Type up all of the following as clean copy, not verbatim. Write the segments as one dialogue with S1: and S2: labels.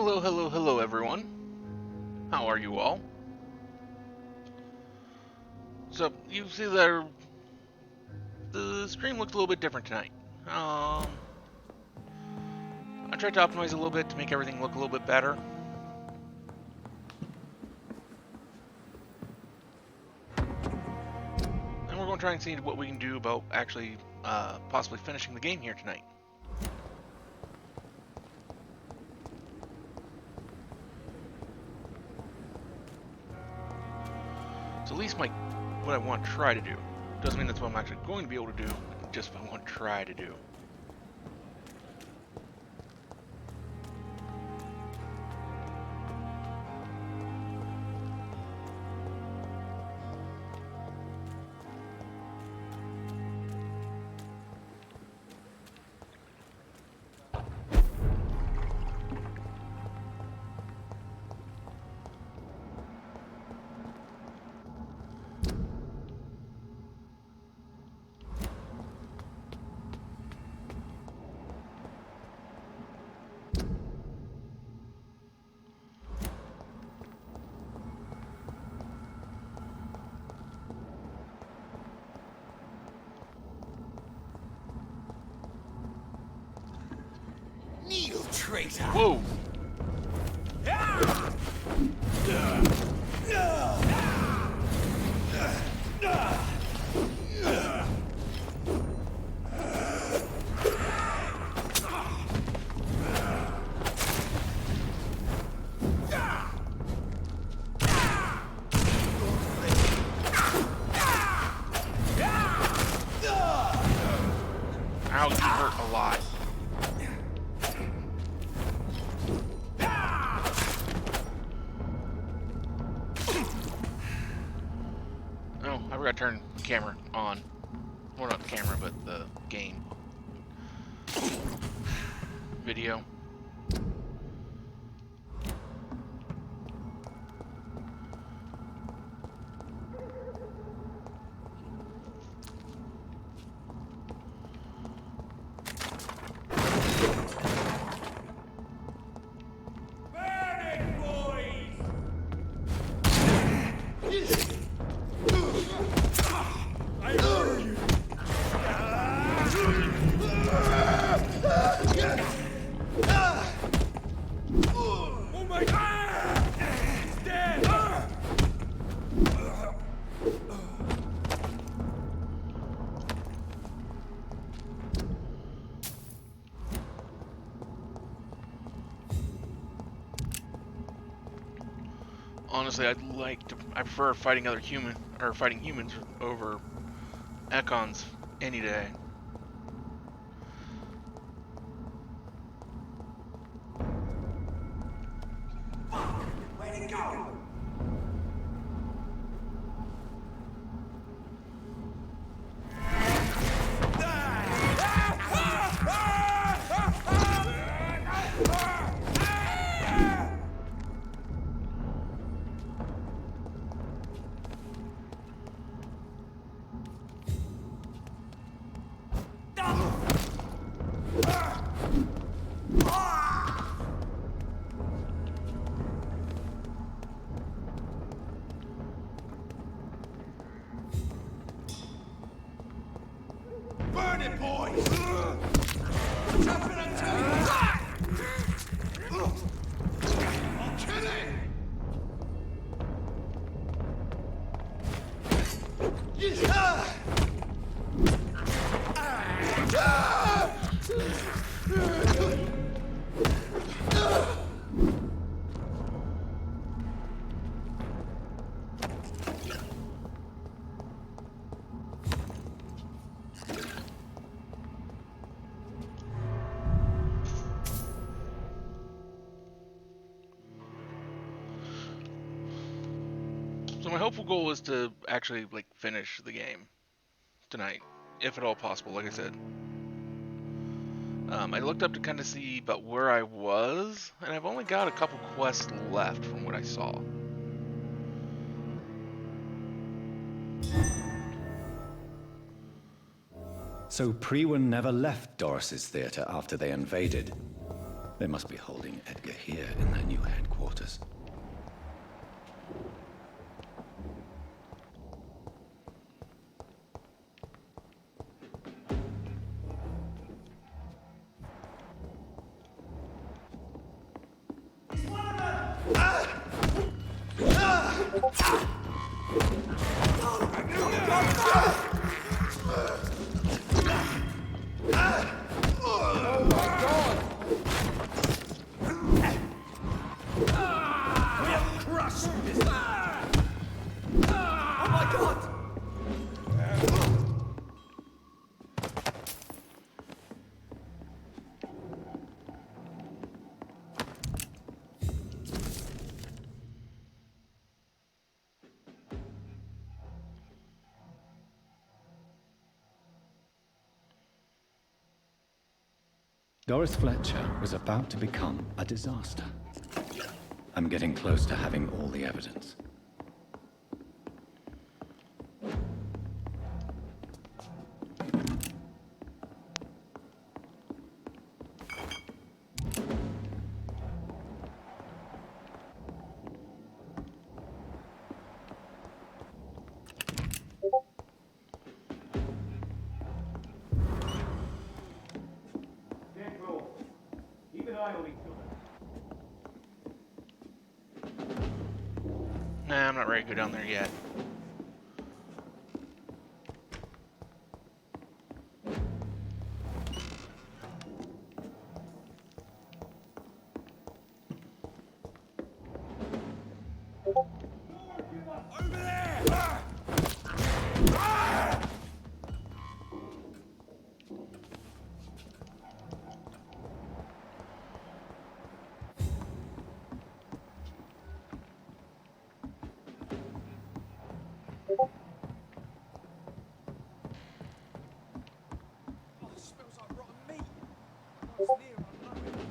S1: Hello, hello, hello, everyone. How are you all? So, you see that the stream looks a little bit different tonight. I tried to optimize a little bit to make everything look a little bit better. And we're going to try and see what we can do about actually possibly finishing the game here tonight. So at least what I want to try to do. Doesn't mean that's what I'm actually going to be able to do, just what I want to try to do.
S2: Traitor!
S1: Whoa! Ow, you hurt a lot. Oh, I forgot to turn the camera on. Well, not the camera, but the game. Video. Honestly, I prefer fighting fighting humans over Econs any day.
S2: Where'd it go? Burn it, boys! Jump in and take it! I'll kill it!
S1: So my hopeful goal is to actually finish the game tonight, if at all possible. Like I said, I looked up to kind of see about where I was, and I've only got a couple quests left from what I saw.
S3: So Priwen never left Doris's theatre after they invaded. They must be holding Edgar here in their new headquarters. Doris Fletcher was about to become a disaster. I'm getting close to having all the evidence.
S1: Nah, I'm not ready to go down there yet.
S2: Over there! Oh, it smells like rotten meat. What's near, I know it.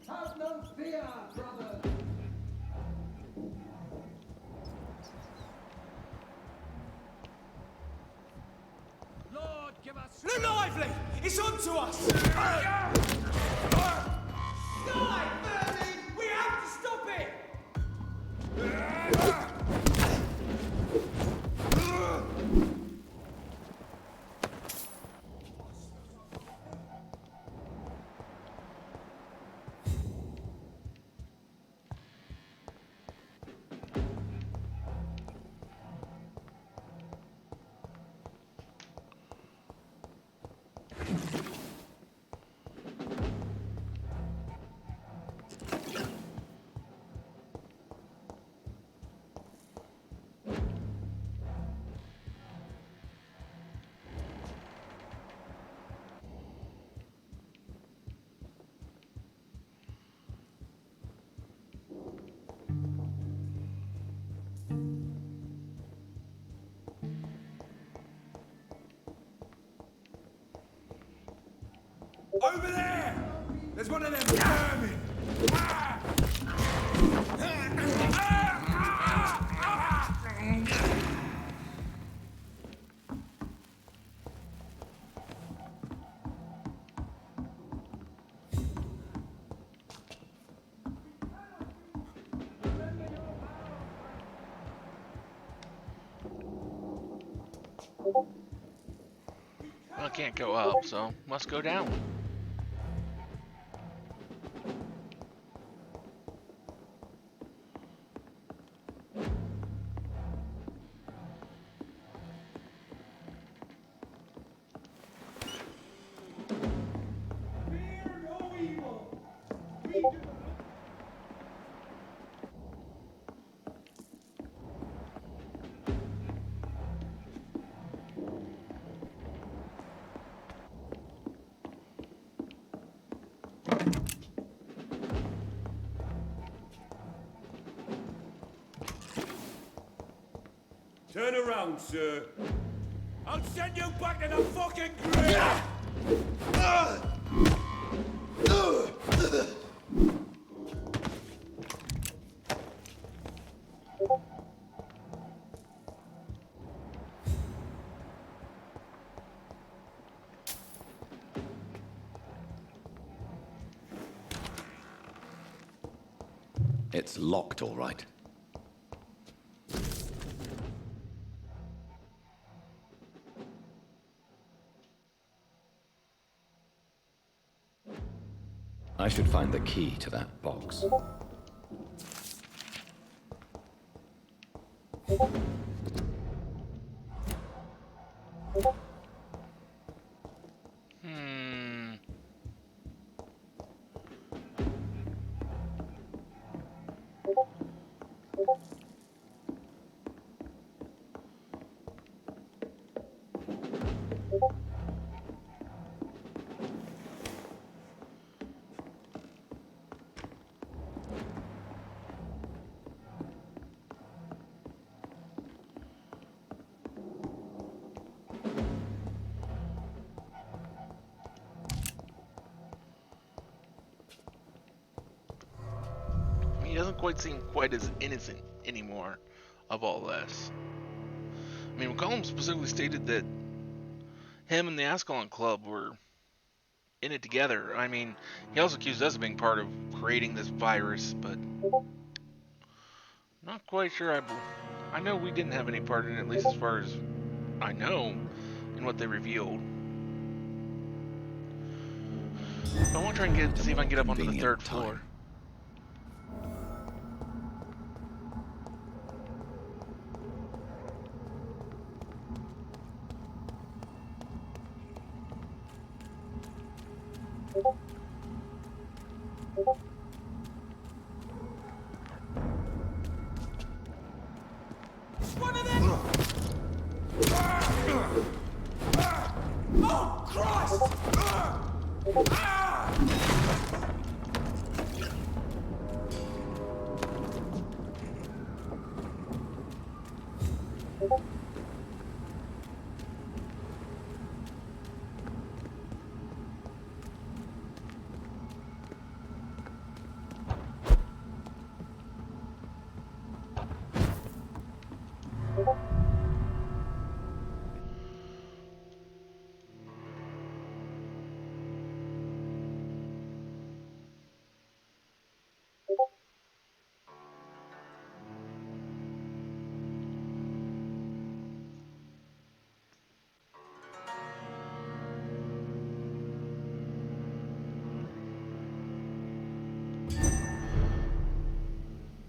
S4: Have no fear, brother.
S2: Lord, give us... Look lively! It's on to us!
S4: Sky, Merlin! We have to stop it!
S2: Over there! There's one of them vermin!
S1: Well, I can't go up, so must go down.
S4: Fear no evil. We do not.
S2: Turn around, sir. I'll send you back to the fucking grave!
S3: It's locked, all right. I should find the key to that box.
S1: He doesn't quite seem quite as innocent anymore of all this. I mean, McCollum specifically stated that him and the Ascalon Club were in it together. I mean, he also accused us of being part of creating this virus, but not quite sure. I know we didn't have any part in it, at least as far as I know, in what they revealed. But I want to try and see if I can get up onto the third floor.
S4: One of them! Oh, Christ!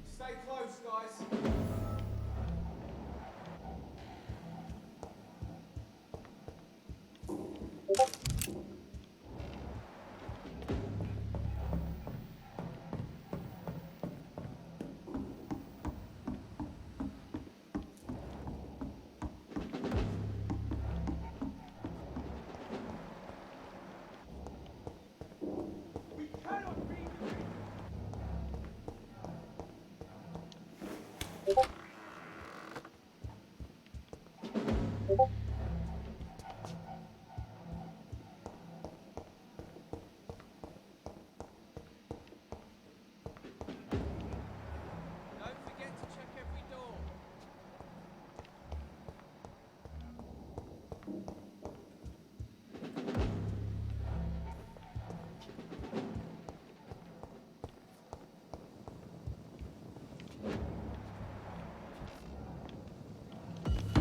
S4: Stay close, guys. We cannot be Don't forget to check every door.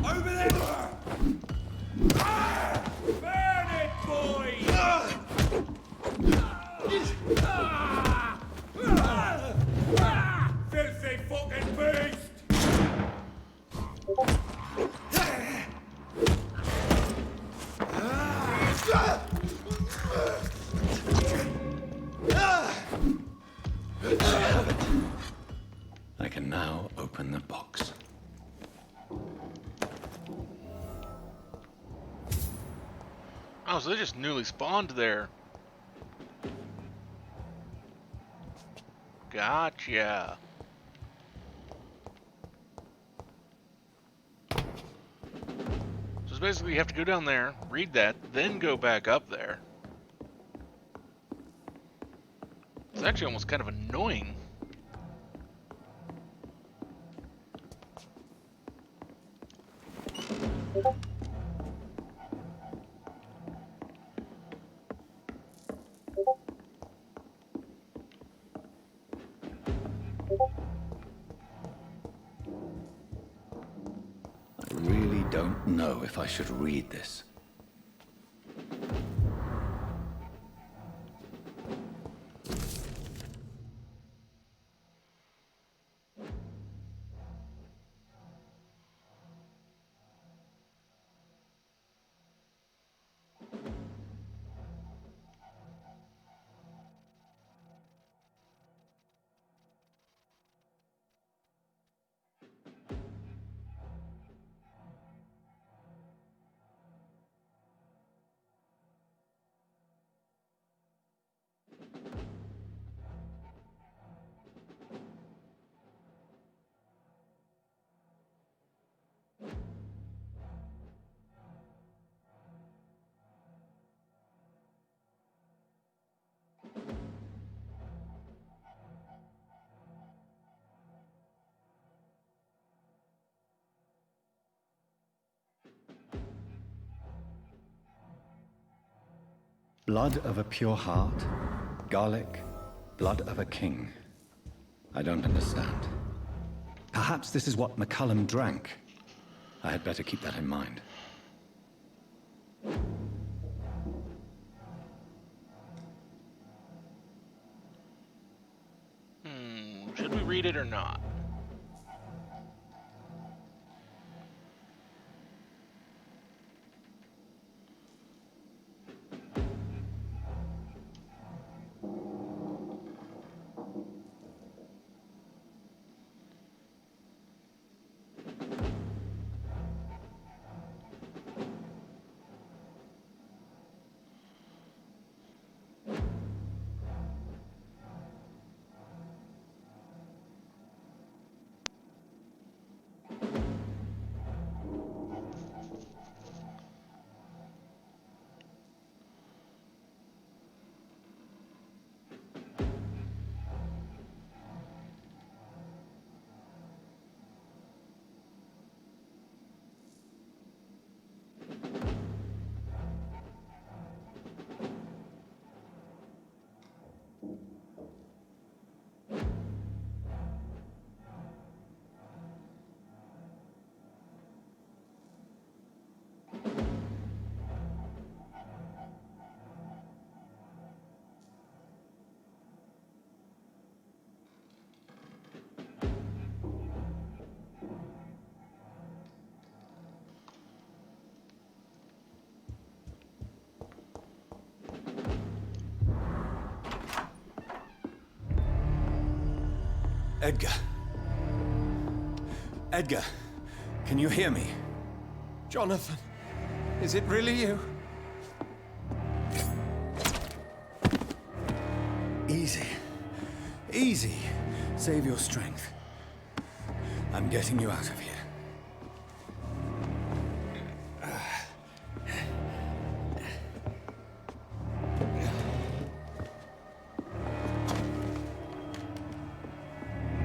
S2: Over there! Burn it, boys! Filthy fucking beast!
S3: I can now open the box.
S1: Oh, so they just newly spawned there. Gotcha. So it's basically you have to go down there, read that, then go back up there. It's actually almost kind of annoying.
S3: I really don't know if I should read this. Blood of a pure heart, garlic, blood of a king. I don't understand. Perhaps this is what McCullum drank. I had better keep that in mind.
S1: Should we read it or not?
S3: Edgar. Edgar, can you hear me?
S2: Jonathan, is it really you?
S3: Easy. Easy. Save your strength. I'm getting you out of here.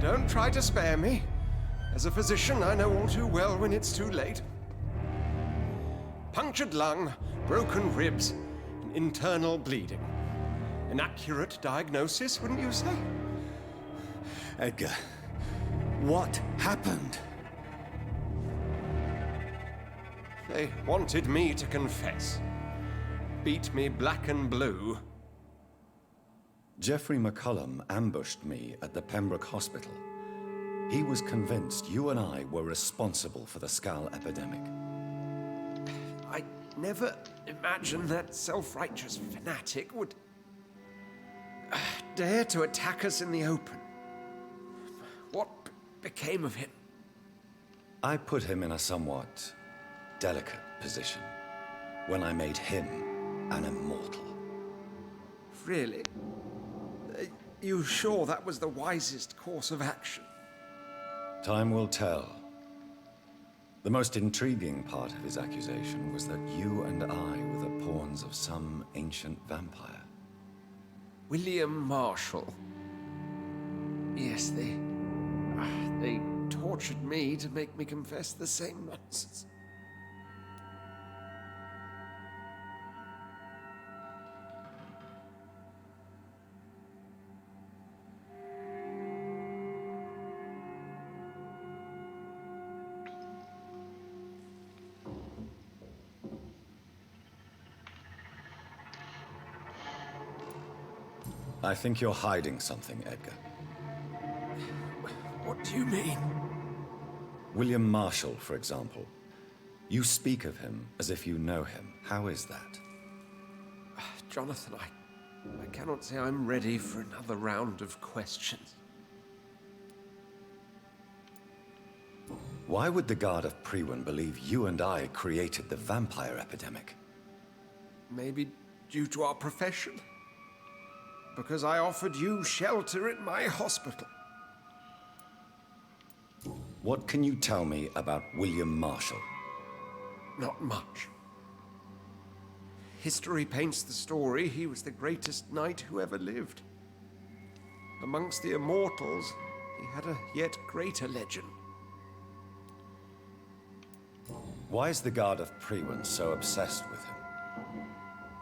S2: Don't try to spare me. As a physician, I know all too well when it's too late. Punctured lung, broken ribs, and internal bleeding. An accurate diagnosis, wouldn't you say?
S3: Edgar, what happened?
S2: They wanted me to confess. Beat me black and blue.
S3: Jeffrey McCullum ambushed me at the Pembroke Hospital. He was convinced you and I were responsible for the Skal epidemic.
S2: I never imagined that self-righteous fanatic would dare to attack us in the open. What became of him?
S3: I put him in a somewhat delicate position when I made him an immortal.
S2: Really? You sure that was the wisest course of action?
S3: Time will tell. The most intriguing part of his accusation was that you and I were the pawns of some ancient vampire.
S2: William Marshall. Yes, they tortured me to make me confess the same nonsense.
S3: I think you're hiding something, Edgar.
S2: What do you mean?
S3: William Marshall, for example. You speak of him as if you know him. How is that?
S2: Jonathan, I cannot say I'm ready for another round of questions.
S3: Why would the Guard of Priwen believe you and I created the vampire epidemic?
S2: Maybe due to our profession? Because I offered you shelter in my hospital.
S3: What can you tell me about William Marshall?
S2: Not much. History paints the story he was the greatest knight who ever lived. Amongst the immortals, he had a yet greater legend.
S3: Why is the Guard of Priwen so obsessed with him?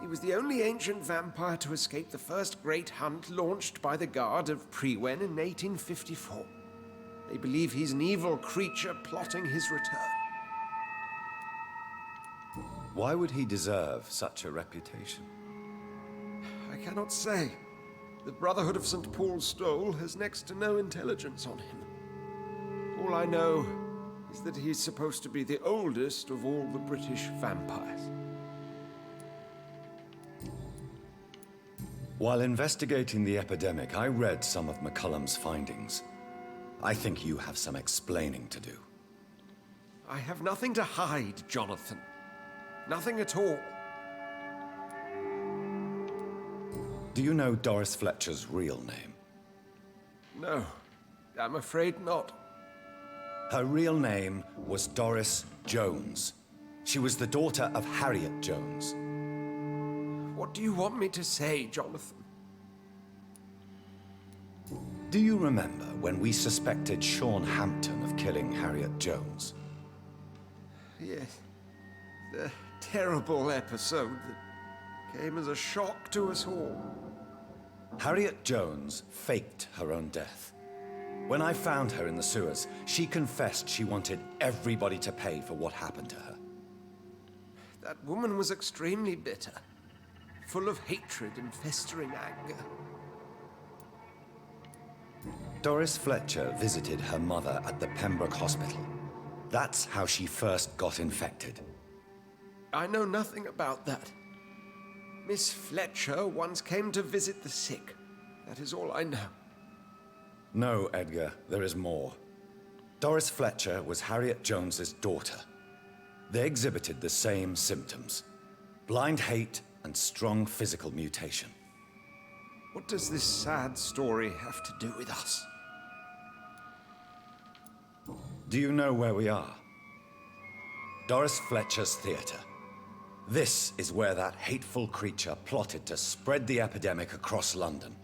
S2: He was the only ancient vampire to escape the first great hunt launched by the Guard of Priwen in 1854. They believe he's an evil creature plotting his return.
S3: Why would he deserve such a reputation?
S2: I cannot say. The Brotherhood of St. Paul's Stole has next to no intelligence on him. All I know is that he's supposed to be the oldest of all the British vampires.
S3: While investigating the epidemic, I read some of McCullum's findings. I think you have some explaining to do.
S2: I have nothing to hide, Jonathan. Nothing at all.
S3: Do you know Doris Fletcher's real name?
S2: No, I'm afraid not.
S3: Her real name was Doris Jones. She was the daughter of Harriet Jones.
S2: What do you want me to say, Jonathan?
S3: Do you remember when we suspected Sean Hampton of killing Harriet Jones?
S2: Yes. The terrible episode that came as a shock to us all.
S3: Harriet Jones faked her own death. When I found her in the sewers, she confessed she wanted everybody to pay for what happened to her.
S2: That woman was extremely bitter, full of hatred and festering anger.
S3: Doris Fletcher visited her mother at the Pembroke Hospital. That's how she first got infected.
S2: I know nothing about that. Miss Fletcher once came to visit the sick. That is all I know.
S3: No, Edgar, there is more. Doris Fletcher was Harriet Jones's daughter. They exhibited the same symptoms: blind hate and strong physical mutation.
S2: What does this sad story have to do with us?
S3: Do you know where we are? Doris Fletcher's theater. This is where that hateful creature plotted to spread the epidemic across London.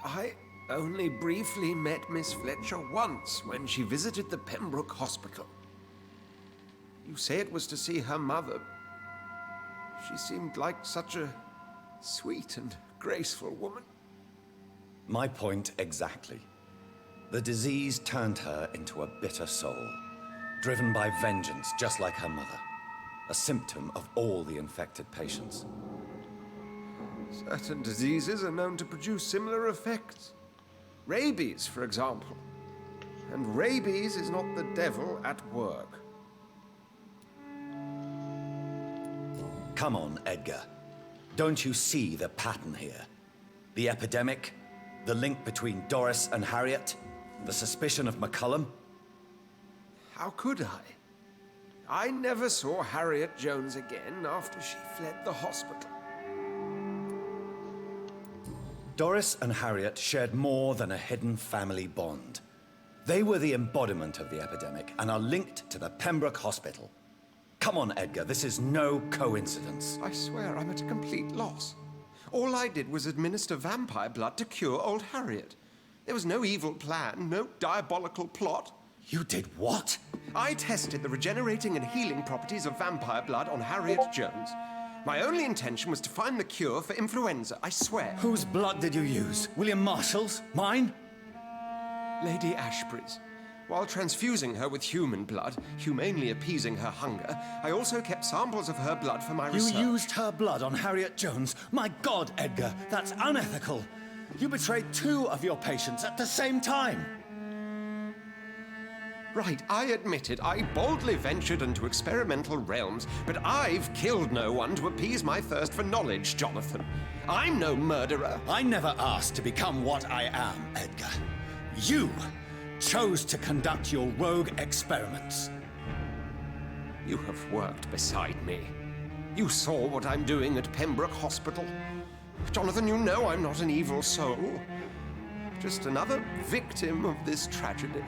S2: I only briefly met Miss Fletcher once when she visited the Pembroke Hospital. You say it was to see her mother. She seemed like such a sweet and graceful woman.
S3: My point exactly. The disease turned her into a bitter soul, driven by vengeance just like her mother. A symptom of all the infected patients.
S2: Certain diseases are known to produce similar effects. Rabies, for example. And rabies is not the devil at work.
S3: Come on, Edgar. Don't you see the pattern here? The epidemic, the link between Doris and Harriet, the suspicion of McCullum.
S2: How could I? I never saw Harriet Jones again after she fled the hospital.
S3: Doris and Harriet shared more than a hidden family bond. They were the embodiment of the epidemic and are linked to the Pembroke Hospital. Come on, Edgar, this is no coincidence.
S2: I swear I'm at a complete loss. All I did was administer vampire blood to cure old Harriet. There was no evil plan, no diabolical plot.
S3: You did what?
S2: I tested the regenerating and healing properties of vampire blood on Harriet Jones. My only intention was to find the cure for influenza, I swear.
S3: Whose blood did you use? William Marshall's? Mine?
S2: Lady Ashbury's. While transfusing her with human blood, humanely appeasing her hunger, I also kept samples of her blood for my research.
S3: You used her blood on Harriet Jones? My God, Edgar, that's unethical. You betrayed 2 of your patients at the same time.
S2: Right, I admit it. I boldly ventured into experimental realms, but I've killed no one to appease my thirst for knowledge, Jonathan. I'm no murderer.
S3: I never asked to become what I am, Edgar. You chose to conduct your rogue experiments.
S2: You have worked beside me. You saw what I'm doing at Pembroke Hospital. Jonathan, you know I'm not an evil soul. Just another victim of this tragedy.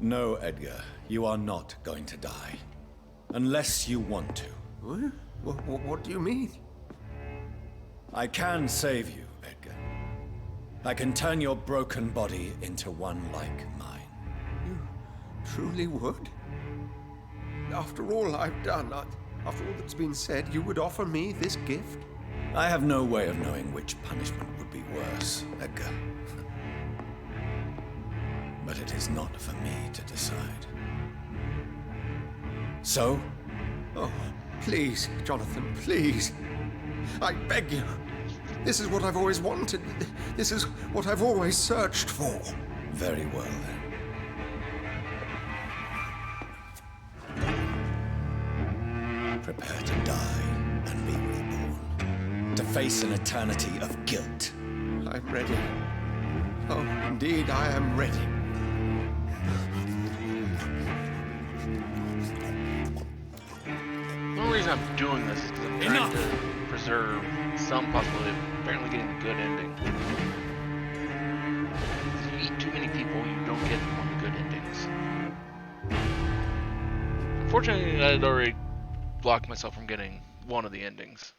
S3: No, Edgar, you are not going to die. Unless you want to.
S2: What do you mean?
S3: I can save you, Edgar. I can turn your broken body into one like mine.
S2: You truly would? After all I've done, after all that's been said, you would offer me this gift?
S3: I have no way of knowing which punishment would be worse, Edgar. But it is not for me to decide. So?
S2: Oh, please, Jonathan, please. I beg you. This is what I've always wanted. This is what I've always searched for.
S3: Very well, then. Prepare to die and be reborn. To face an eternity of guilt.
S2: I'm ready. Oh, indeed, I am ready.
S1: The only reason I'm doing this is because I'm trying to preserve some possibility of apparently getting a good ending. If you eat too many people, you don't get one of the good endings. Unfortunately, I'd already blocked myself from getting one of the endings.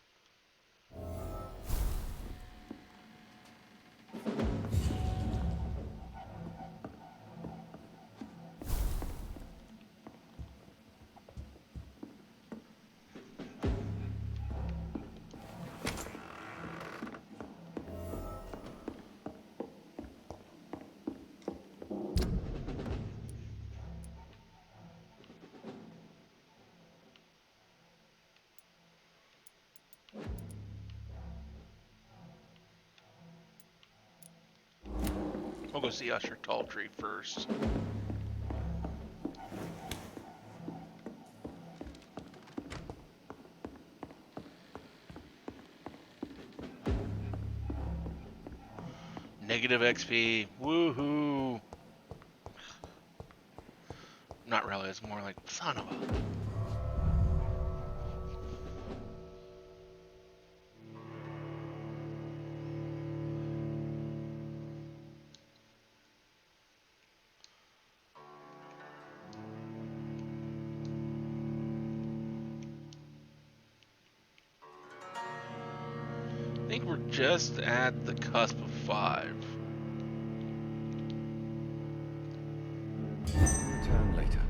S1: We'll go see Usher Talltree first. Negative XP. Woohoo! Not really, it's more like son of a. I think we're just at the cusp of 5.
S3: Return later.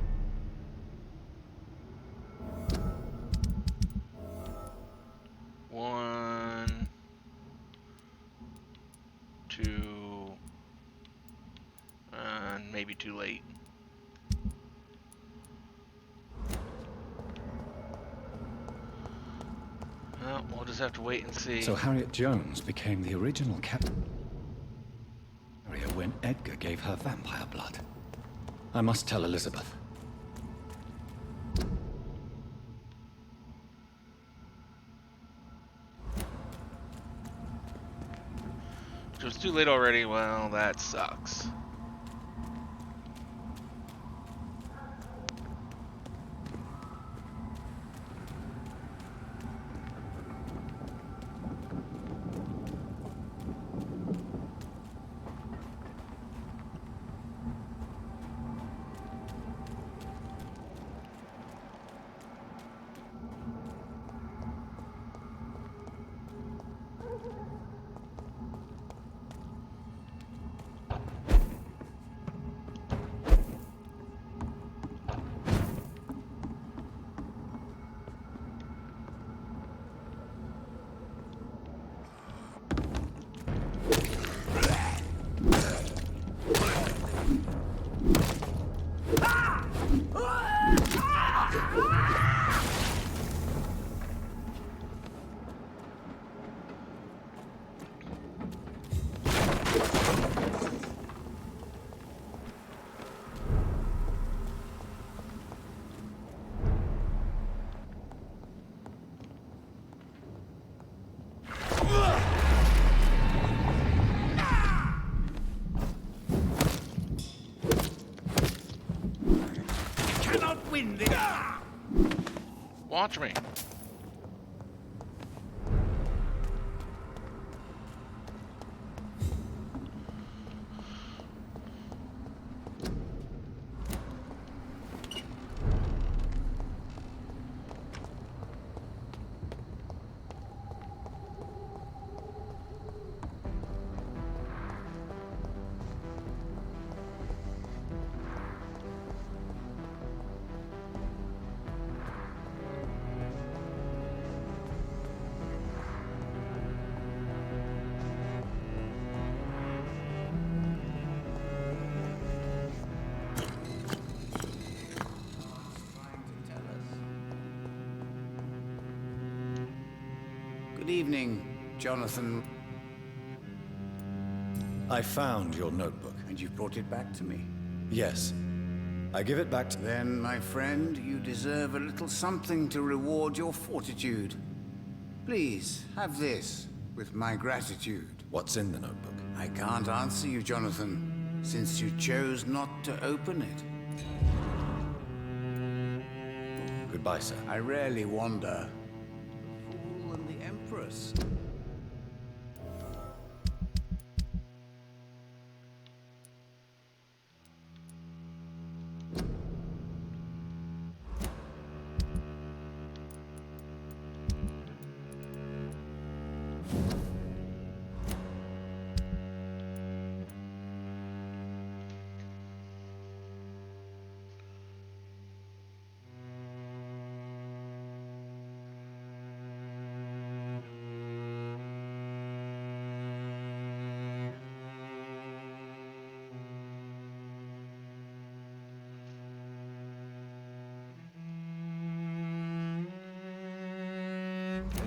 S1: One, two, and maybe too late. Well, we'll just have to wait and see.
S3: So Harriet Jones became the original captain when Edgar gave her vampire blood. I must tell Elizabeth.
S1: If it's too late already, well, that sucks. Watch me.
S5: Good evening, Jonathan.
S3: I found your notebook.
S5: And you've brought it back to me.
S3: Yes. I give it back to...
S5: Then, my friend, you deserve a little something to reward your fortitude. Please, have this, with my gratitude.
S3: What's in the notebook?
S5: I can't answer you, Jonathan, since you chose not to open it.
S3: Goodbye, sir.
S5: I rarely wander. The Fool and the Empress.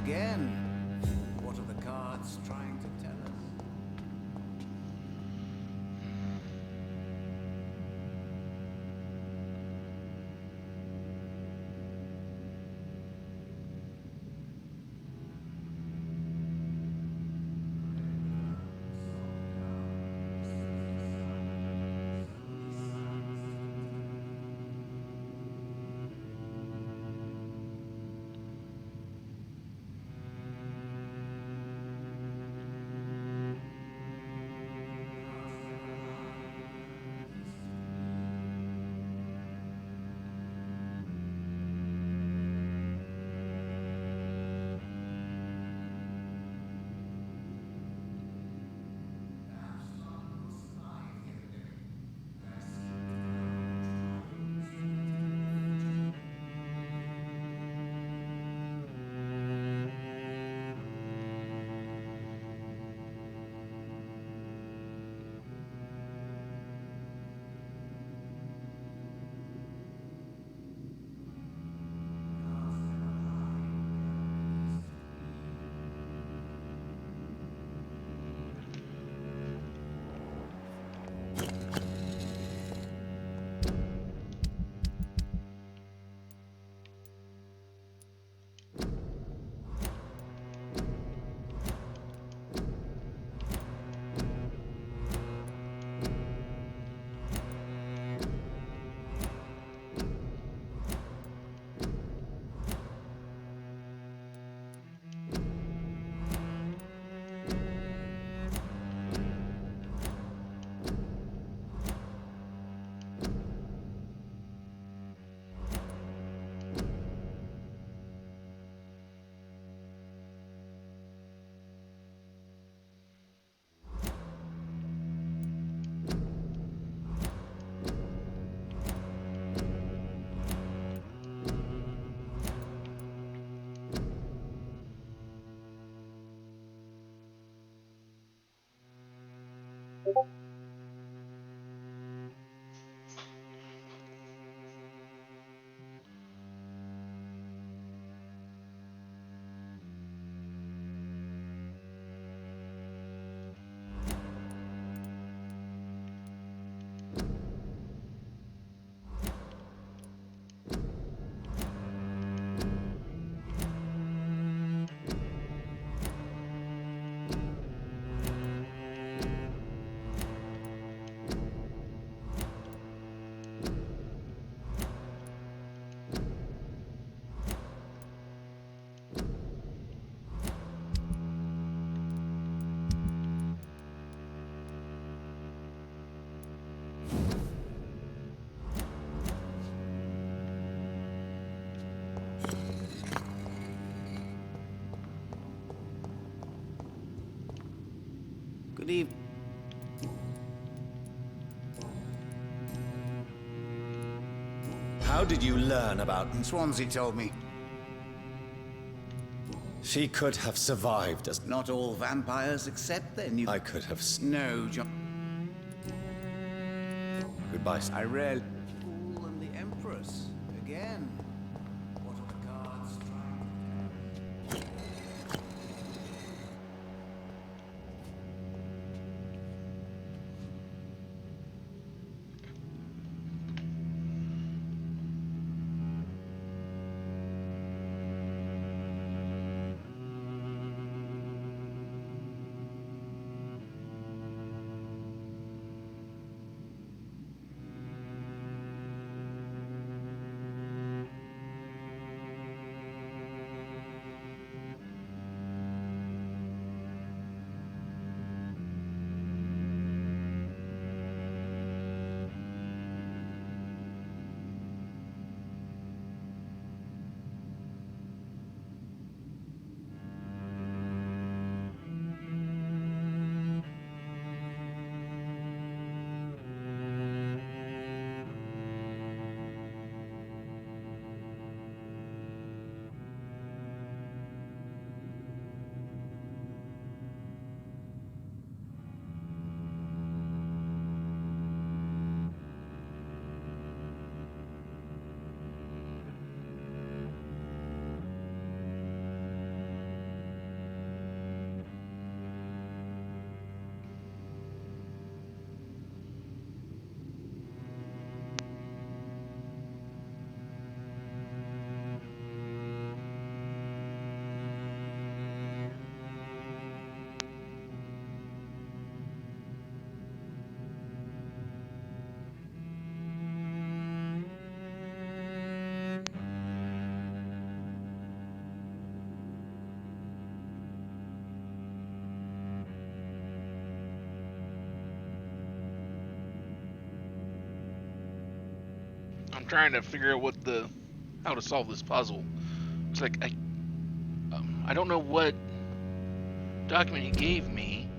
S5: Again, what are the cards trying to tell us? Good evening.
S3: How did you learn about...
S5: Swansea told me.
S3: She could have survived as...
S5: Not all vampires accept their new...
S3: I could have...
S5: No, John.
S3: Goodbye.
S5: I read... Fool and the Empress. Again. What are the guards trying...
S1: I'm trying to figure out how to solve this puzzle. It's like I don't know what document he gave me.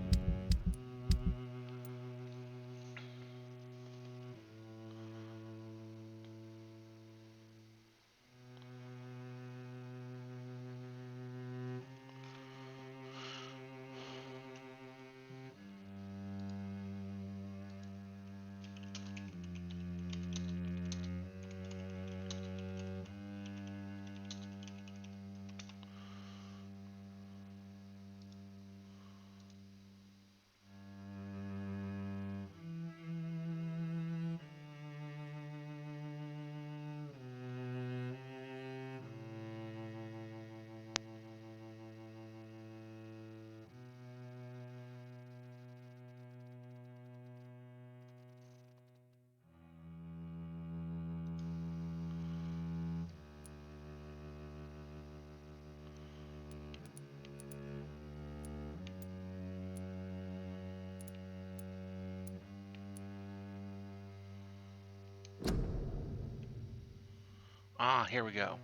S1: Ah, here we go.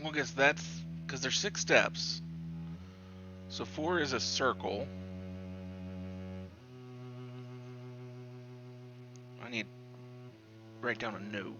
S1: Well, I guess that's because there's 6 steps. So 4 is a circle. I need to write down a note.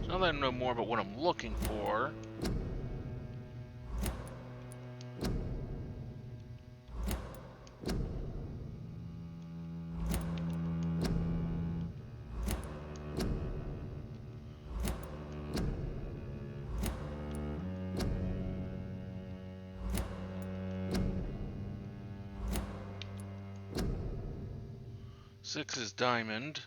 S1: So now that I know more about what I'm looking for, six is diamond.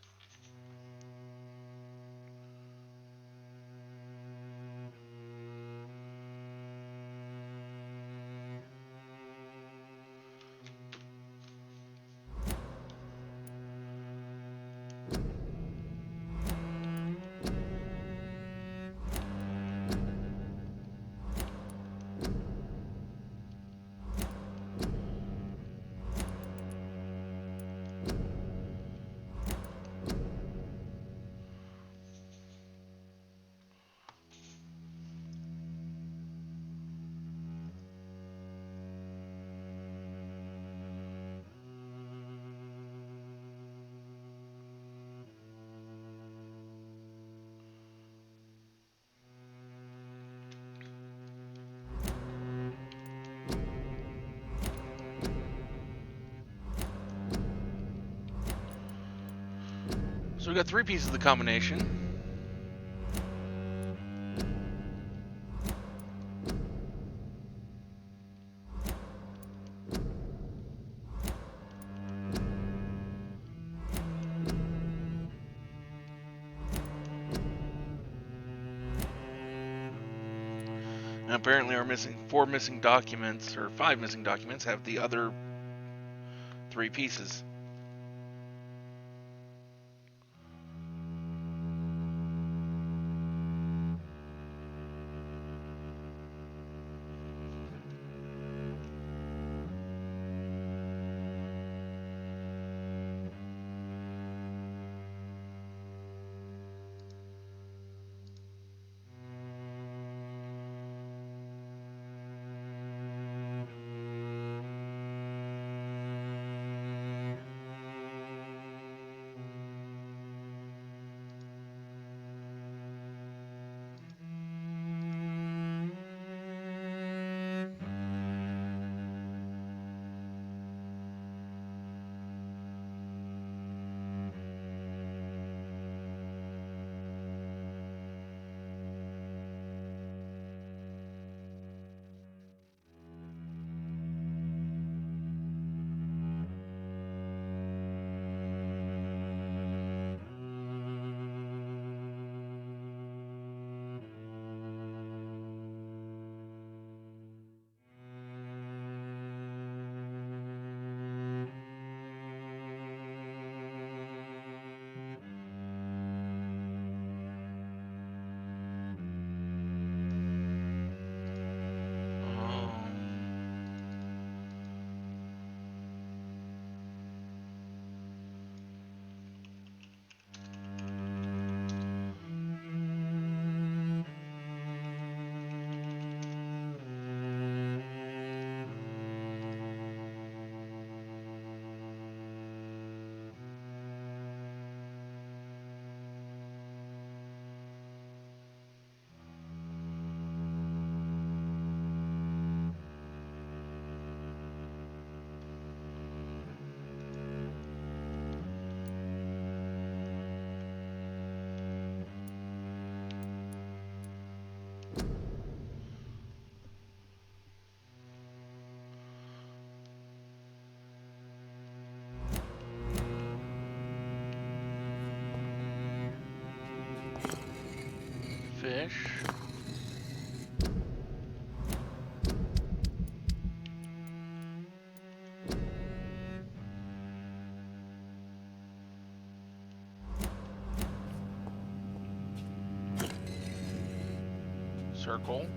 S1: So we got 3 pieces of the combination. And apparently our missing 4 missing documents, or 5 missing documents, have the other 3 pieces. Circle.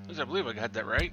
S1: At least I believe I got that right.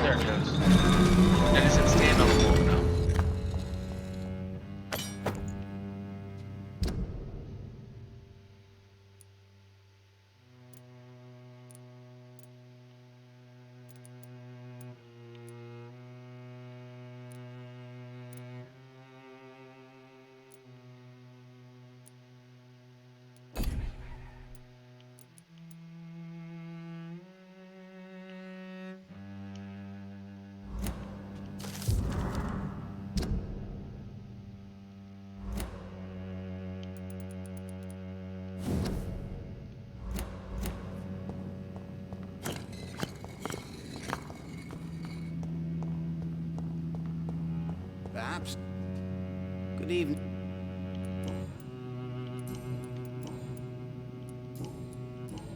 S1: There it goes. And it said stand on the wall now.
S5: Perhaps. Good evening.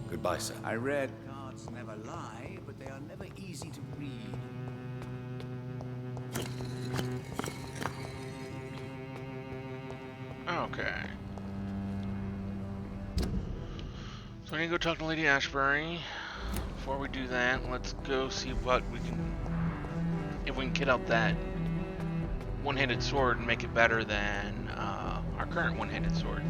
S3: Goodbye, sir.
S5: I read cards never lie, but they are never easy to read.
S1: Okay. So I need to go talk to Lady Ashbury. Before we do that, let's go see what we can, if we can get out that one-handed sword and make it better than our current one-handed sword.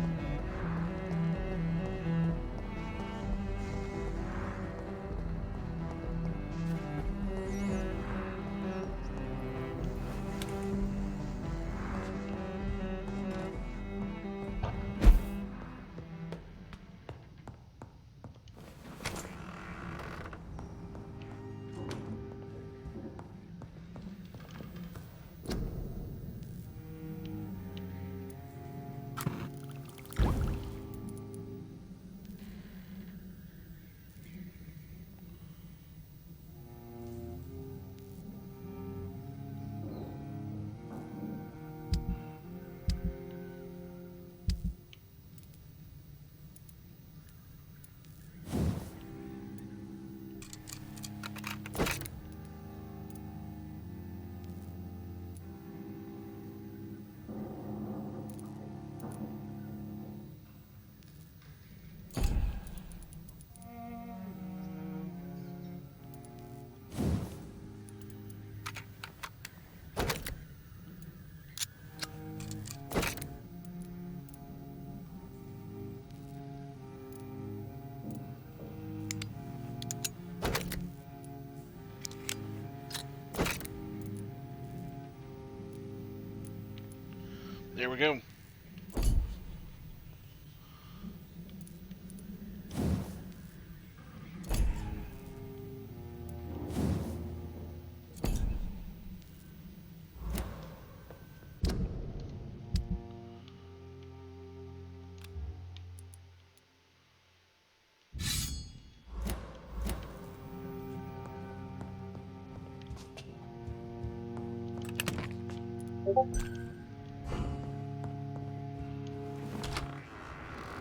S1: There we go.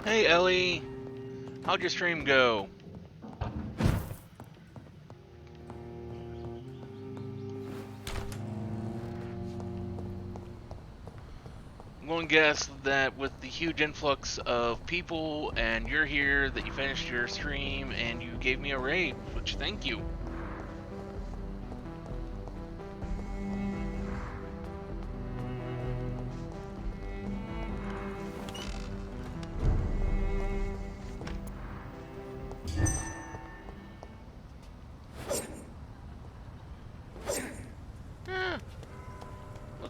S1: Hey Ellie, how'd your stream go? I'm going to guess that with the huge influx of people and you're here, that you finished your stream and you gave me a raid, which thank you.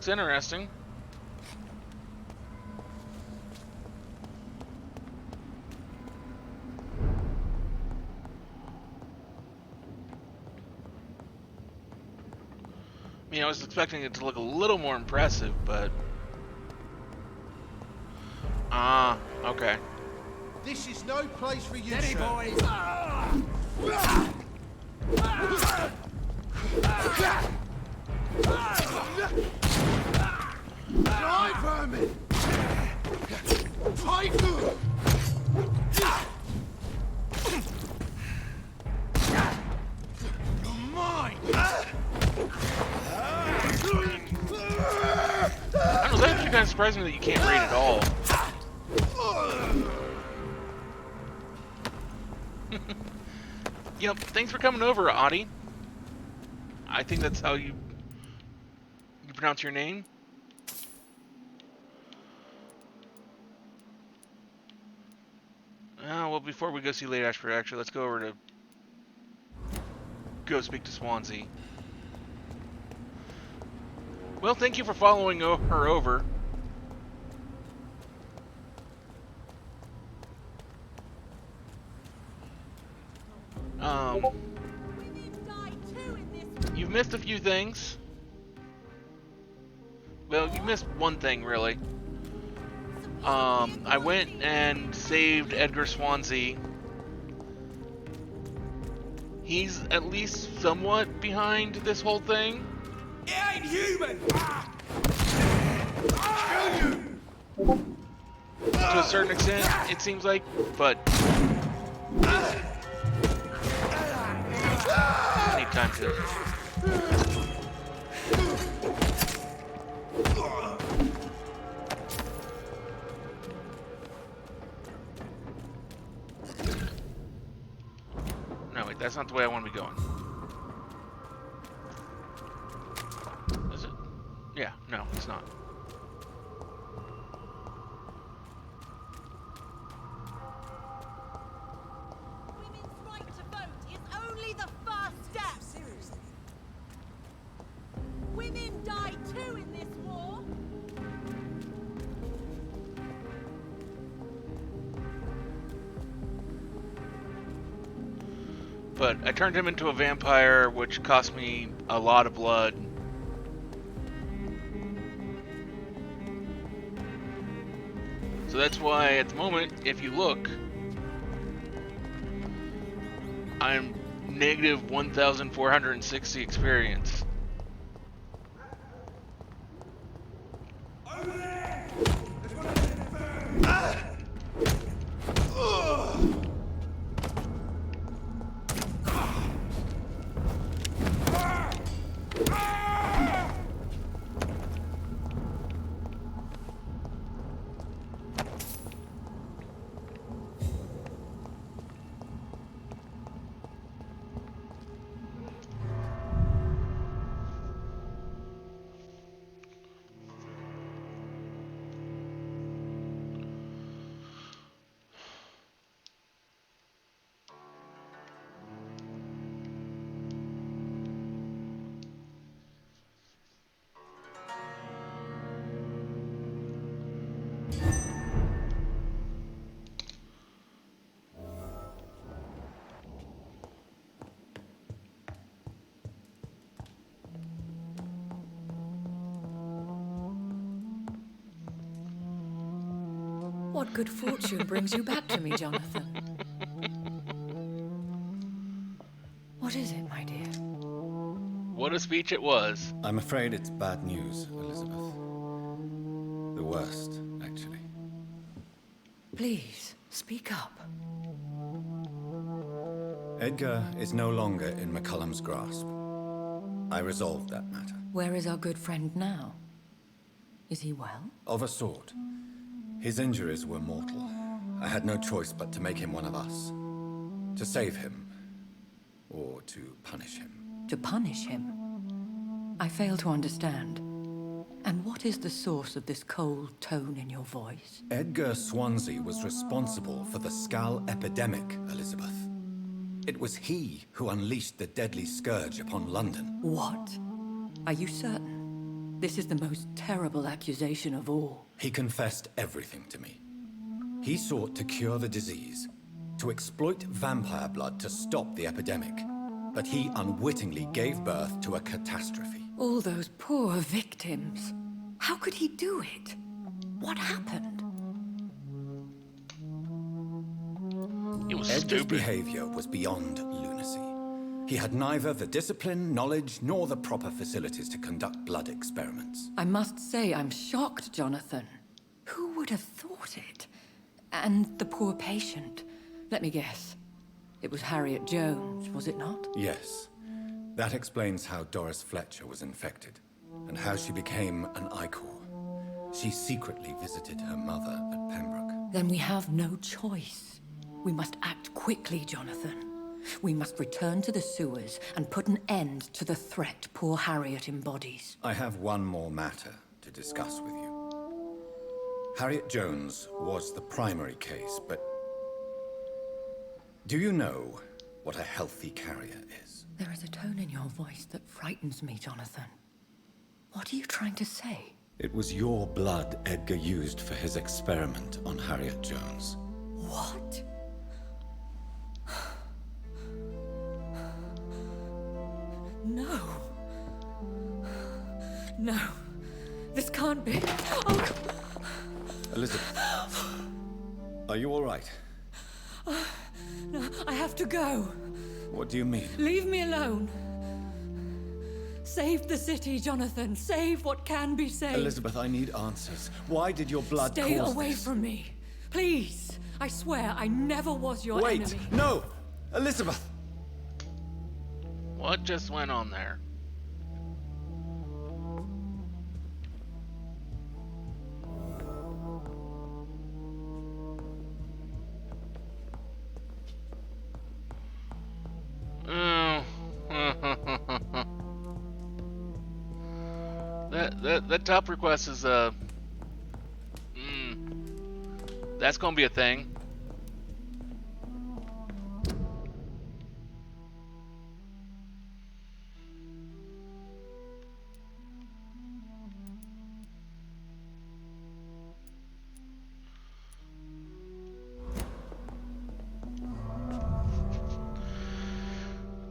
S1: looks interesting. I mean, I was expecting it to look a little more impressive, but... Ah, okay.
S6: This is no place for you,
S4: Steady,
S6: sir.
S4: boys.
S6: Die, vermin! Take them! You're mine!
S1: I don't know, that actually kind of surprised me that you can't raid at all. Yep, thanks for coming over, Audie. I think that's how you pronounce your name. Well, before we go see Lady Ashford, actually, let's go over to go speak to Swansea. Well, thank you for following her over. You've missed a few things. Well, you missed one thing, really. I went and saved Edgar Swansea. He's at least somewhat behind this whole thing.
S4: It ain't human!
S1: To a certain extent, it seems like, but... I need time to... No, wait, that's not the way I want to be going. Is it? Yeah, no, it's not.
S7: Women's right to vote is only the first step. Seriously. Women die too in this war.
S1: But I turned him into a vampire, which cost me a lot of blood. So that's why, at the moment, if you look, I'm negative 1,460 experience.
S8: What good fortune brings you back to me, Jonathan? What is it, my dear?
S1: What a speech it was.
S3: I'm afraid it's bad news, Elizabeth. The worst, actually.
S8: Please, speak up.
S3: Edgar is no longer in McCullum's grasp. I resolved that matter.
S8: Where is our good friend now? Is he well?
S3: Of a sort. His injuries were mortal. I had no choice but to make him one of us. To save him. Or to punish him.
S8: To punish him? I fail to understand. And what is the source of this cold tone in your voice?
S3: Edgar Swansea was responsible for the Skal epidemic, Elizabeth. It was he who unleashed the deadly scourge upon London.
S8: What? Are you certain? This is the most terrible accusation of all.
S3: He confessed everything to me. He sought to cure the disease, to exploit vampire blood to stop the epidemic. But he unwittingly gave birth to a catastrophe.
S8: All those poor victims. How could he do it? What happened?
S1: It was
S3: Edgar's
S1: stupid.
S3: behavior was beyond lunacy. He had neither the discipline, knowledge, nor the proper facilities to conduct blood experiments.
S8: I must say I'm shocked, Jonathan. Who would have thought it? And the poor patient. Let me guess. It was Harriet Jones, was it not?
S3: Yes. That explains how Doris Fletcher was infected, and how she became an Ichor. She secretly visited her mother at Pembroke.
S8: Then we have no choice. We must act quickly, Jonathan. We must return to the sewers and put an end to the threat poor Harriet embodies.
S3: I have one more matter to discuss with you. Harriet Jones was the primary case, but do you know what a healthy carrier is?
S8: There is a tone in your voice that frightens me, Jonathan. What are you trying to say?
S3: It was your blood Edgar used for his experiment on Harriet Jones.
S8: What? No. No. This can't be. Oh.
S3: Elizabeth, are you all right?
S8: No, I have to go.
S3: What do you mean?
S8: Leave me alone. Save the city, Jonathan. Save what can be saved.
S3: Elizabeth, I need answers. Why did your blood
S8: Stay
S3: cause
S8: away
S3: this?
S8: from me. Please. I swear I never was your
S3: Wait!
S8: enemy.
S3: No! Elizabeth!
S1: What just went on there? That top request is that's gonna be a thing.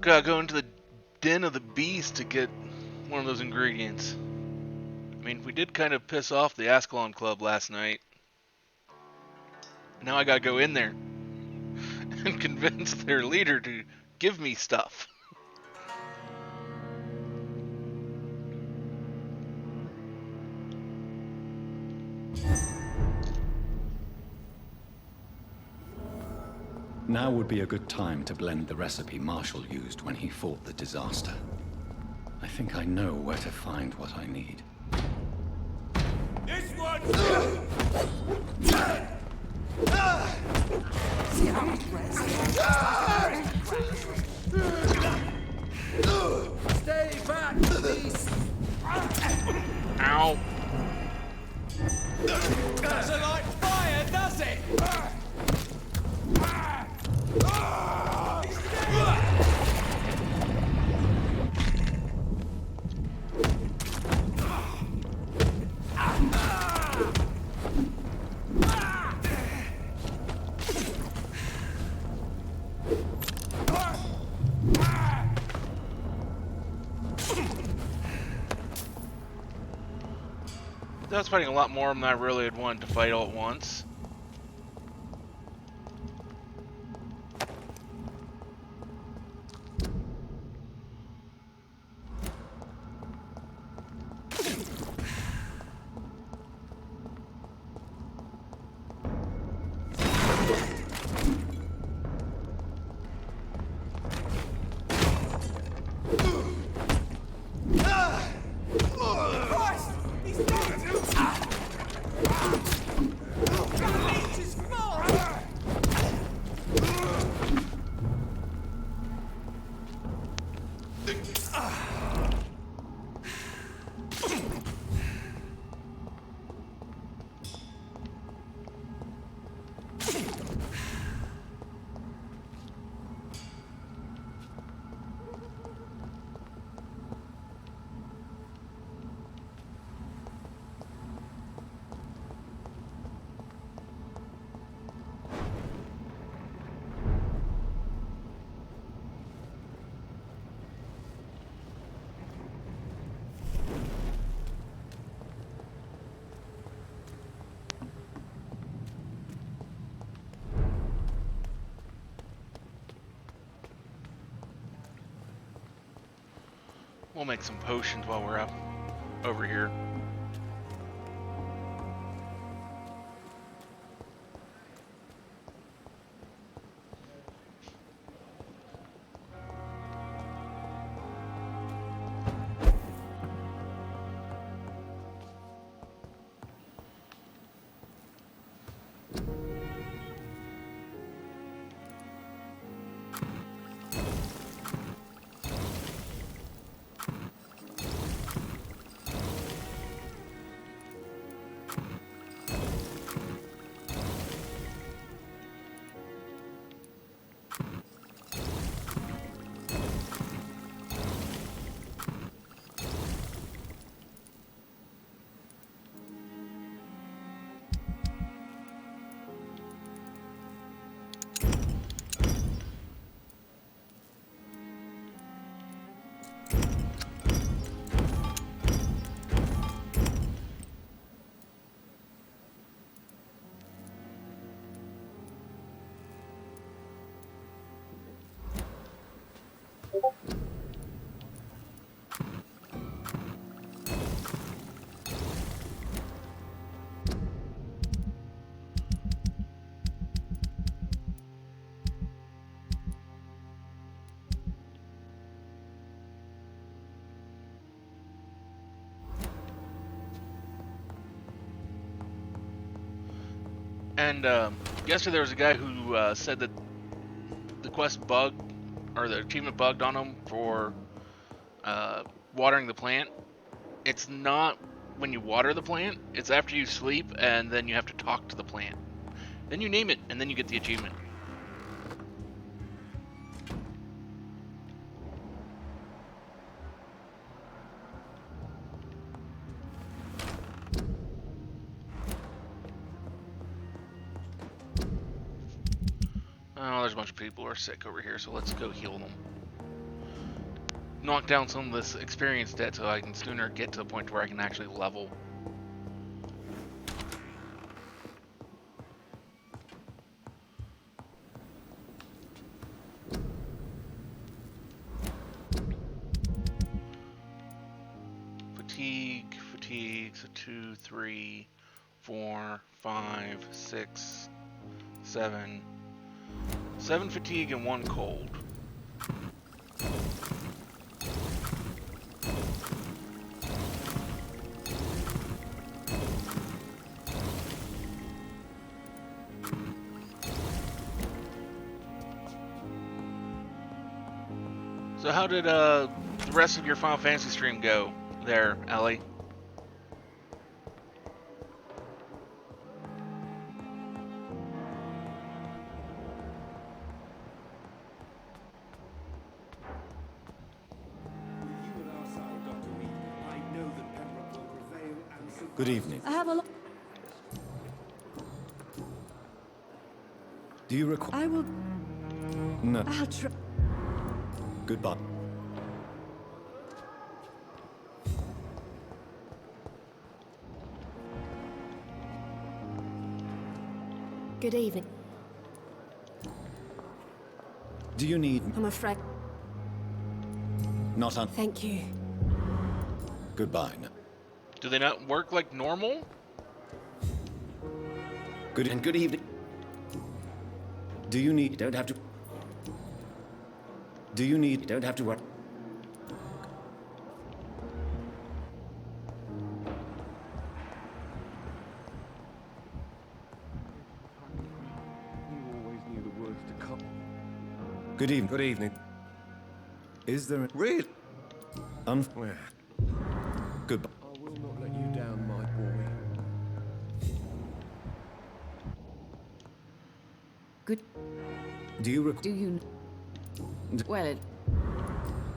S1: Gotta go into the den of the beast to get one of those ingredients. I mean, we did kind of piss off the Ascalon Club last night. Now I gotta go in there and convince their leader to give me stuff.
S3: Now would be a good time to blend the recipe Marshall used when he fought the disaster. I think I know where to find what I need.
S4: This one! Stay back, please!
S1: Ow.
S4: Doesn't like fire, does it?
S1: I was fighting a lot more than I really had wanted to fight all at once.
S4: Christ! He's not!
S1: We'll make some potions while we're up over here. And yesterday there was a guy who said that the quest bugged, or the achievement bugged on him for watering the plant. It's not when you water the plant, it's after you sleep and then you have to talk to the plant. Then you name it and then you get the achievement. Oh, there's a bunch of people who are sick over here, so let's go heal them. Knock down some of this experience debt so I can sooner get to the point where I can actually level. Fatigue, so 2, 3, 4, 5, 6, 7. 7 fatigue and 1 cold. So how did the rest of your Final Fantasy stream go there, Ellie?
S3: Good evening.
S9: I have a lot.
S3: Do you require...
S9: I will.
S3: No.
S9: I'll try.
S3: Goodbye.
S9: Good evening.
S3: Do you need...
S9: I'm afraid.
S3: Not on...
S9: Thank you.
S3: Goodbye. No.
S1: Do they not work like normal?
S3: Good and good evening. Do you need... You don't have to... Do you need... You don't have to work. Good evening.
S2: Good evening.
S3: Is there a...
S2: Really?
S3: Well,
S2: Goodbye.
S6: I will not let you down, my boy.
S8: Good.
S3: do you
S8: Do you... Well, it...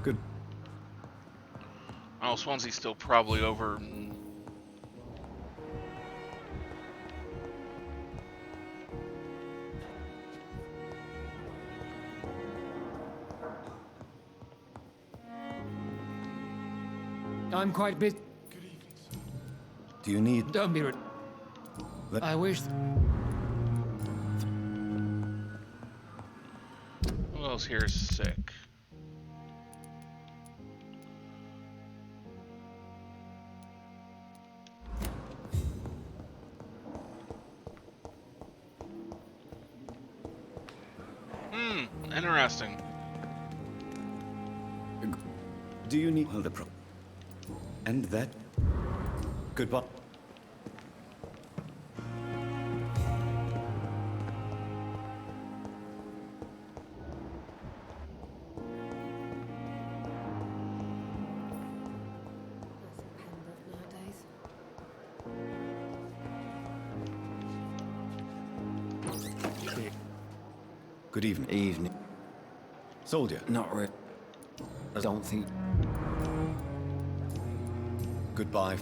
S3: Good.
S1: Oh, Swansea's still probably over.
S4: I'm quite busy.
S3: Do you need...
S4: Don't be...
S3: Let-
S4: I wish...
S1: Who else here is sick? Interesting.
S3: Do you need the pro? And that? Goodbye. Good evening.
S10: Evening.
S3: Soldier.
S10: Not really. I don't think.
S3: Goodbye.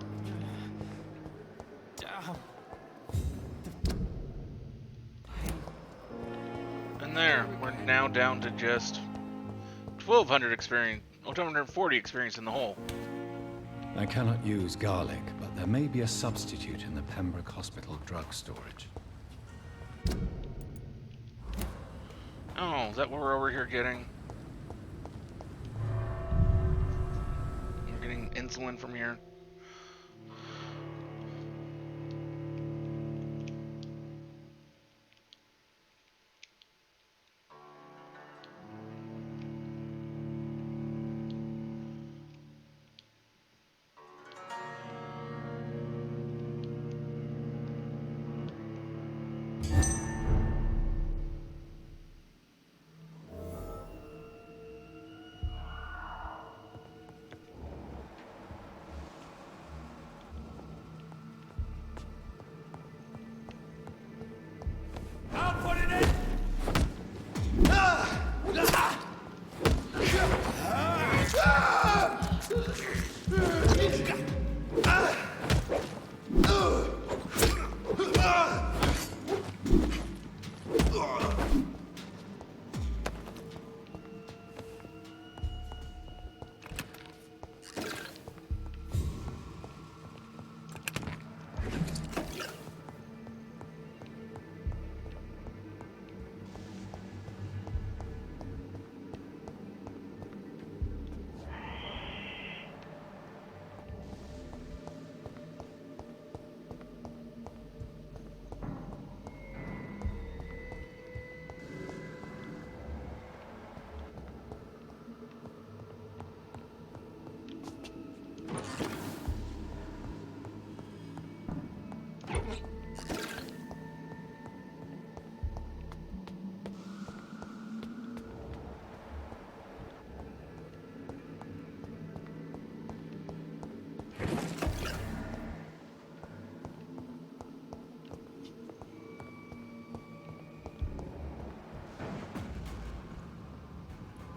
S1: And there, we're now down to just 1,200 experience, 1,240 experience in the hole.
S3: I cannot use garlic, but there may be a substitute in the Pembroke Hospital drug storage.
S1: Oh, is that what we're over here getting? We're getting insulin from here.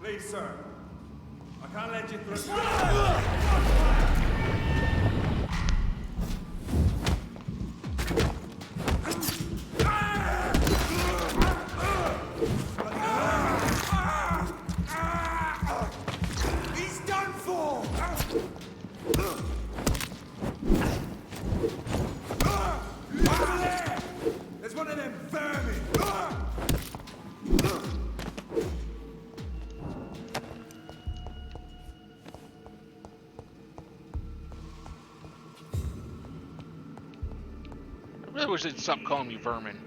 S11: Please, sir. I can't let you through. He's done for! Over there! There's one of them vermin!
S1: I really wish they'd stop calling me vermin.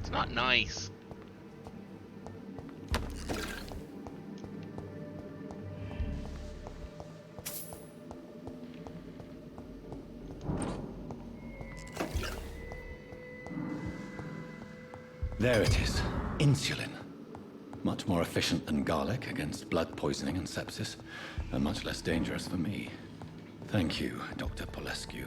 S1: It's not nice.
S3: There it is. Insulin. Much more efficient than garlic against blood poisoning and sepsis, and much less dangerous for me. Thank you, Dr. Polescu.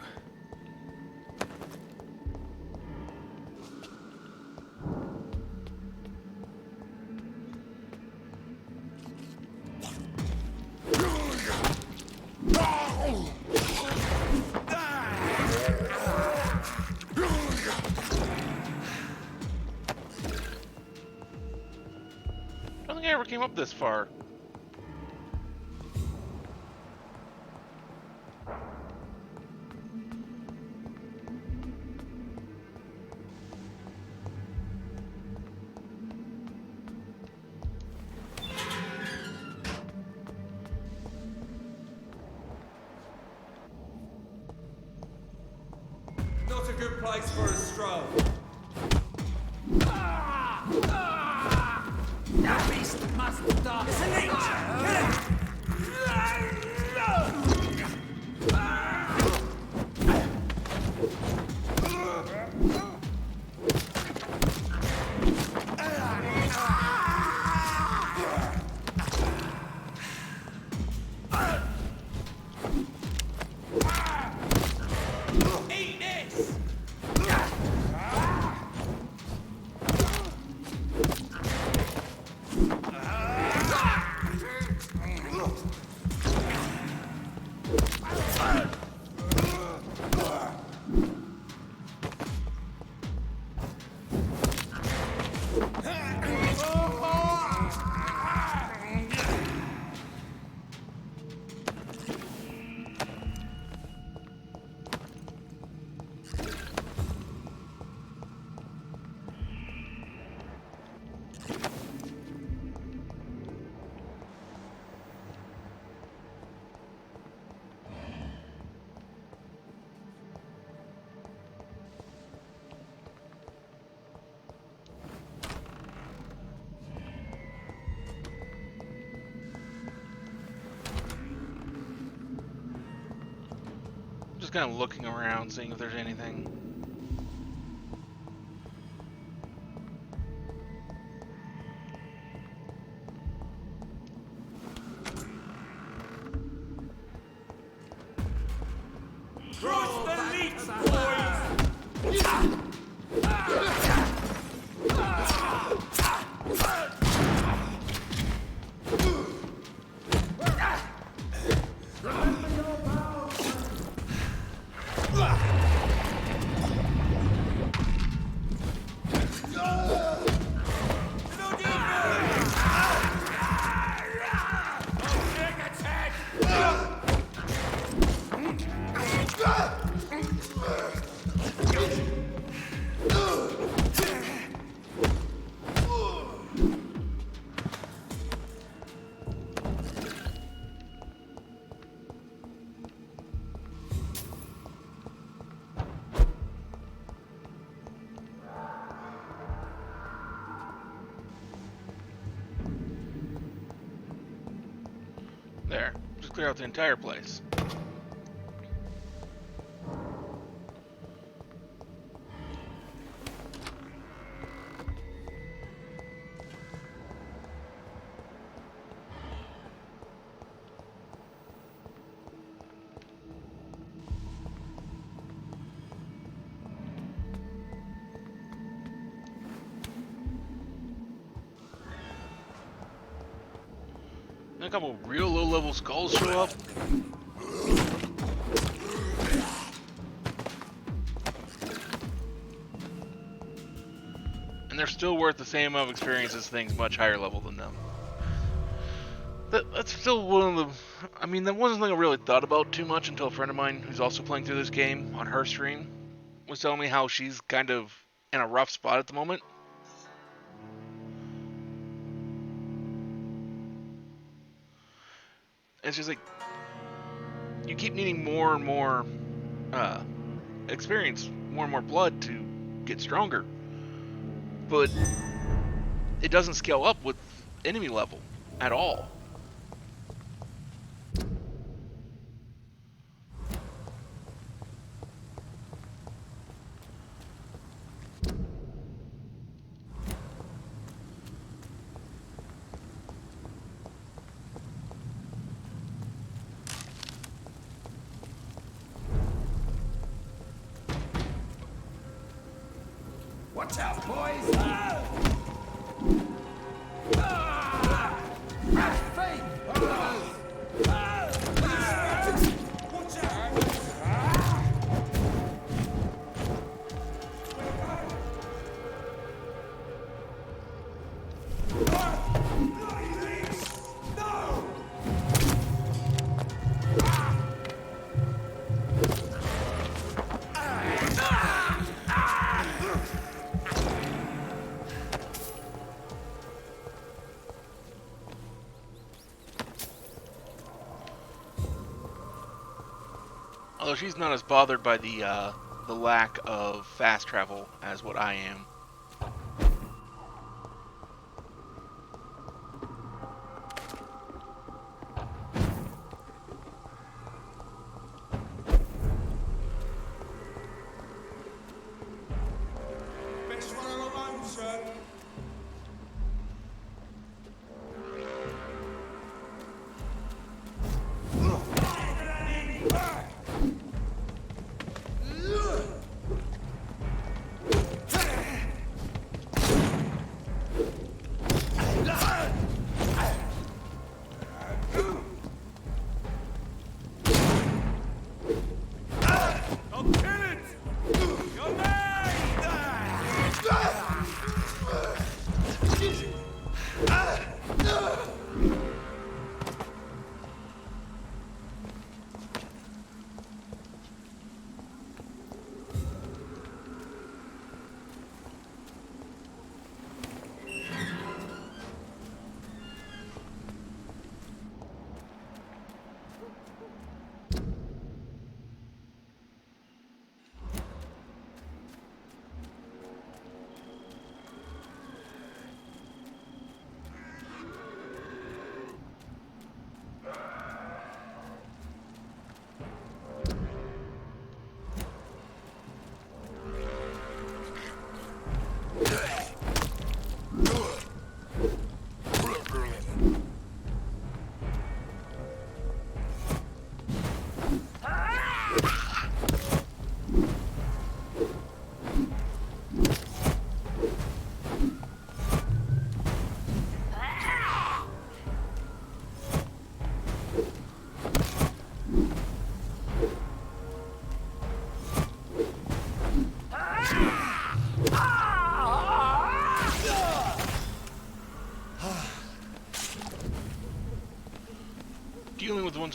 S1: I don't think I ever came up this far.
S11: Not a good place for a stroll.
S1: Just kind of looking around, seeing if there's anything.
S11: Cross the leaks, boys!
S1: There. Just clear out the entire place. A couple real low-level skulls show up. And they're still worth the same amount of experience as things much higher level than them. That's still one of the... I mean, that wasn't something I really thought about too much until a friend of mine who's also playing through this game on her stream was telling me how she's kind of in a rough spot at the moment. It's just like, you keep needing more and more experience, more and more blood to get stronger. But it doesn't scale up with enemy level at all.
S11: Watch out, boys! Faith! Watch out! No!
S1: Although she's not as bothered by the lack of fast travel as what I am.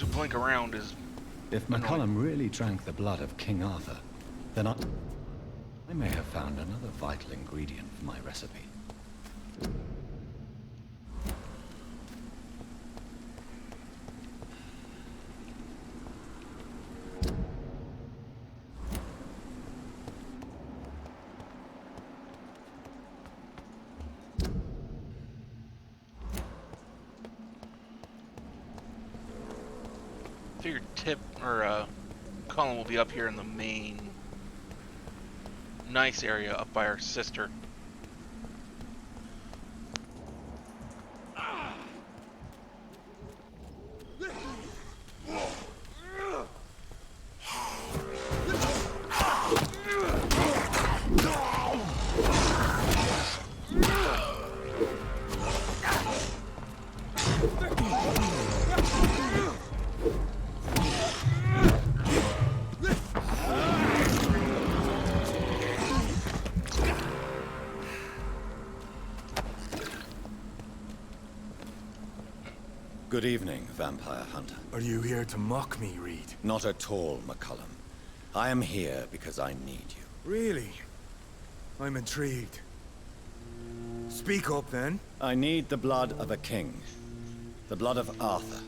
S1: to blink around is
S3: If McCullum really drank the blood of King Arthur, then I may have found another vital ingredient for my recipe.
S1: figured Tip or Colin will be up here in the main nice area up by our sister.
S3: Good evening, vampire hunter.
S11: Are you here to mock me, Reed?
S3: Not at all, McCullum. I am here because I need you.
S11: Really? I'm intrigued. Speak up, then.
S3: I need the blood of a king. The blood of Arthur.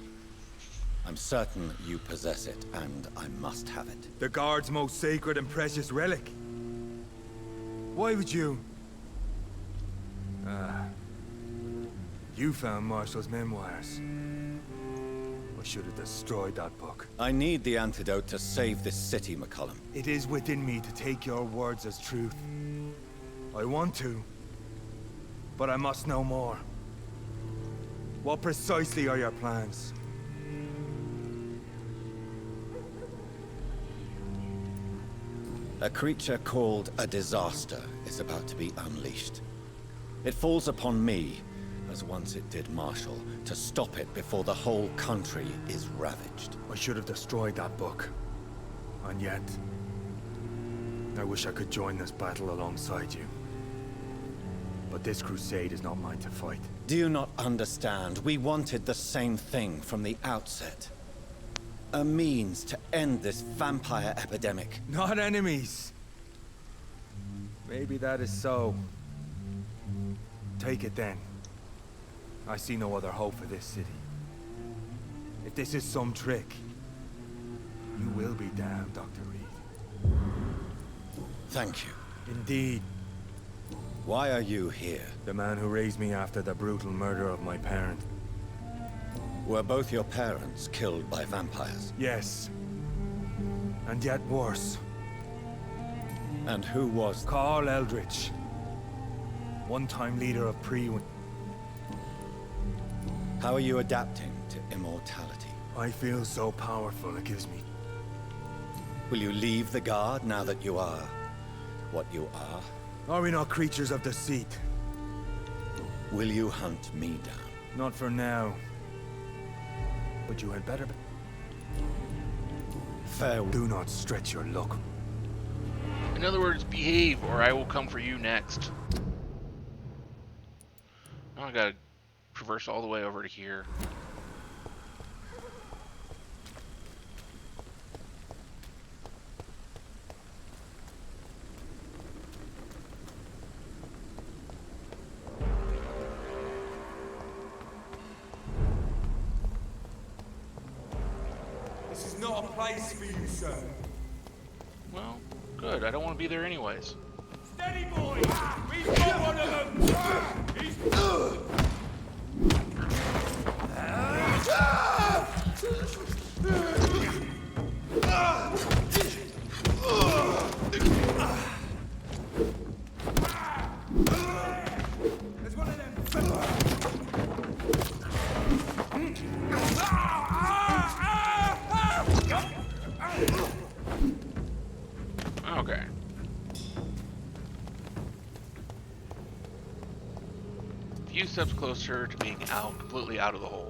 S3: I'm certain you possess it, and I must have it.
S11: The Guard's most sacred and precious relic. Why would you... You found Marshall's memoirs. I should have destroyed that book.
S3: I need the antidote to save this city, McCullum.
S11: It is within me to take your words as truth. I want to, but I must know more. What precisely are your plans?
S3: A creature called a disaster is about to be unleashed. It falls upon me, as once it did Marshall, to stop it before the whole country is ravaged.
S11: I should have destroyed that book. And yet... I wish I could join this battle alongside you. But this crusade is not mine to fight.
S3: Do you not understand? We wanted the same thing from the outset. A means to end this vampire epidemic.
S11: Not enemies! Maybe that is so. Take it then. I see no other hope for this city. If this is some trick, you will be damned, Dr. Reed.
S3: Thank you.
S11: Indeed.
S3: Why are you here?
S11: The man who raised me after the brutal murder of my parent.
S3: Were both your parents killed by vampires?
S11: Yes. And yet worse.
S3: And who was...
S11: Carl Eldritch. One-time leader of Pre-Win.
S3: How are you adapting to immortality?
S11: I feel so powerful it gives me...
S3: Will you leave the Guard now that you are what you are?
S11: Are we not creatures of deceit?
S3: Will you hunt me down?
S11: Not for now. But you had better...
S3: Farewell.
S11: Do not stretch your luck.
S1: In other words, behave or I will come for you next. Now I gotta traverse all the way over to here.
S11: This is not a place for you, sir.
S1: Well, good. I don't want to be there anyways.
S11: Steady, boy! We've got one of them! He's... There's one of them!
S1: Okay. A few steps closer to being out, completely out of the hole.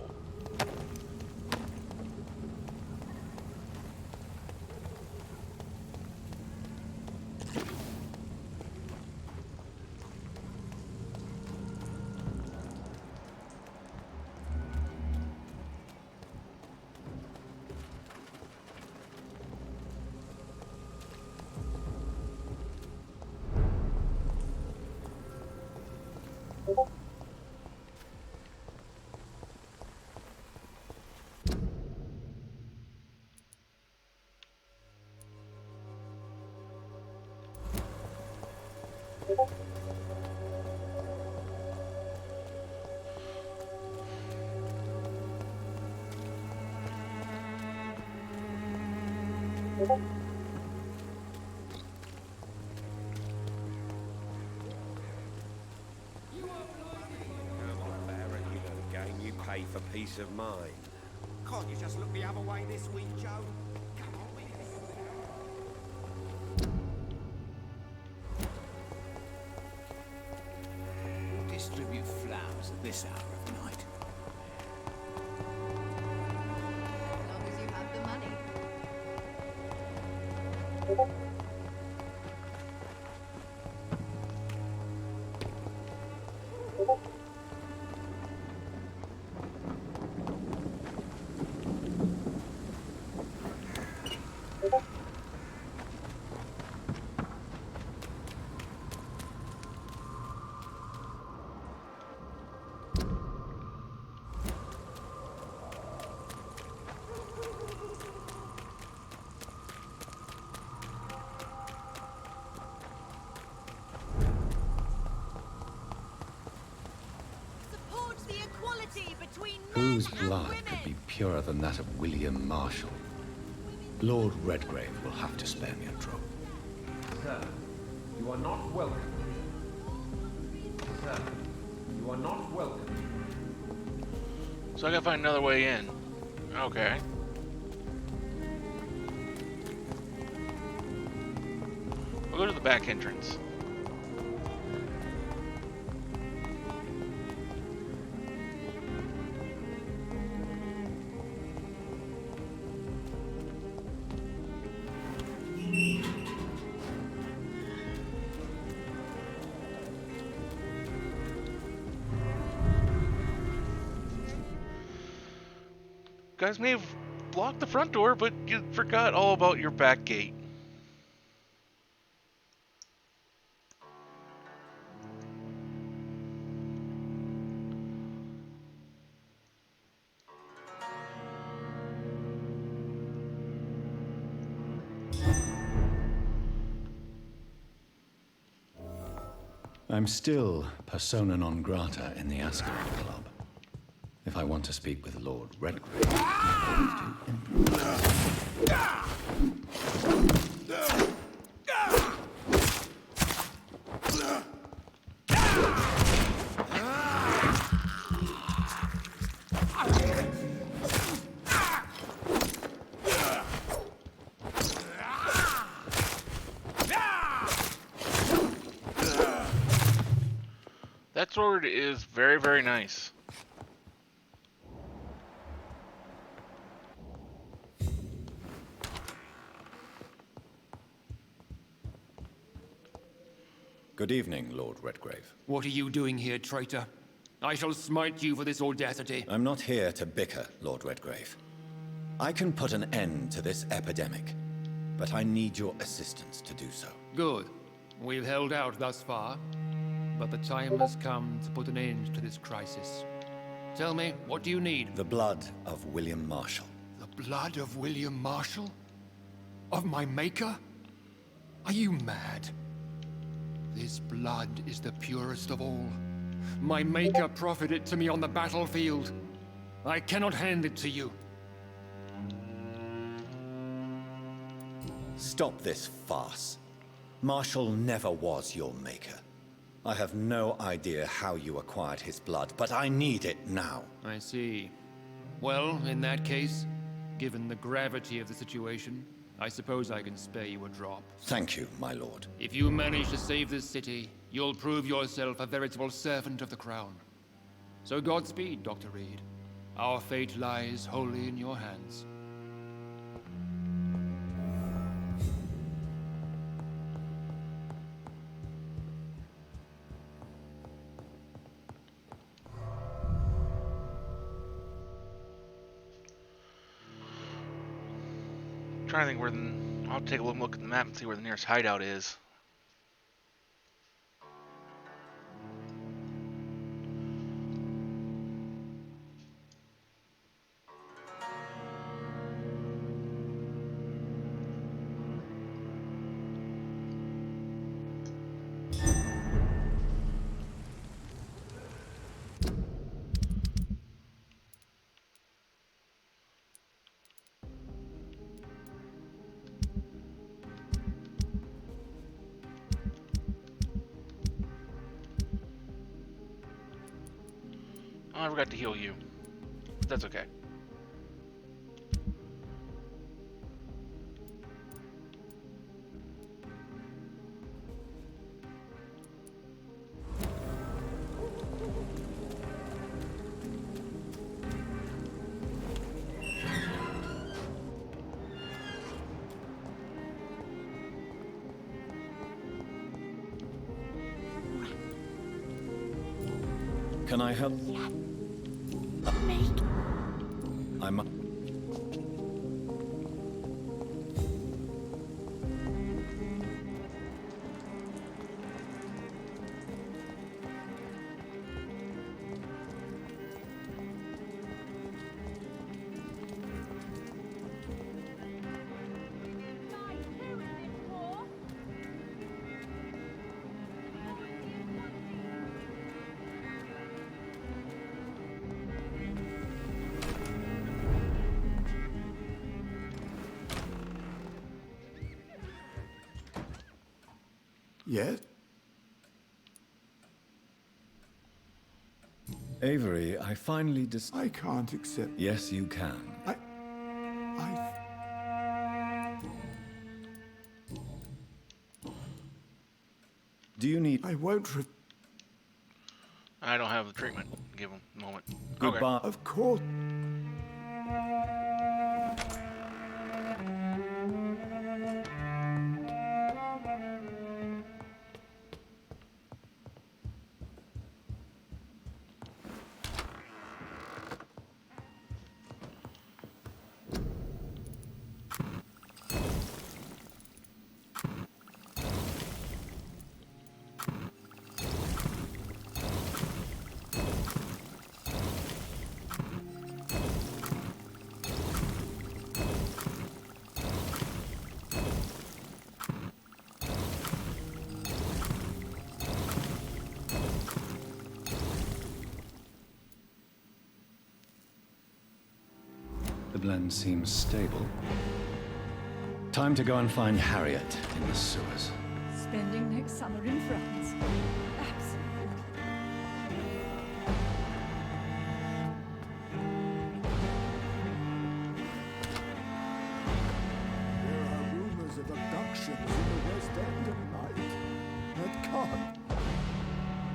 S12: Game you pay for peace of mind. Can't you just look the other way this week, Joe? Come on, we
S5: Who distribute flowers at this hour of night?
S7: As long as you have the money. Support the equality between men
S3: Whose
S7: and
S3: blood
S7: women.
S3: could be purer than that of William Marshall? Lord Redgrave will have to spare me a drop.
S6: Sir, you are not welcome. Sir, you are not welcome.
S1: So I gotta find another way in. Okay. We'll go to the back entrance. Guys may have blocked the front door, but you forgot all about your back gate.
S3: I'm still persona non grata in the Ascalon Club. If I want to speak with Lord Redgrave, I have to
S1: That sword is very, very nice.
S3: Good evening, Lord Redgrave.
S6: What are you doing here, traitor? I shall smite you for this audacity.
S3: I'm not here to bicker, Lord Redgrave. I can put an end to this epidemic, but I need your assistance to do so.
S6: Good. We've held out thus far, but the time has come to put an end to this crisis. Tell me, what do you need?
S3: The blood of William Marshall.
S6: The blood of William Marshall? Of my maker? Are you mad? This blood is the purest of all. My maker proffered it to me on the battlefield. I cannot hand it to you.
S3: Stop this farce. Marshall never was your maker. I have no idea how you acquired his blood, but I need it now.
S6: I see. Well, in that case, given the gravity of the situation, I suppose I can spare you a drop.
S3: Thank you, my lord.
S6: If you manage to save this city, you'll prove yourself a veritable servant of the crown. So Godspeed, Dr. Reed. Our fate lies wholly in your hands.
S1: Trying to think where I'll take a look at the map and see where the nearest hideout is. I forgot to heal you. But that's okay.
S3: Can I help? I'm...
S2: Yes?
S3: Avery, I finally
S2: I can't accept...
S3: Yes, you can.
S2: I...
S3: Do you need...
S2: I won't...
S1: I don't have the treatment. Give him a moment.
S3: Goodbye.
S1: Okay.
S2: Of course.
S3: The blend seems stable. Time to go and find Harriet in the sewers.
S13: Spending next summer in France. Absolutely.
S14: There are rumors of abductions in the West End tonight. That can't.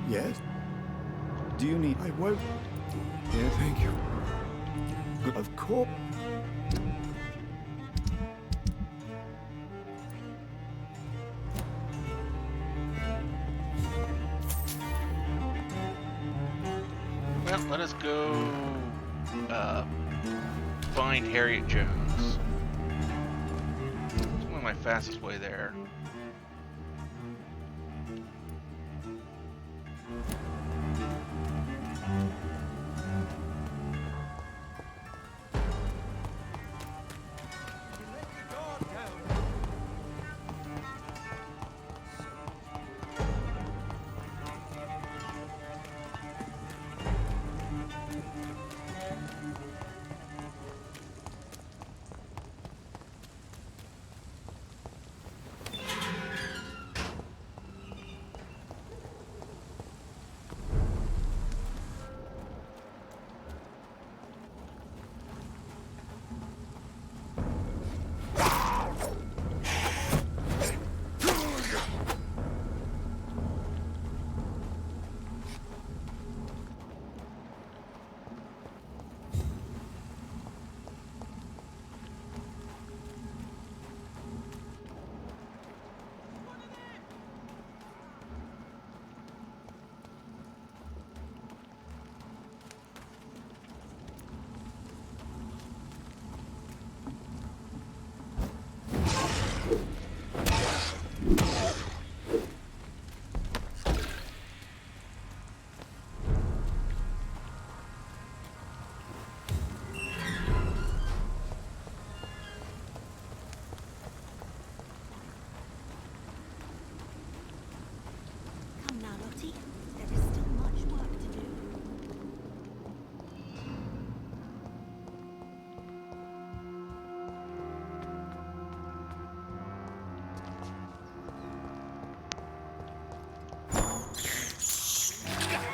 S2: Yes?
S3: Do you need...
S2: I won't...
S3: Yes,
S2: Thank you. Of course.
S1: Well, let us go find Harriet Jones. It's one of my fastest way there.
S7: Come now, Lottie. There is still much work to do.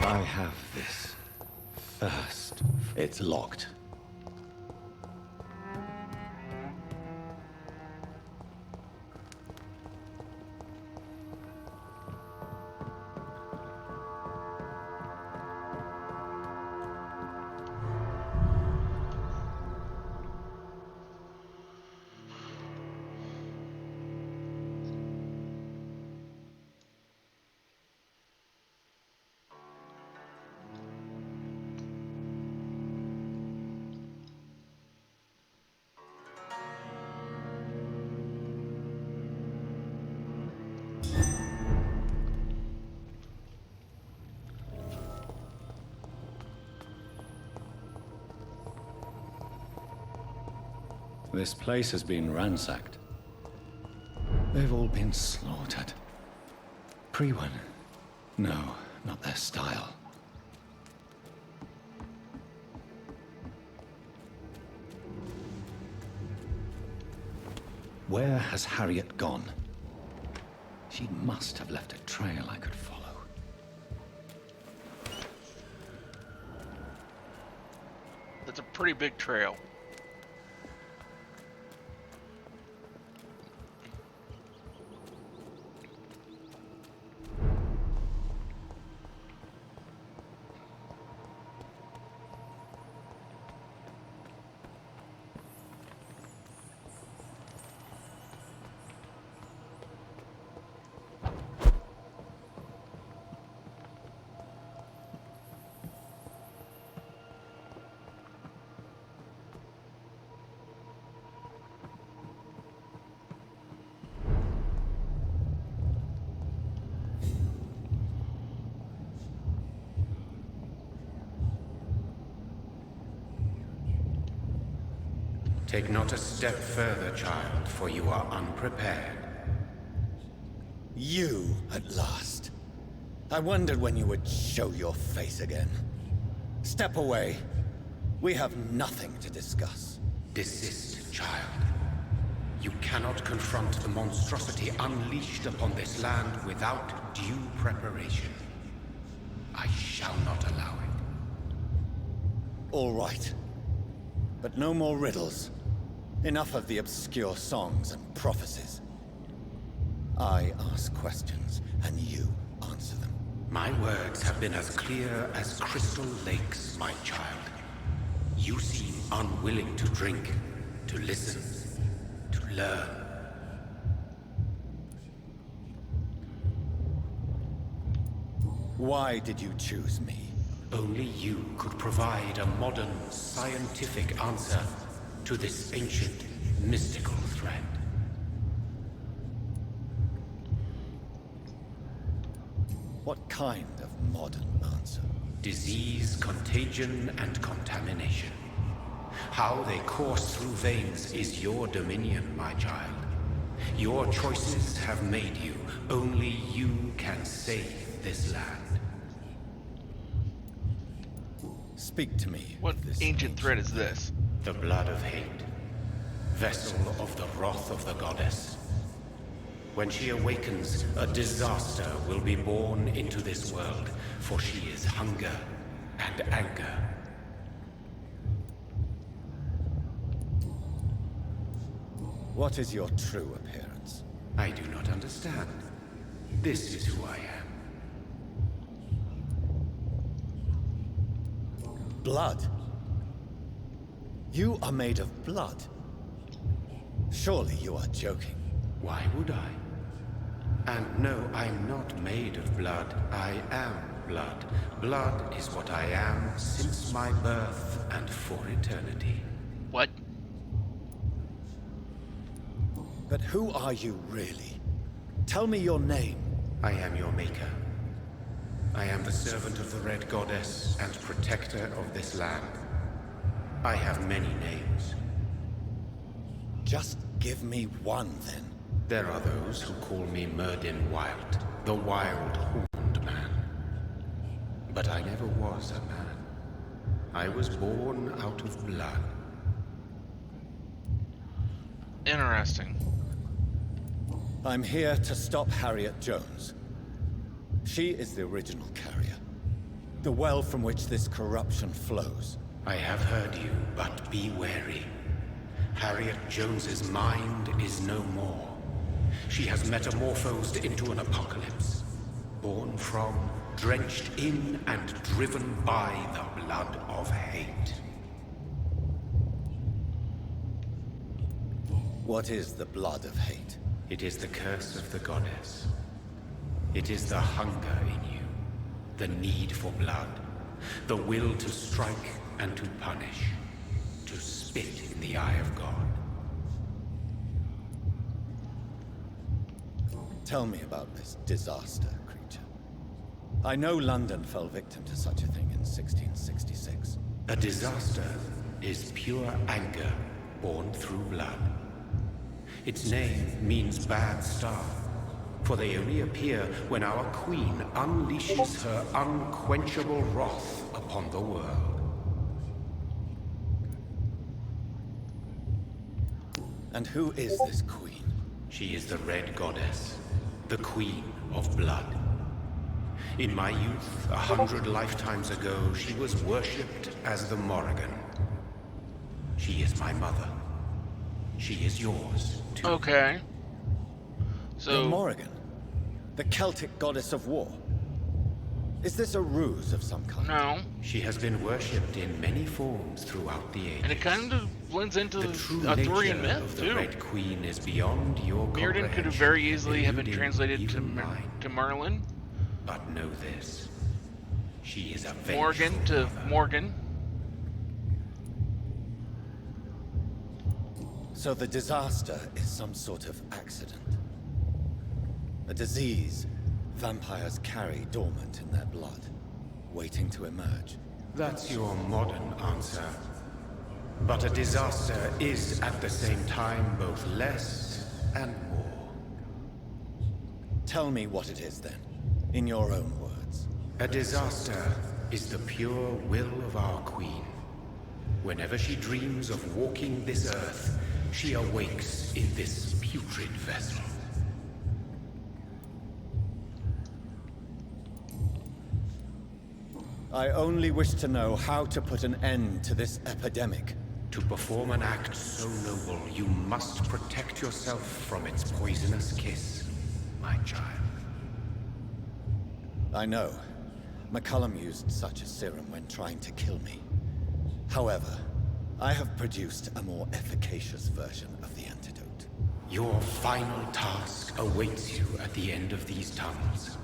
S3: I have this First, it's locked. This place has been ransacked. They've all been slaughtered. Pre-one? No, not their style. Where has Harriet gone? She must have left a trail I could follow.
S1: That's a pretty big trail.
S12: Take not a step further, child, for you are unprepared.
S3: You, at last. I wondered when you would show your face again. Step away. We have nothing to discuss.
S12: Desist, child. You cannot confront the monstrosity unleashed upon this land without due preparation. I shall not allow it.
S3: All right. But no more riddles. Enough of the obscure songs and prophecies. I ask questions, and you answer them.
S12: My words have been as clear as crystal lakes, my child. You seem unwilling to drink, to listen, to learn.
S3: Why did you choose me?
S12: Only you could provide a modern, scientific answer to this ancient, mystical threat.
S3: What kind of modern answer?
S12: Disease, contagion, and contamination. How they course through veins is your dominion, my child. Your choices have made you. Only you can save this land.
S3: Speak to me.
S1: What ancient threat is this?
S12: The blood of hate. Vessel of the wrath of the goddess. When she awakens, a disaster will be born into this world, for she is hunger and anger.
S3: What is your true appearance?
S12: I do not understand. This is who I am.
S3: Blood? You are made of blood. Surely you are joking.
S12: Why would I? And no, I'm not made of blood. I am blood. Blood is what I am since my birth and for eternity.
S1: What?
S3: But who are you really? Tell me your name.
S12: I am your maker. I am the servant of the Red Goddess and protector of this land. I have many names.
S3: Just give me one, then.
S12: There are those who call me Merdin Wild, the Wild Horned Man. But I never was a man. I was born out of blood.
S1: Interesting.
S3: I'm here to stop Harriet Jones. She is the original carrier. the well from which this corruption flows.
S12: I have heard you, but be wary. Harriet Jones's mind is no more. She has metamorphosed into an apocalypse, born from, drenched in, and driven by the blood of hate.
S3: What is the blood of hate?
S12: It is the curse of the goddess. It is the hunger in you, the need for blood, the will to strike and to punish, to spit in the eye of God.
S3: Tell me about this disaster, creature. I know London fell victim to such a thing in 1666.
S12: A disaster is pure anger born through blood. Its name means bad star, for they only appear when our queen unleashes her unquenchable wrath upon the world.
S3: And who is this queen?
S12: She is the Red Goddess, the Queen of Blood. In my youth, 100 lifetimes ago, she was worshipped as the Morrigan. She is my mother. She is yours, too.
S1: Okay. So...
S3: The Morrigan? The Celtic goddess of war? Is this a ruse of some kind?
S1: No.
S12: She has been worshipped in many forms throughout the ages.
S1: And it kind of blends into
S12: the true
S1: Arthurian
S12: nature
S1: myth,
S12: of the
S1: too.
S12: Red Queen is beyond your
S1: Mirrodin could have very easily have been translated to Merlin.
S12: But know this. She is a
S1: Morgan to
S12: mother.
S1: Morgan.
S3: So the disaster is some sort of accident. A disease vampires carry dormant in their blood, waiting to emerge.
S12: That's your modern answer. But a disaster is at the same time both less and more.
S3: Tell me what it is then, in your own words.
S12: A disaster is the pure will of our queen. Whenever she dreams of walking this earth, she awakes in this putrid vessel.
S3: I only wish to know how to put an end to this epidemic.
S12: To perform an act so noble, you must protect yourself from its poisonous kiss, my child.
S3: I know. McCullum used such a serum when trying to kill me. However, I have produced a more efficacious version of the antidote.
S12: Your final task awaits you at the end of these tunnels.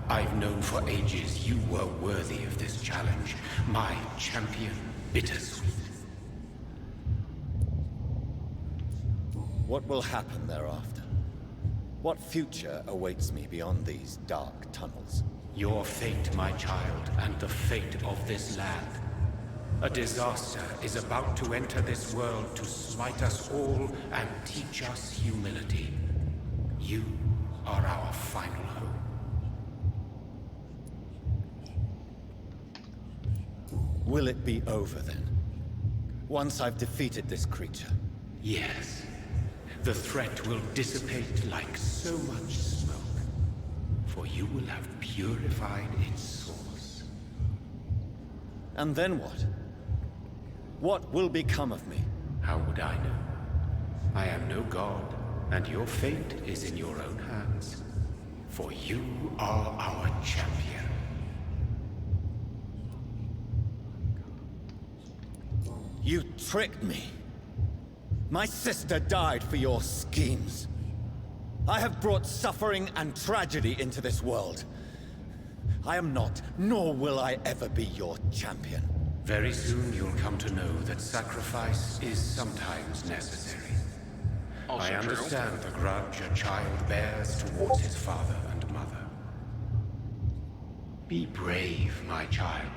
S12: I've known for ages you were worthy of this challenge, my champion, Bittersweet.
S3: What will happen thereafter? What future awaits me beyond these dark tunnels?
S12: Your fate, my child, and the fate of this land. A disaster is about to enter this world to smite us all and teach us humility. You are our final hope.
S3: Will it be over then? Once I've defeated this creature?
S12: Yes. The threat will dissipate like so much smoke. For you will have purified its source.
S3: And then what? What will become of me?
S12: How would I know? I am no god, and your fate is in your own hands. For you are our champion.
S3: You tricked me. My sister died for your schemes. I have brought suffering and tragedy into this world. I am not, nor will I ever be your champion.
S12: Very soon you'll come to know that sacrifice is sometimes necessary.
S1: Also
S12: I
S1: true.
S12: understand the grudge a child bears towards his father and mother. Be brave, my child.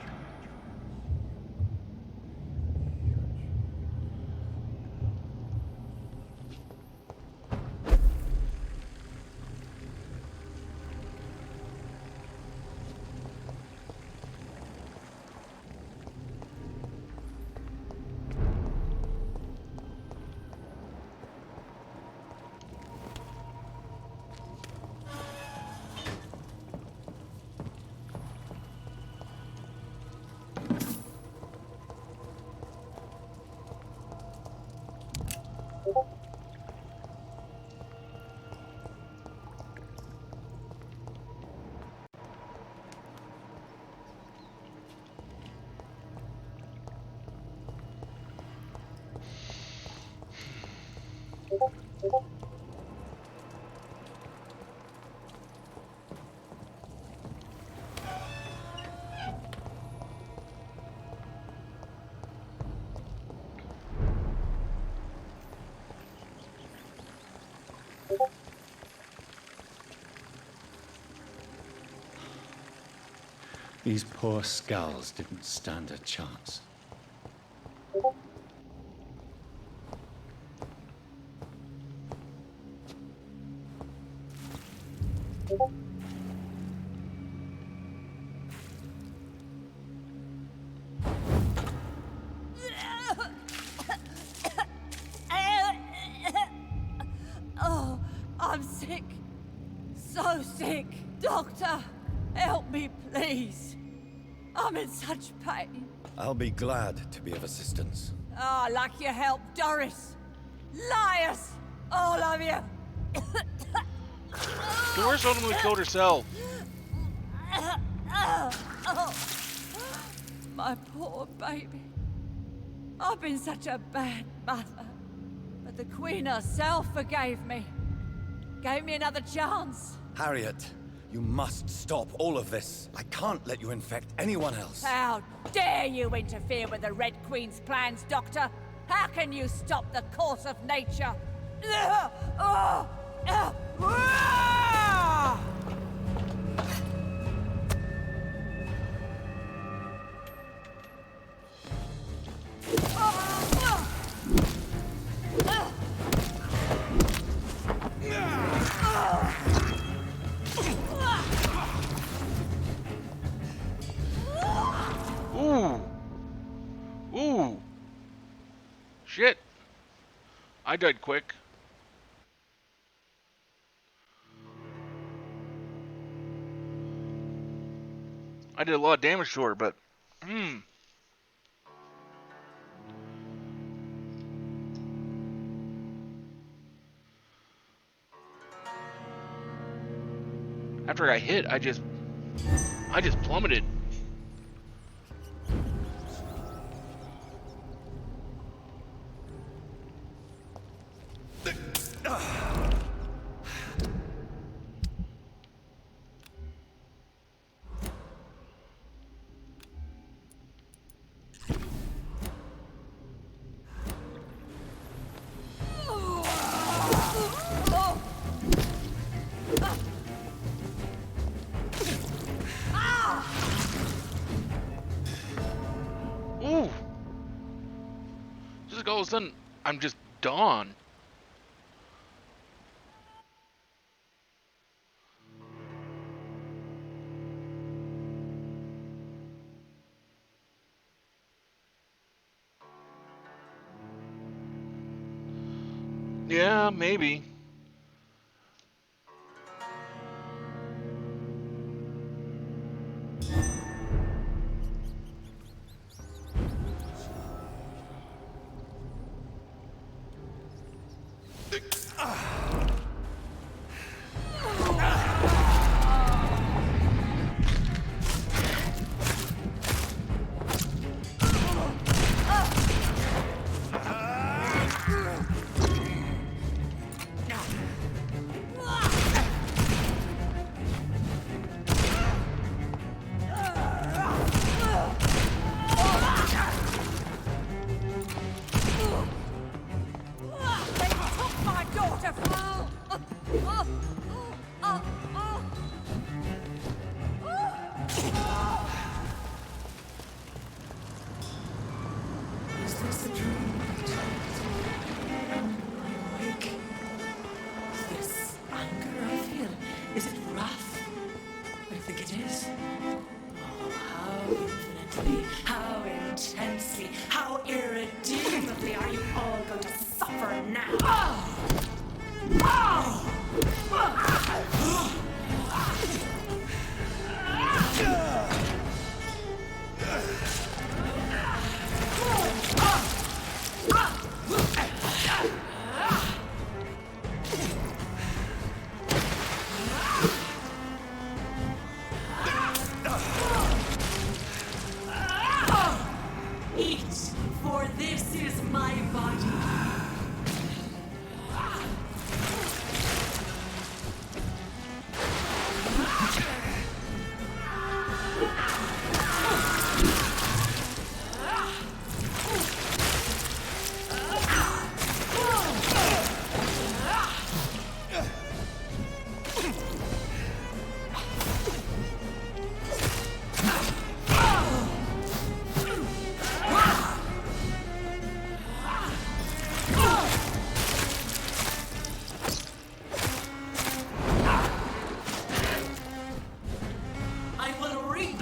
S3: These poor skulls didn't stand a chance.
S7: Oh, I'm sick. So sick. Doctor, help me, please. I'm in such pain.
S3: I'll be glad to be of assistance.
S7: Ah, like your help, Doris. Liars! All of you!
S1: Doris ultimately killed herself.
S7: My poor baby. I've been such a bad mother. But the Queen herself forgave me. Gave me another chance.
S3: Harriet, you must stop all of this. I can't let you infect anyone else.
S7: How dare you interfere with the Red Queen's plans, Doctor? How can you stop the course of nature?
S1: Ooh. Ooh. Shit. I died quick. I did a lot of damage to her, but... After I hit, I just plummeted. Ooh! Just all of a sudden, I'm just Dawn. Yeah, maybe.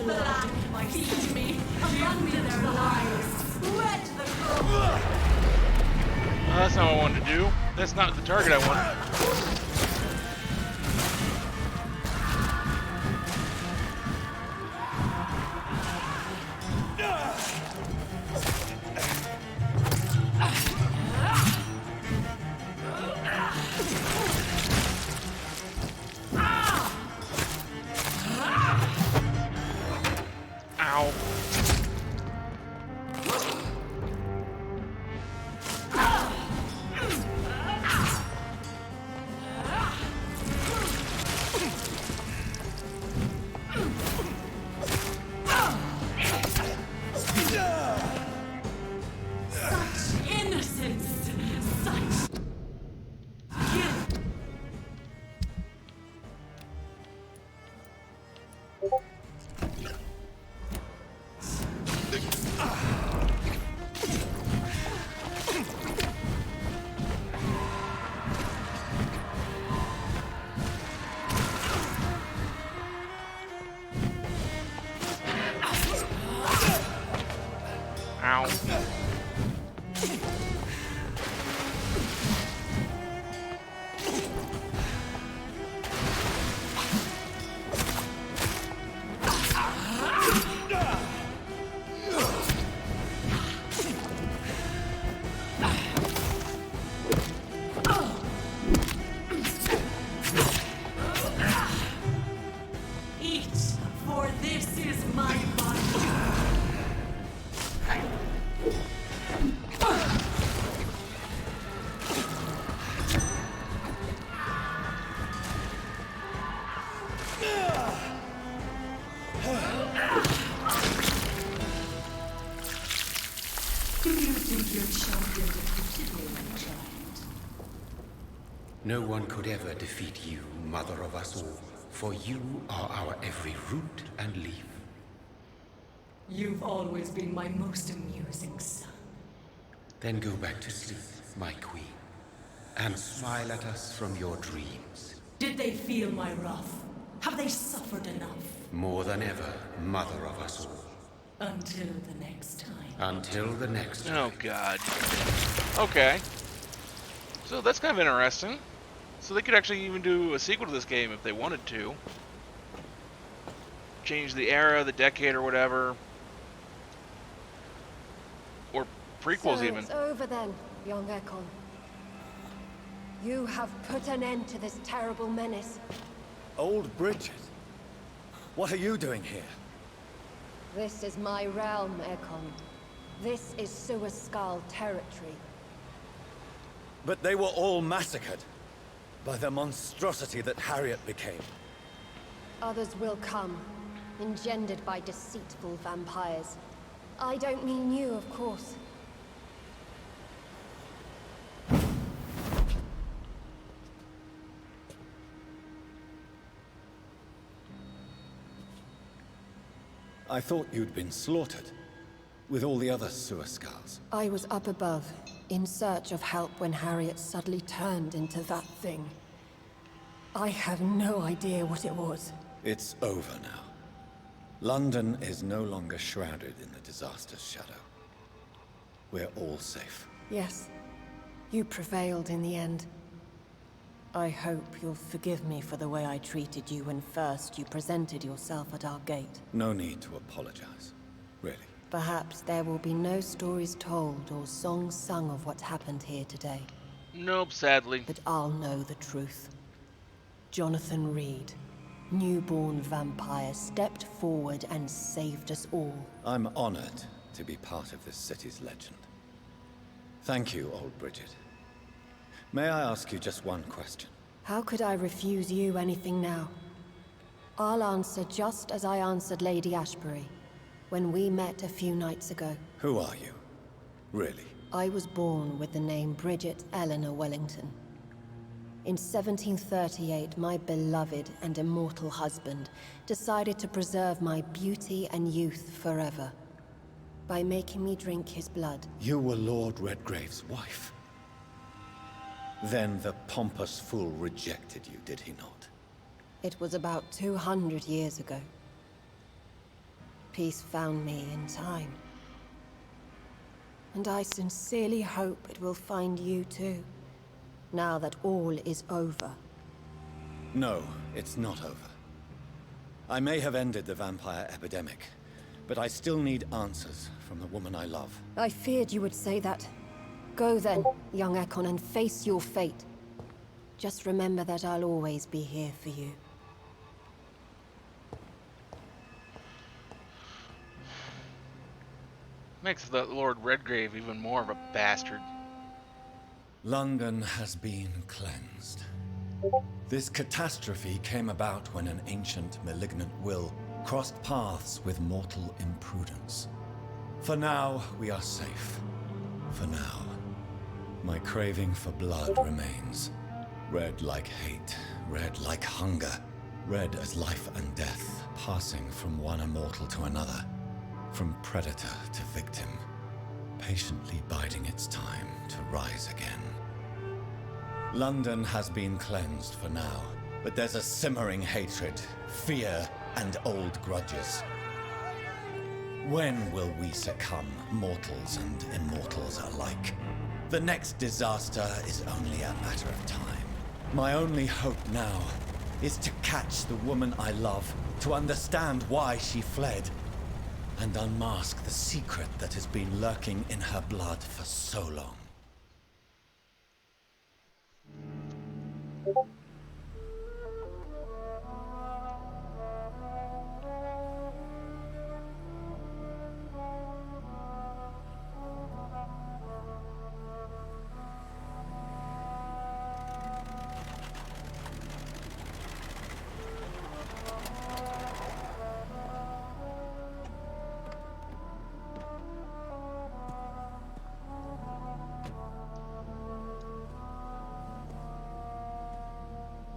S7: blood might feed me, abandon their lives, wet the ground.
S1: That's not what I wanted to do. That's not the target I wanted. Ow.
S7: Such innocence, such guilt.
S1: Ow.
S7: Eat, for this is my body.
S8: Do you think your champion defeated me, my child?
S12: No one could ever defeat you, mother of us all, for you are our every root and leaf.
S8: You've always been my most amusing son.
S12: Then go back to sleep, my queen, and smile at us from your dreams.
S8: Did they feel my wrath? Have they suffered enough?
S12: More than ever, mother of us all.
S8: Until the next time.
S12: Until the next time.
S1: Oh, God. Okay. So that's kind of interesting. So they could actually even do a sequel to this game if they wanted to. Change the era, the decade, or whatever. Or prequels,
S9: So
S1: even.
S9: it's over then, young Ekon. You have put an end to this terrible menace.
S3: Old Bridget, what are you doing here?
S9: This is my realm, Ekon. This is Suaskal territory.
S3: But they were all massacred by the monstrosity that Harriet became.
S9: Others will come, engendered by deceitful vampires. I don't mean you, of course.
S3: I thought you'd been slaughtered, with all the other Suaskals.
S9: I was up above, in search of help when Harriet suddenly turned into that thing. I have no idea what it was.
S3: It's over now. London is no longer shrouded in the disaster's shadow. We're all safe.
S9: Yes, you prevailed in the end. I hope you'll forgive me for the way I treated you when first you presented yourself at our gate.
S3: No need to apologize, really.
S9: Perhaps there will be no stories told or songs sung of what happened here today.
S1: Nope, sadly.
S9: But I'll know the truth. Jonathan Reed, newborn vampire, stepped forward and saved us all.
S3: I'm honored to be part of this city's legend. Thank you, old Bridget. May I ask you just one question?
S9: How could I refuse you anything now? I'll answer just as I answered Lady Ashbury when we met a few nights ago.
S3: Who are you? Really?
S9: I was born with the name Bridget Eleanor Wellington. In 1738, my beloved and immortal husband decided to preserve my beauty and youth forever by making me drink his blood.
S3: You were Lord Redgrave's wife. Then the pompous fool rejected you, did he not?
S9: It was about 200 years ago. peace found me in time. And I sincerely hope it will find you too, now that all is over.
S3: No, it's not over. I may have ended the vampire epidemic, but I still need answers from the woman I love.
S9: I feared you would say that. Go then, young Ekon, and face your fate. Just remember that I'll always be here for you.
S1: Makes the Lord Redgrave even more of a bastard.
S3: London has been cleansed. This catastrophe came about when an ancient, malignant will crossed paths with mortal imprudence. For now, we are safe. For now. My craving for blood remains. Red like hate, red like hunger. Red as life and death, passing from one immortal to another. From predator to victim. Patiently biding its time to rise again. London has been cleansed for now, but there's a simmering hatred, fear, and old grudges. When will we succumb, mortals and immortals alike? The next disaster is only a matter of time. My only hope now is to catch the woman I love, to understand why she fled, and unmask the secret that has been lurking in her blood for so long.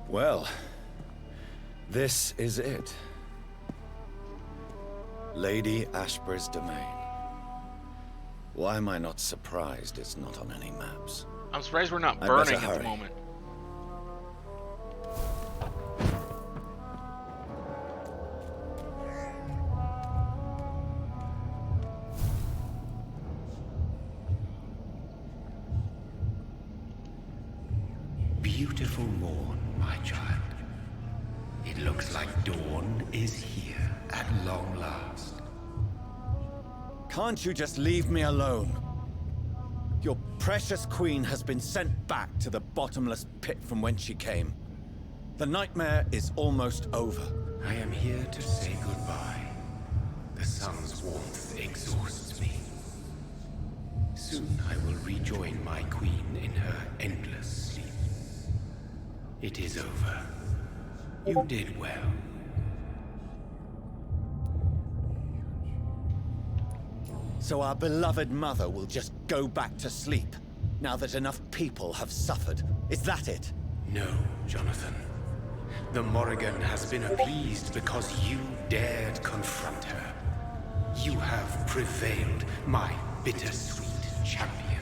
S3: Well, this is it. Lady Ashbury's domain. Why am I not surprised it's not on any maps?
S1: I'm surprised we're not
S3: I'd
S1: burning
S3: better
S1: at the
S3: hurry.
S1: moment.
S12: Beautiful morn, my child. It looks like dawn is here at long last.
S3: Can't you just leave me alone? Your precious queen has been sent back to the bottomless pit from whence she came. The nightmare is almost over.
S12: I am here to say goodbye. The sun's warmth exhausts me. Soon I will rejoin my queen in her endless sleep. It is over. You did well.
S3: So our beloved mother will just go back to sleep, now that enough people have suffered. Is that it?
S12: No, Jonathan. The Morrigan has been appeased because you dared confront her. You have prevailed, my bittersweet champion.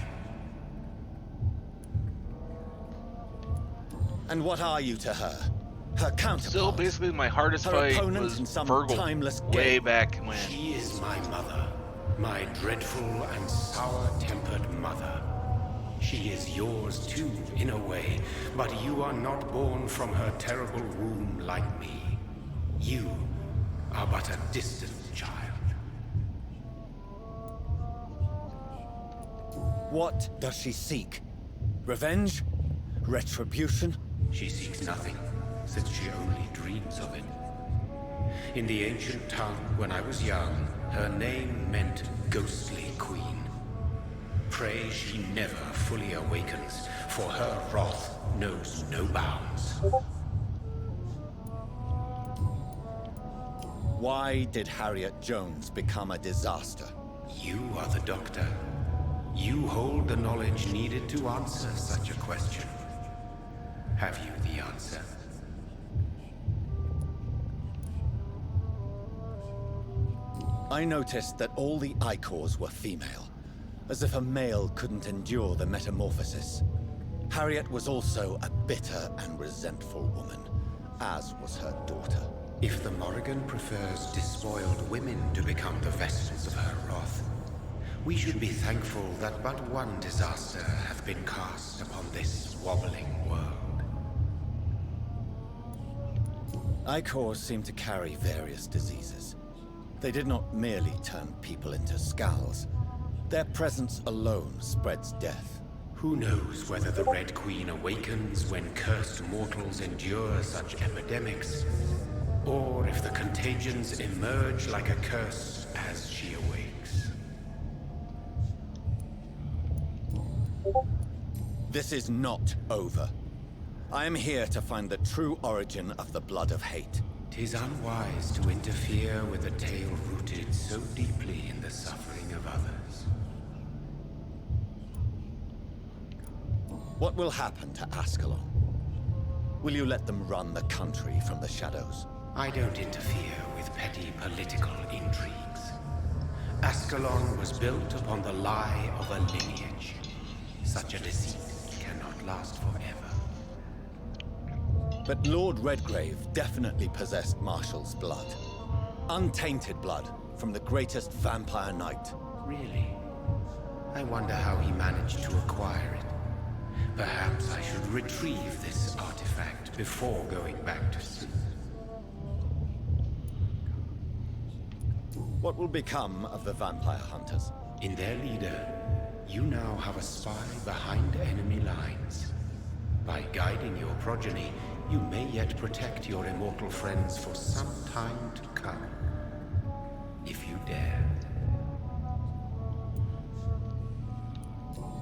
S3: And what are you to her? Her counterpart?
S1: Still, basically, my hardest
S3: Her
S1: fight
S3: opponent
S1: was
S3: in some
S1: Virgil,
S3: timeless
S1: way
S3: game.
S1: back when.
S12: She is my mother. My dreadful and sour-tempered mother. She is yours too, in a way, but you are not born from her terrible womb like me. You are but a distant child.
S3: What does she seek? Revenge? Retribution?
S12: She seeks nothing, since she only dreams of it. In the ancient tongue, when I was young, her name meant ghostly queen. Pray she never fully awakens, for her wrath knows no bounds.
S3: Why did Harriet Jones become a disaster?
S12: You are the doctor. You hold the knowledge needed to answer such a question. Have you the answer?
S3: I noticed that all the Icors were female, as if a male couldn't endure the metamorphosis. Harriet was also a bitter and resentful woman, as was her daughter.
S12: If the Morrigan prefers despoiled women to become the vessels of her wrath, we should be thankful that but one disaster hath been cast upon this wobbling world.
S3: Icors seem to carry various diseases. They did not merely turn people into skulls. Their presence alone spreads death.
S12: Who knows whether the Red Queen awakens when cursed mortals endure such epidemics, or if the contagions emerge like a curse as she awakes.
S3: This is not over. I am here to find the true origin of the blood of hate.
S12: 'Tis unwise to interfere with a tale rooted so deeply in the suffering of others.
S3: What will happen to Ascalon? Will you let them run the country from the shadows?
S12: I don't interfere with petty political intrigues. Ascalon was built upon the lie of a lineage. Such a deceit cannot last forever.
S3: But Lord Redgrave definitely possessed Marshall's blood. Untainted blood from the greatest vampire knight.
S12: Really? I wonder how he managed to acquire it. Perhaps I should retrieve this artifact before going back to sleep.
S3: What will become of the vampire hunters?
S12: In their leader, you now have a spy behind enemy lines. By guiding your progeny, you may yet protect your immortal friends for some time to come. If you dare.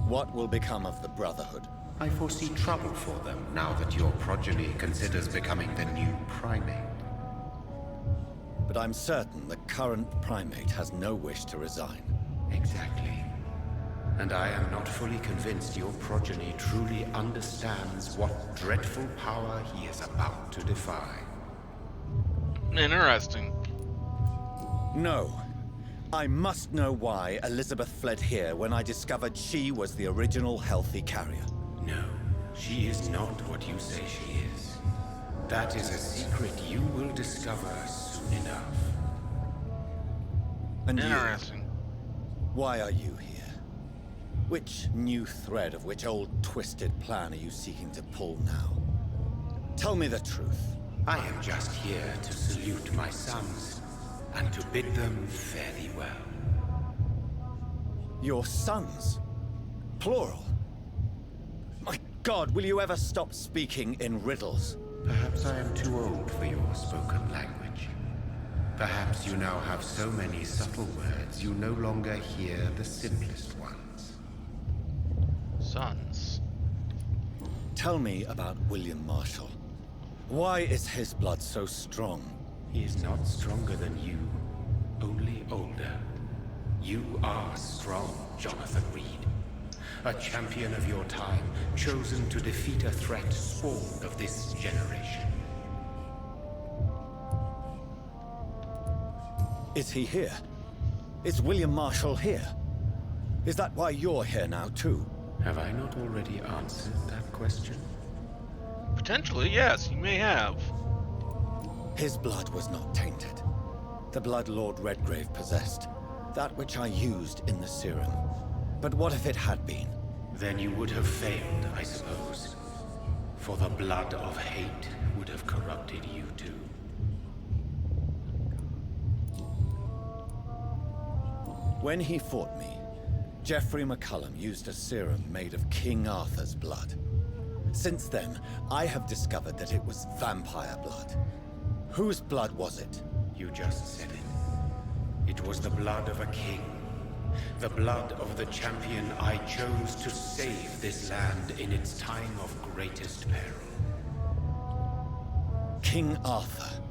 S3: What will become of the Brotherhood?
S12: I foresee trouble for them now that your progeny considers becoming the new primate.
S3: But I'm certain the current primate has no wish to resign.
S12: Exactly. And I am not fully convinced your progeny truly understands what dreadful power he is about to defy.
S1: Interesting.
S3: No. I must know why Elizabeth fled here when I discovered she was the original healthy carrier.
S12: No, she is not what you say she is. That is a secret you will discover soon enough.
S3: And
S1: Interesting.
S3: you? Why are you here? Which new thread of which old twisted plan are you seeking to pull now? Tell me the truth.
S12: I am just here to salute my sons, and to bid them fare thee well.
S3: Your sons? Plural? My God, will you ever stop speaking in riddles?
S12: Perhaps I am too old for your spoken language. Perhaps you now have so many subtle words you no longer hear the simplest ones.
S1: Sons.
S3: Tell me about William Marshall. Why is his blood so strong?
S12: He is not stronger than you, only older. You are strong, Jonathan Reed. A champion of your time, chosen to defeat a threat spawned of this generation.
S3: Is he here? Is William Marshall here? Is that why you're here now, too?
S12: Have I not already answered that question?
S1: Potentially, yes, you may have.
S3: His blood was not tainted. The blood Lord Redgrave possessed. That which I used in the serum. But what if it had been?
S12: Then you would have failed, I suppose. For the blood of hate would have corrupted you too.
S3: When he fought me, Geoffrey McCullum used a serum made of King Arthur's blood. Since then, I have discovered that it was vampire blood. Whose blood was it?
S12: You just said it. It was the blood of a king. The blood of the champion I chose to save this land in its time of greatest peril.
S3: King Arthur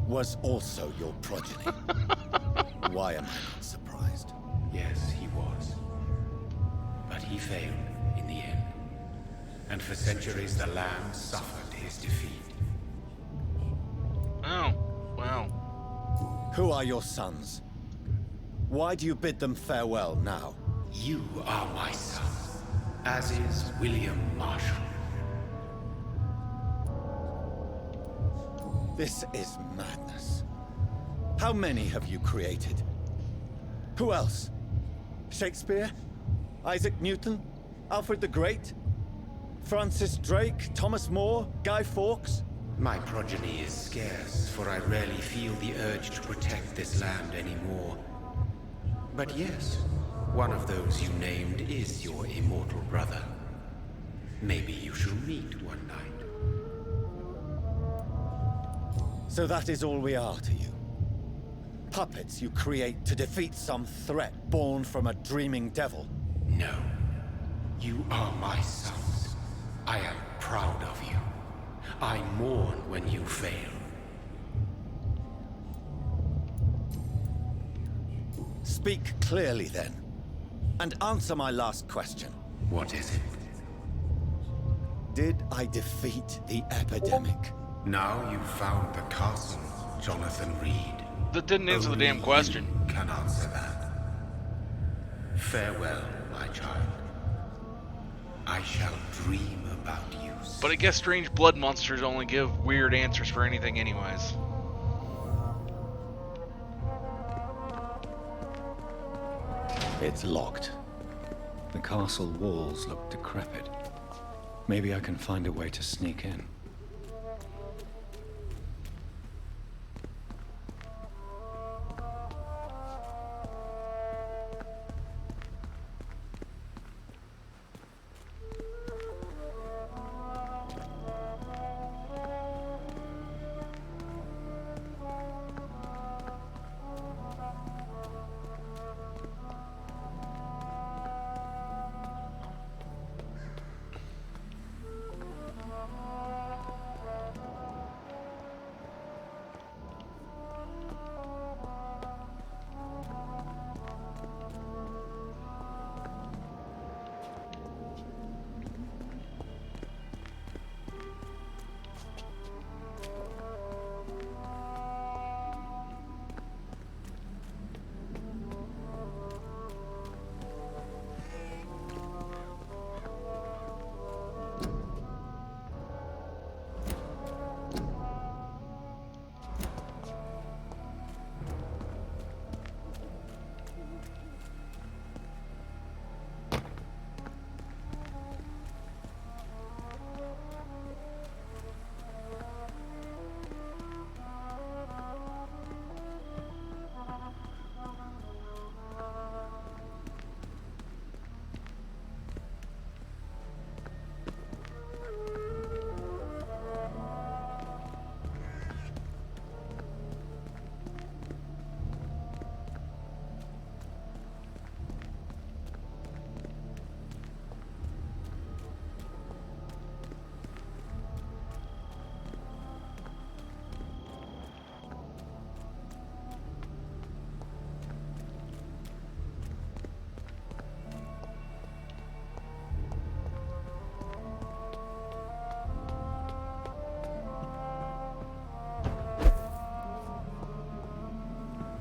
S3: was also your progeny. Why am I not surprised?
S12: Yes, he was. But he failed in the end. And for centuries the land suffered his defeat.
S1: Oh, wow.
S3: Who are your sons? Why do you bid them farewell now?
S12: You are my son, as is William Marshall.
S3: This is madness. How many have you created? Who else? Shakespeare? Isaac Newton? Alfred the Great? Francis Drake? Thomas More? Guy Fawkes?
S12: My progeny is scarce, for I rarely feel the urge to protect this land anymore. But yes, one of those you named is your immortal brother. Maybe you shall meet one night.
S3: So that is all we are to you? Puppets you create to defeat some threat born from a dreaming devil?
S12: No. You are my sons. I am proud of you. I mourn when you fail.
S3: Speak clearly then, and answer my last question.
S12: What is it?
S3: Did I defeat the epidemic?
S12: Now you've found the castle, Jonathan Reed.
S1: That didn't answer the damn question.
S12: You can answer that. Farewell, my child. I shall dream about you.
S1: But I guess strange blood monsters only give weird answers for anything anyways.
S3: It's locked. The castle walls look decrepit. Maybe I can find a way to sneak in.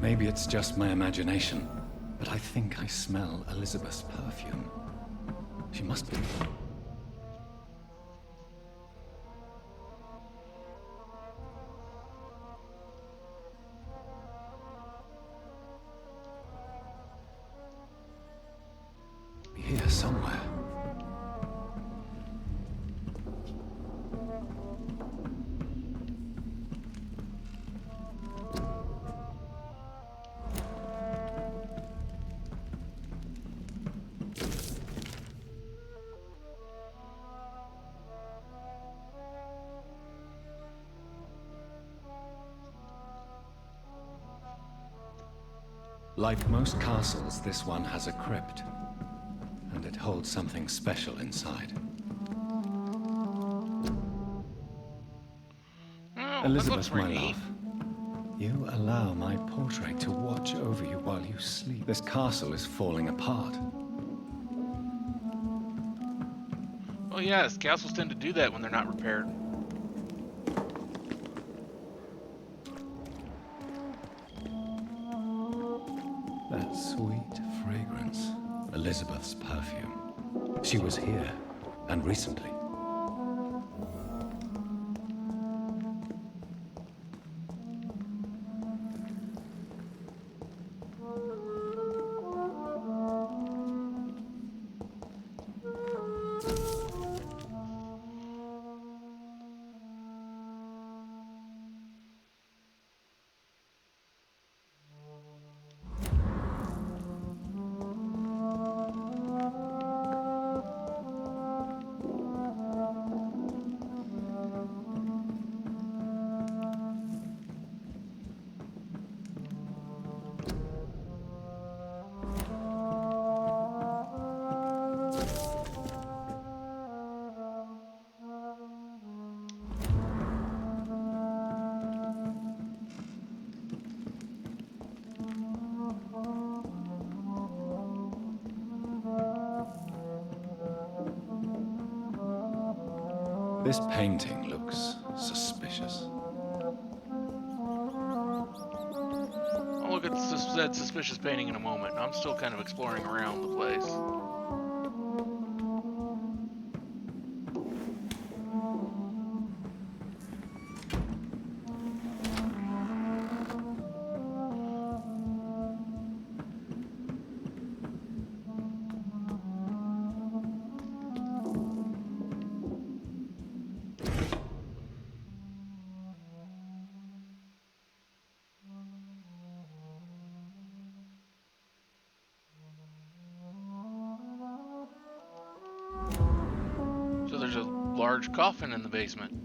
S3: Maybe it's just my imagination, but I think I smell Elizabeth's perfume. She must be... here somewhere. Like most castles, this one has a crypt, and it holds something special inside.
S1: Oh,
S3: Elizabeth, my love, you allow my portrait to watch over you while you sleep. This castle is falling apart.
S1: Oh yes, castles tend to do that when they're not repaired.
S3: That sweet fragrance. Elizabeth's perfume. She was here, and recently. This painting looks suspicious.
S1: I'll look at that suspicious painting in a moment. I'm still kind of exploring around the place. So there's a large coffin in the basement.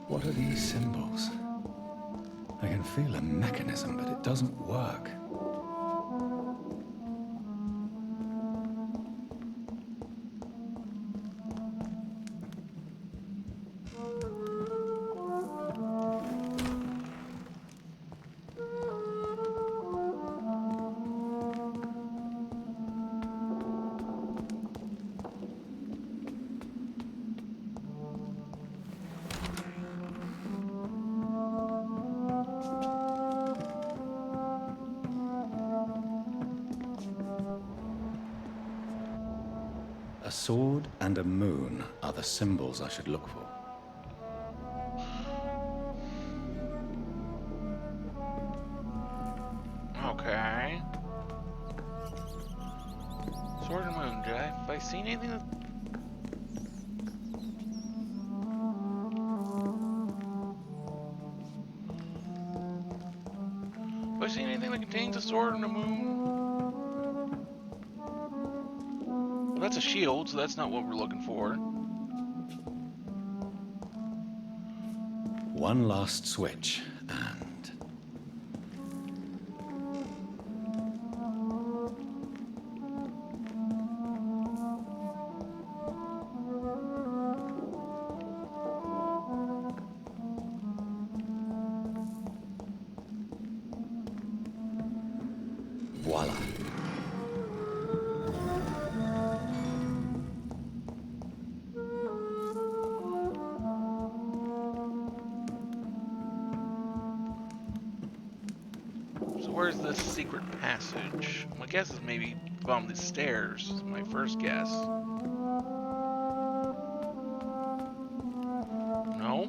S3: What are these symbols? I can feel a mechanism, but it doesn't work. A sword and a moon are the symbols I should look for.
S1: Okay. Sword and moon. Have I seen anything that... Have I seen anything that contains a sword and a moon? Well, that's a shield, so that's not what we're looking for.
S3: One last switch, and... voila.
S1: So where's this secret passage? My guess is maybe bottom of these stairs. Is my first guess. No.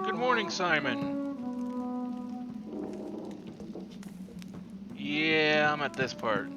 S1: Good morning, Simon. Yeah, I'm at this part.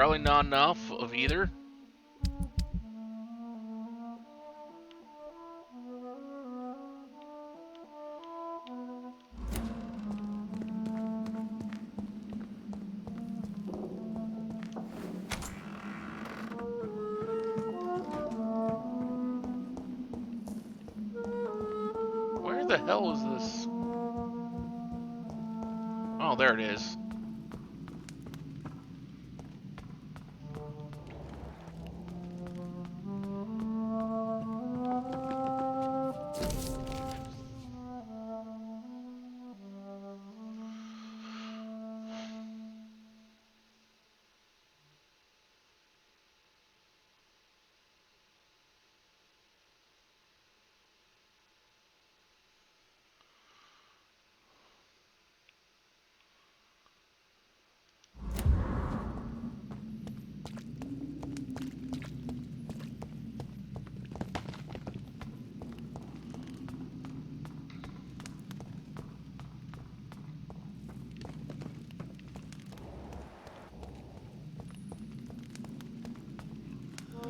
S1: Probably not enough of either. Where the hell is this? Oh, there it is.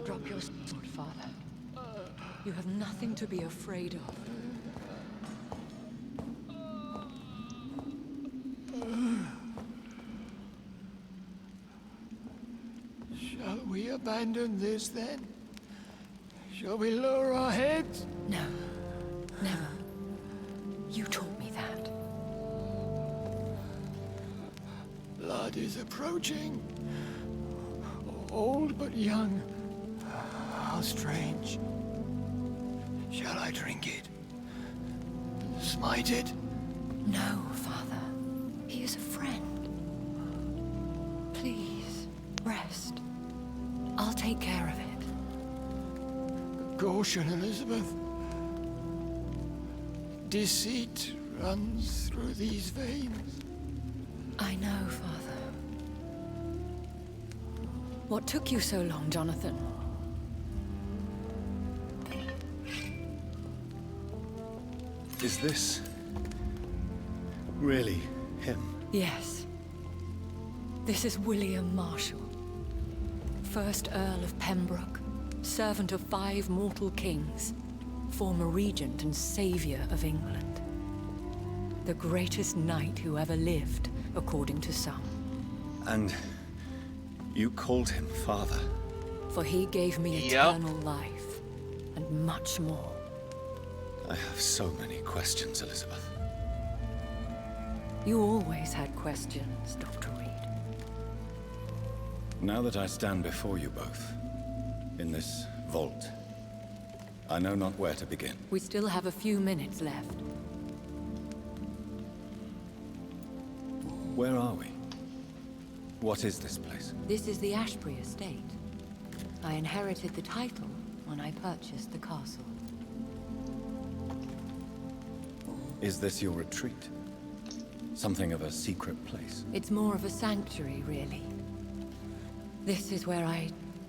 S8: Drop your sword, Father. You have nothing to be afraid of.
S6: Shall we abandon this then? Shall we lower our heads?
S8: No. Never. You taught me that.
S6: Blood is approaching. Old but young. How strange. Shall I drink it? Smite it?
S8: No, Father. He is a friend. Please, rest. I'll take care of it.
S6: Caution, Elizabeth. Deceit runs through these veins.
S8: I know, Father. What took you so long, Jonathan?
S3: Is this really him?
S8: Yes. This is William Marshall, 1st Earl of Pembroke, servant of 5 mortal kings, former regent and savior of England. The greatest knight who ever lived, according to some.
S3: And you called him father?
S8: For he gave me eternal life, and much more.
S3: I have so many questions, Elizabeth.
S8: You always had questions, Dr. Reed.
S3: Now that I stand before you both, in this vault, I know not where to begin.
S8: We still have a few minutes left.
S3: Where are we? What is this place?
S8: This is the Ashbury estate. I inherited the title when I purchased the castle.
S3: Is this your retreat? Something of a secret place?
S8: It's more of a sanctuary, really. This is where I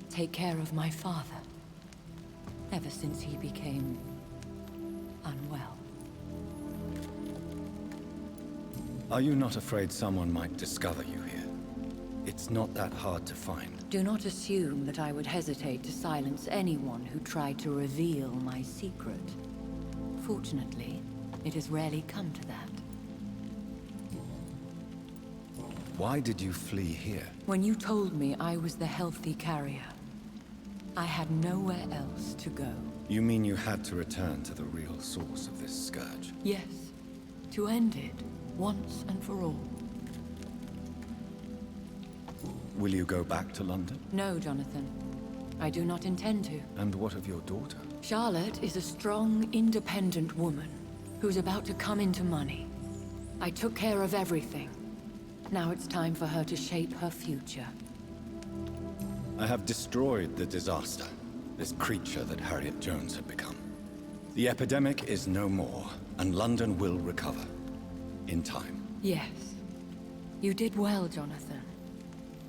S8: take care of my father. Ever since he became unwell.
S3: Are you not afraid someone might discover you here? It's not that hard to find.
S8: Do not assume that I would hesitate to silence anyone who tried to reveal my secret. Fortunately, it has rarely come to that.
S3: Why did you flee here?
S8: When you told me I was the healthy carrier, I had nowhere else to go.
S3: You mean you had to return to the real source of this scourge?
S8: Yes, to end it, once and for all.
S3: Will you go back to London?
S8: No, Jonathan. I do not intend to.
S3: And what of your daughter?
S8: Charlotte is a strong, independent woman who's about to come into money. I took care of everything. Now it's time for her to shape her future.
S3: I have destroyed the disaster, this creature that Harriet Jones had become. The epidemic is no more, and London will recover. In time.
S8: Yes. You did well, Jonathan.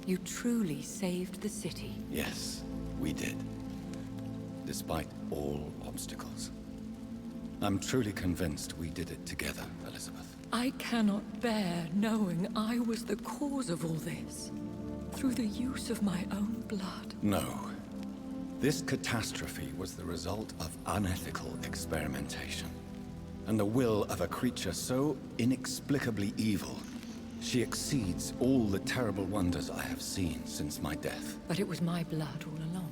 S8: You truly saved the city.
S3: Yes, we did. Despite all obstacles. I'm truly convinced we did it together, Elizabeth.
S8: I cannot bear knowing I was the cause of all this. through the use of my own blood.
S3: No. This catastrophe was the result of unethical experimentation. And the will of a creature so inexplicably evil, she exceeds all the terrible wonders I have seen since my death.
S8: But it was my blood all along.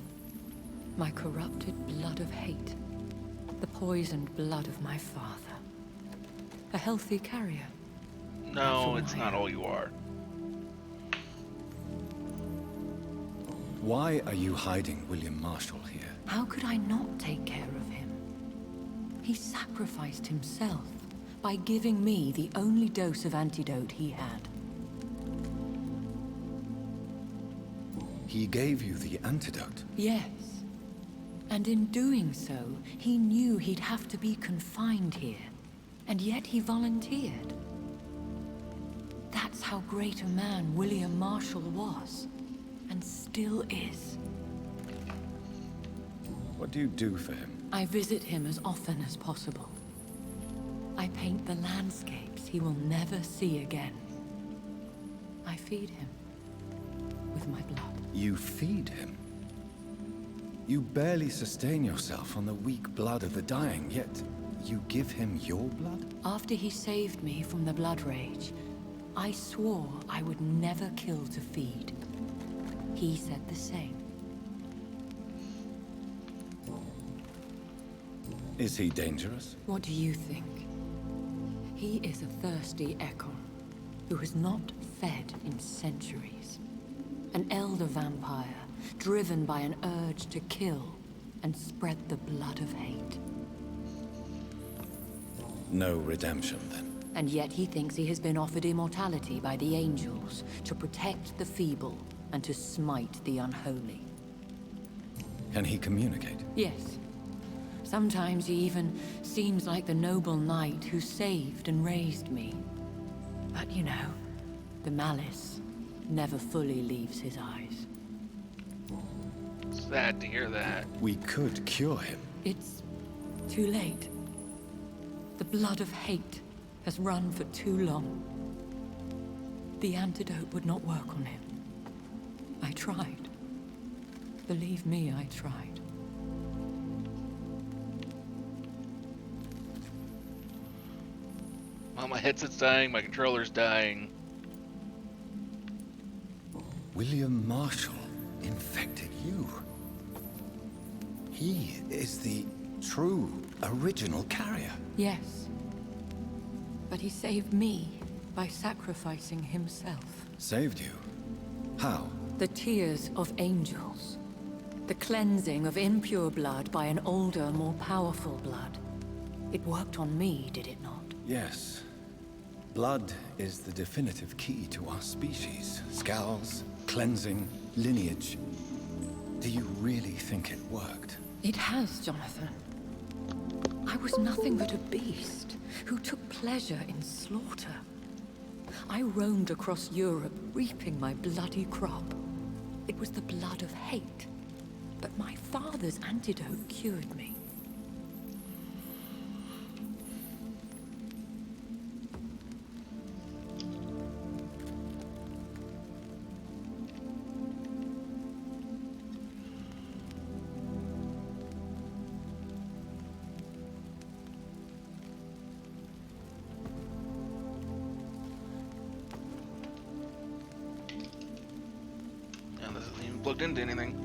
S8: My corrupted blood of hate. The poisoned blood of my father. A healthy carrier.
S1: No, it's not all you are.
S3: Why are you hiding William Marshall here?
S8: How could I not take care of him? He sacrificed himself by giving me the only dose of antidote he had.
S3: He gave you the antidote?
S8: Yes. And in doing so, he knew he'd have to be confined here. And yet he volunteered. That's how great a man William Marshall was. And still is.
S3: What do you do for him?
S8: I visit him as often as possible. I paint the landscapes he will never see again. I feed him with my blood.
S3: You feed him? You barely sustain yourself on the weak blood of the dying, yet you give him your blood?
S8: After he saved me from the blood rage, I swore I would never kill to feed. He said the same.
S3: Is he dangerous?
S8: What do you think? He is a thirsty echo who has not fed in centuries. An elder vampire, driven by an urge to kill and spread the blood of hate.
S3: No redemption, then.
S8: And yet he thinks he has been offered immortality by the angels to protect the feeble and to smite the unholy.
S3: Can he communicate?
S8: Yes. Sometimes he even seems like the noble knight who saved and raised me. But you know, the malice never fully leaves his eyes.
S1: Sad to hear that.
S3: We could cure him.
S8: It's too late. The blood of hate has run for too long. The antidote would not work on him. I tried. Believe me, I tried.
S1: Well, my headset's dying, my controller's dying.
S3: William Marshall infected you. He is the true, original carrier.
S8: Yes. But he saved me by sacrificing himself.
S3: Saved you? How?
S8: The tears of angels. The cleansing of impure blood by an older, more powerful blood. It worked on me, did it not?
S3: Yes. Blood is the definitive key to our species. Scowls, cleansing, lineage. Do you really think it worked?
S8: It has, Jonathan. I was nothing but a beast who took pleasure in slaughter. I roamed across Europe, reaping my bloody crop. It was the blood of hate. But my father's antidote cured me.
S1: Yeah, this isn't even plugged into anything.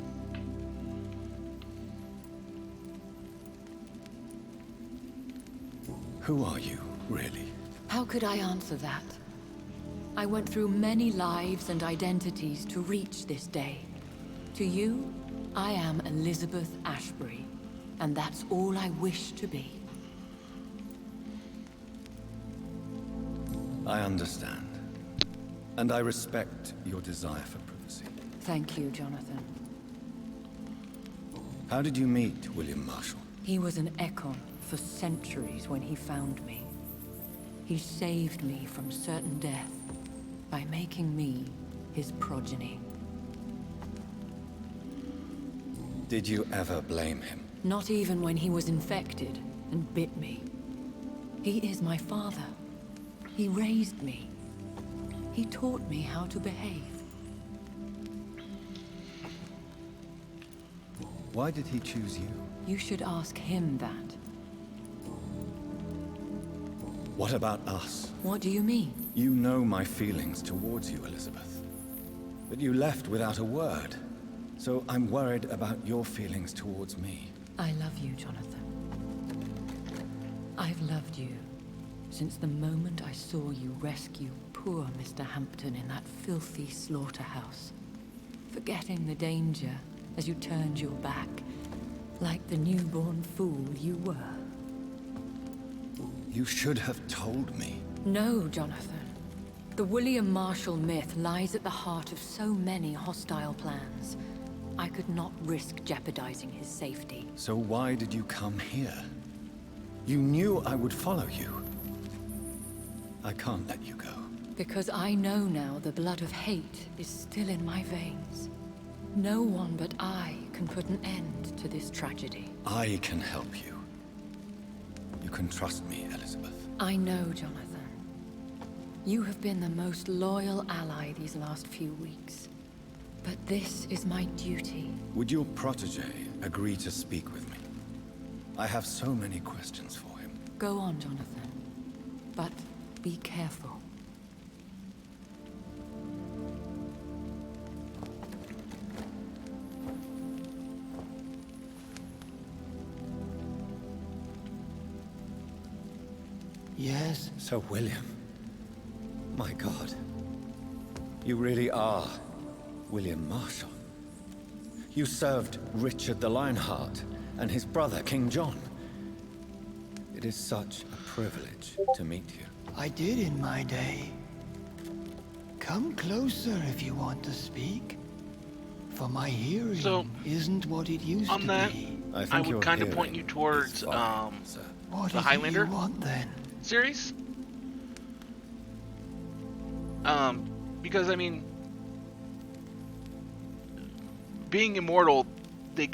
S3: Who are you, really?
S8: How could I answer that? I went through many lives and identities to reach this day. To you, I am Elizabeth Ashbury, and that's all I wish to be.
S3: I understand. And I respect your desire for privacy.
S8: Thank you, Jonathan.
S3: How did you meet William Marshall?
S8: He was an Ekon for centuries when he found me. He saved me from certain death by making me his progeny.
S3: Did you ever blame him?
S8: Not even when he was infected and bit me. He is my father. He raised me. He taught me how to behave.
S3: Why did he choose you?
S8: You should ask him that.
S3: What about us?
S8: What do you mean?
S3: You know my feelings towards you, Elizabeth. But you left without a word. So I'm worried about your feelings towards me.
S8: I love you, Jonathan. I've loved you since the moment I saw you rescue poor Mr. Hampton in that filthy slaughterhouse. Forgetting the danger as you turned your back, like the newborn fool you were.
S3: You should have told me.
S8: No, Jonathan. The William Marshall myth lies at the heart of so many hostile plans. I could not risk jeopardizing his safety.
S3: So why did you come here? You knew I would follow you. I can't let you go.
S8: Because I know now the blood of hate is still in my veins. No one but I can put an end to this tragedy.
S3: I can help you. You can trust me, Elizabeth.
S8: I know, Jonathan. You have been the most loyal ally these last few weeks. But this is my duty.
S3: Would your protege agree to speak with me? I have so many questions for him.
S8: Go on, Jonathan. But be careful.
S6: Yes?
S3: Sir William. My God. You really are William Marshall. You served Richard the Lionheart and his brother, King John. It is such a privilege to meet you.
S6: I did in my day. Come closer if you want to speak. For my hearing isn't what it used to be.
S1: I would kind of point you towards
S6: What
S1: the
S6: is
S1: Highlander
S6: it you want then?
S1: series. Because I mean, being immortal, the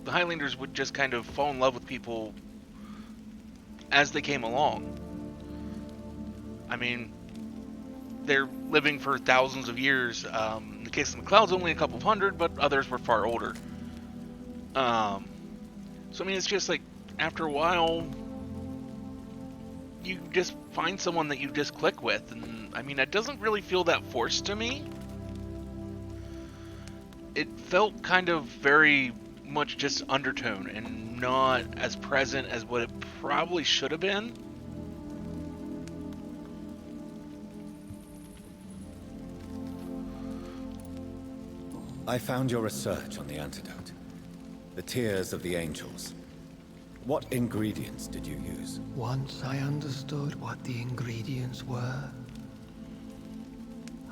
S1: Highlanders would just kind of fall in love with people as they came along. I mean, they're living for thousands of years. In the case of the McLeods, only a couple of hundred, but others were far older. So I mean, it's just like, after a while, you just find someone that you just click with, and I mean, it doesn't really feel that forced to me. It felt kind of very much just undertone and not as present as what it probably should have been.
S3: I found your research on the antidote. The tears of the angels. What ingredients did you use?
S6: Once I understood what the ingredients were,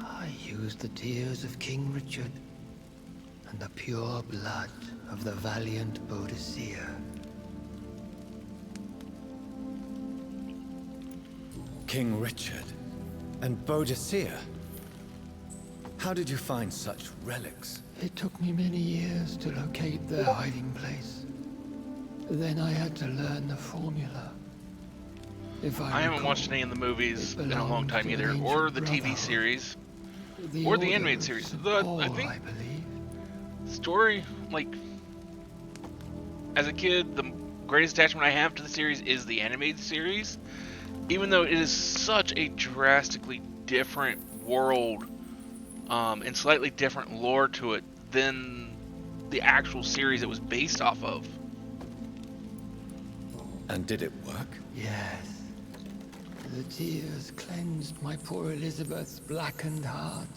S6: I used the tears of King Richard and the pure blood of the valiant Boadicea.
S3: King Richard and Boadicea? How did you find such relics?
S6: It took me many years to locate their hiding place. Then I had to learn the formula.
S1: I haven't watched any of the movies in a long time either, or the TV series, or the animated series. I think the story, like, as a kid, the greatest attachment I have to the series is the animated series, even though it is such a drastically different world and slightly different lore to it than the actual series it was based off of.
S3: And did it work?
S6: Yes. The tears cleansed my poor Elizabeth's blackened heart.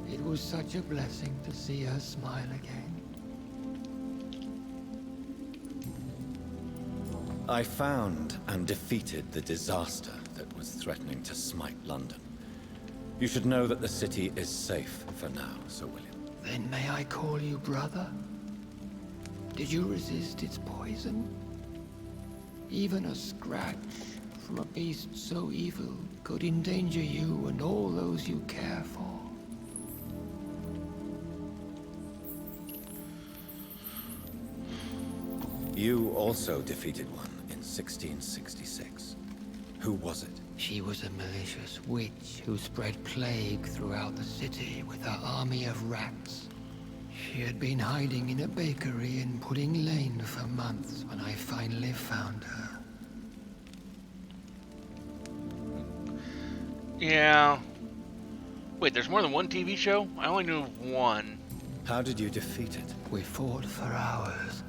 S6: It was such a blessing to see her smile again.
S3: I found and defeated the disaster that was threatening to smite London. You should know that the city is safe for now, Sir William.
S6: Then may I call you brother? Did you resist its poison? Even a scratch from a beast so evil could endanger you and all those you care for.
S3: You also defeated one in 1666. Who was it?
S6: She was a malicious witch who spread plague throughout the city with her army of rats. She had been hiding in a bakery in Pudding Lane for months when I finally found her.
S1: Yeah. Wait, there's more than one TV show? I only knew of one.
S3: How did you defeat it?
S6: We fought for hours.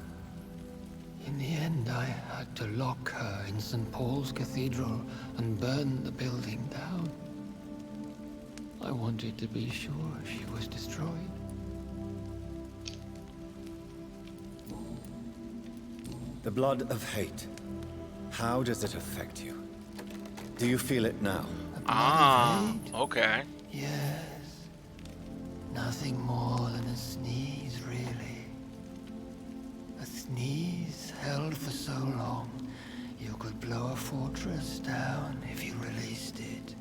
S6: In the end, I had to lock her in St. Paul's Cathedral and burn the building down. I wanted to be sure she was destroyed.
S3: The blood of hate. How does it affect you? Do you feel it now?
S1: Okay.
S6: Yes. Nothing more than a sneeze, really. A sneeze held for so long, you could blow a fortress down if you released it.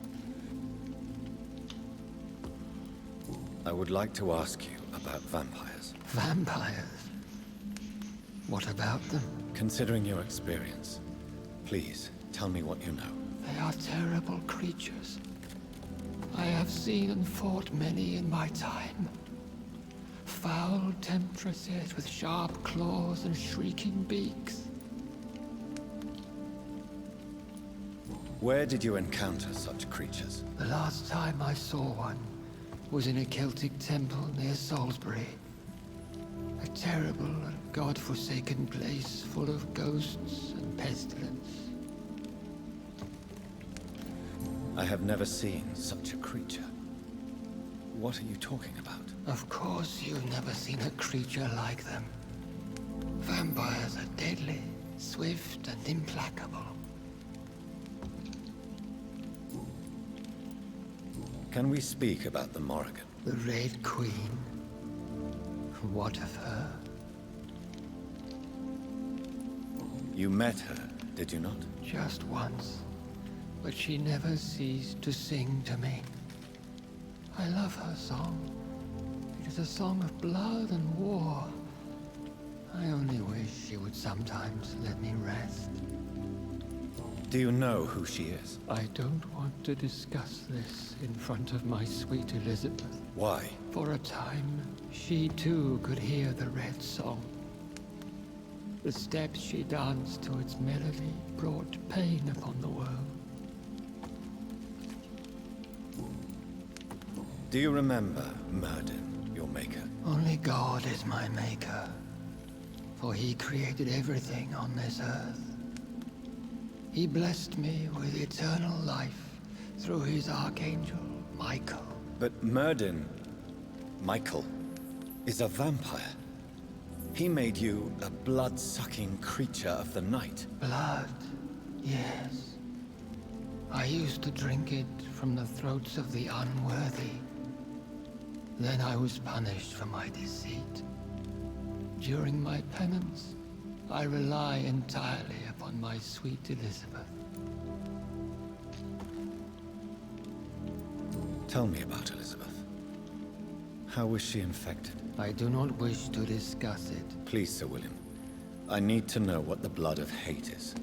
S3: I would like to ask you about vampires.
S6: Vampires? What about them?
S3: Considering your experience, please tell me what you know.
S6: They are terrible creatures. I have seen and fought many in my time. Foul temptresses with sharp claws and shrieking beaks.
S3: Where did you encounter such creatures?
S6: The last time I saw one was in a Celtic temple near Salisbury. A terrible and god-forsaken place full of ghosts and pestilence.
S3: I have never seen such a creature. What are you talking about?
S6: Of course you've never seen a creature like them. Vampires are deadly, swift and implacable.
S3: Can we speak about the Morrigan?
S6: The Red Queen? What of her?
S3: You met her, did you not?
S6: Just once. But she never ceased to sing to me. I love her song. It is a song of blood and war. I only wish she would sometimes let me rest.
S3: Do you know who she is?
S6: I don't want to discuss this in front of my sweet Elizabeth.
S3: Why?
S6: For a time, she too could hear the Red Song. The steps she danced to its melody brought pain upon the world.
S3: Do you remember Myrddin, your maker?
S6: Only God is my maker, for he created everything on this earth. He blessed me with eternal life through his archangel, Michael.
S3: But Myrddin, Michael, is a vampire. He made you a blood-sucking creature of the night.
S6: Blood, yes. I used to drink it from the throats of the unworthy. Then I was punished for my deceit. During my penance, I rely entirely upon my sweet Elizabeth.
S3: Tell me about Elizabeth. How was she infected?
S6: I do not wish to discuss it.
S3: Please, Sir William. I need to know what the blood of hate is.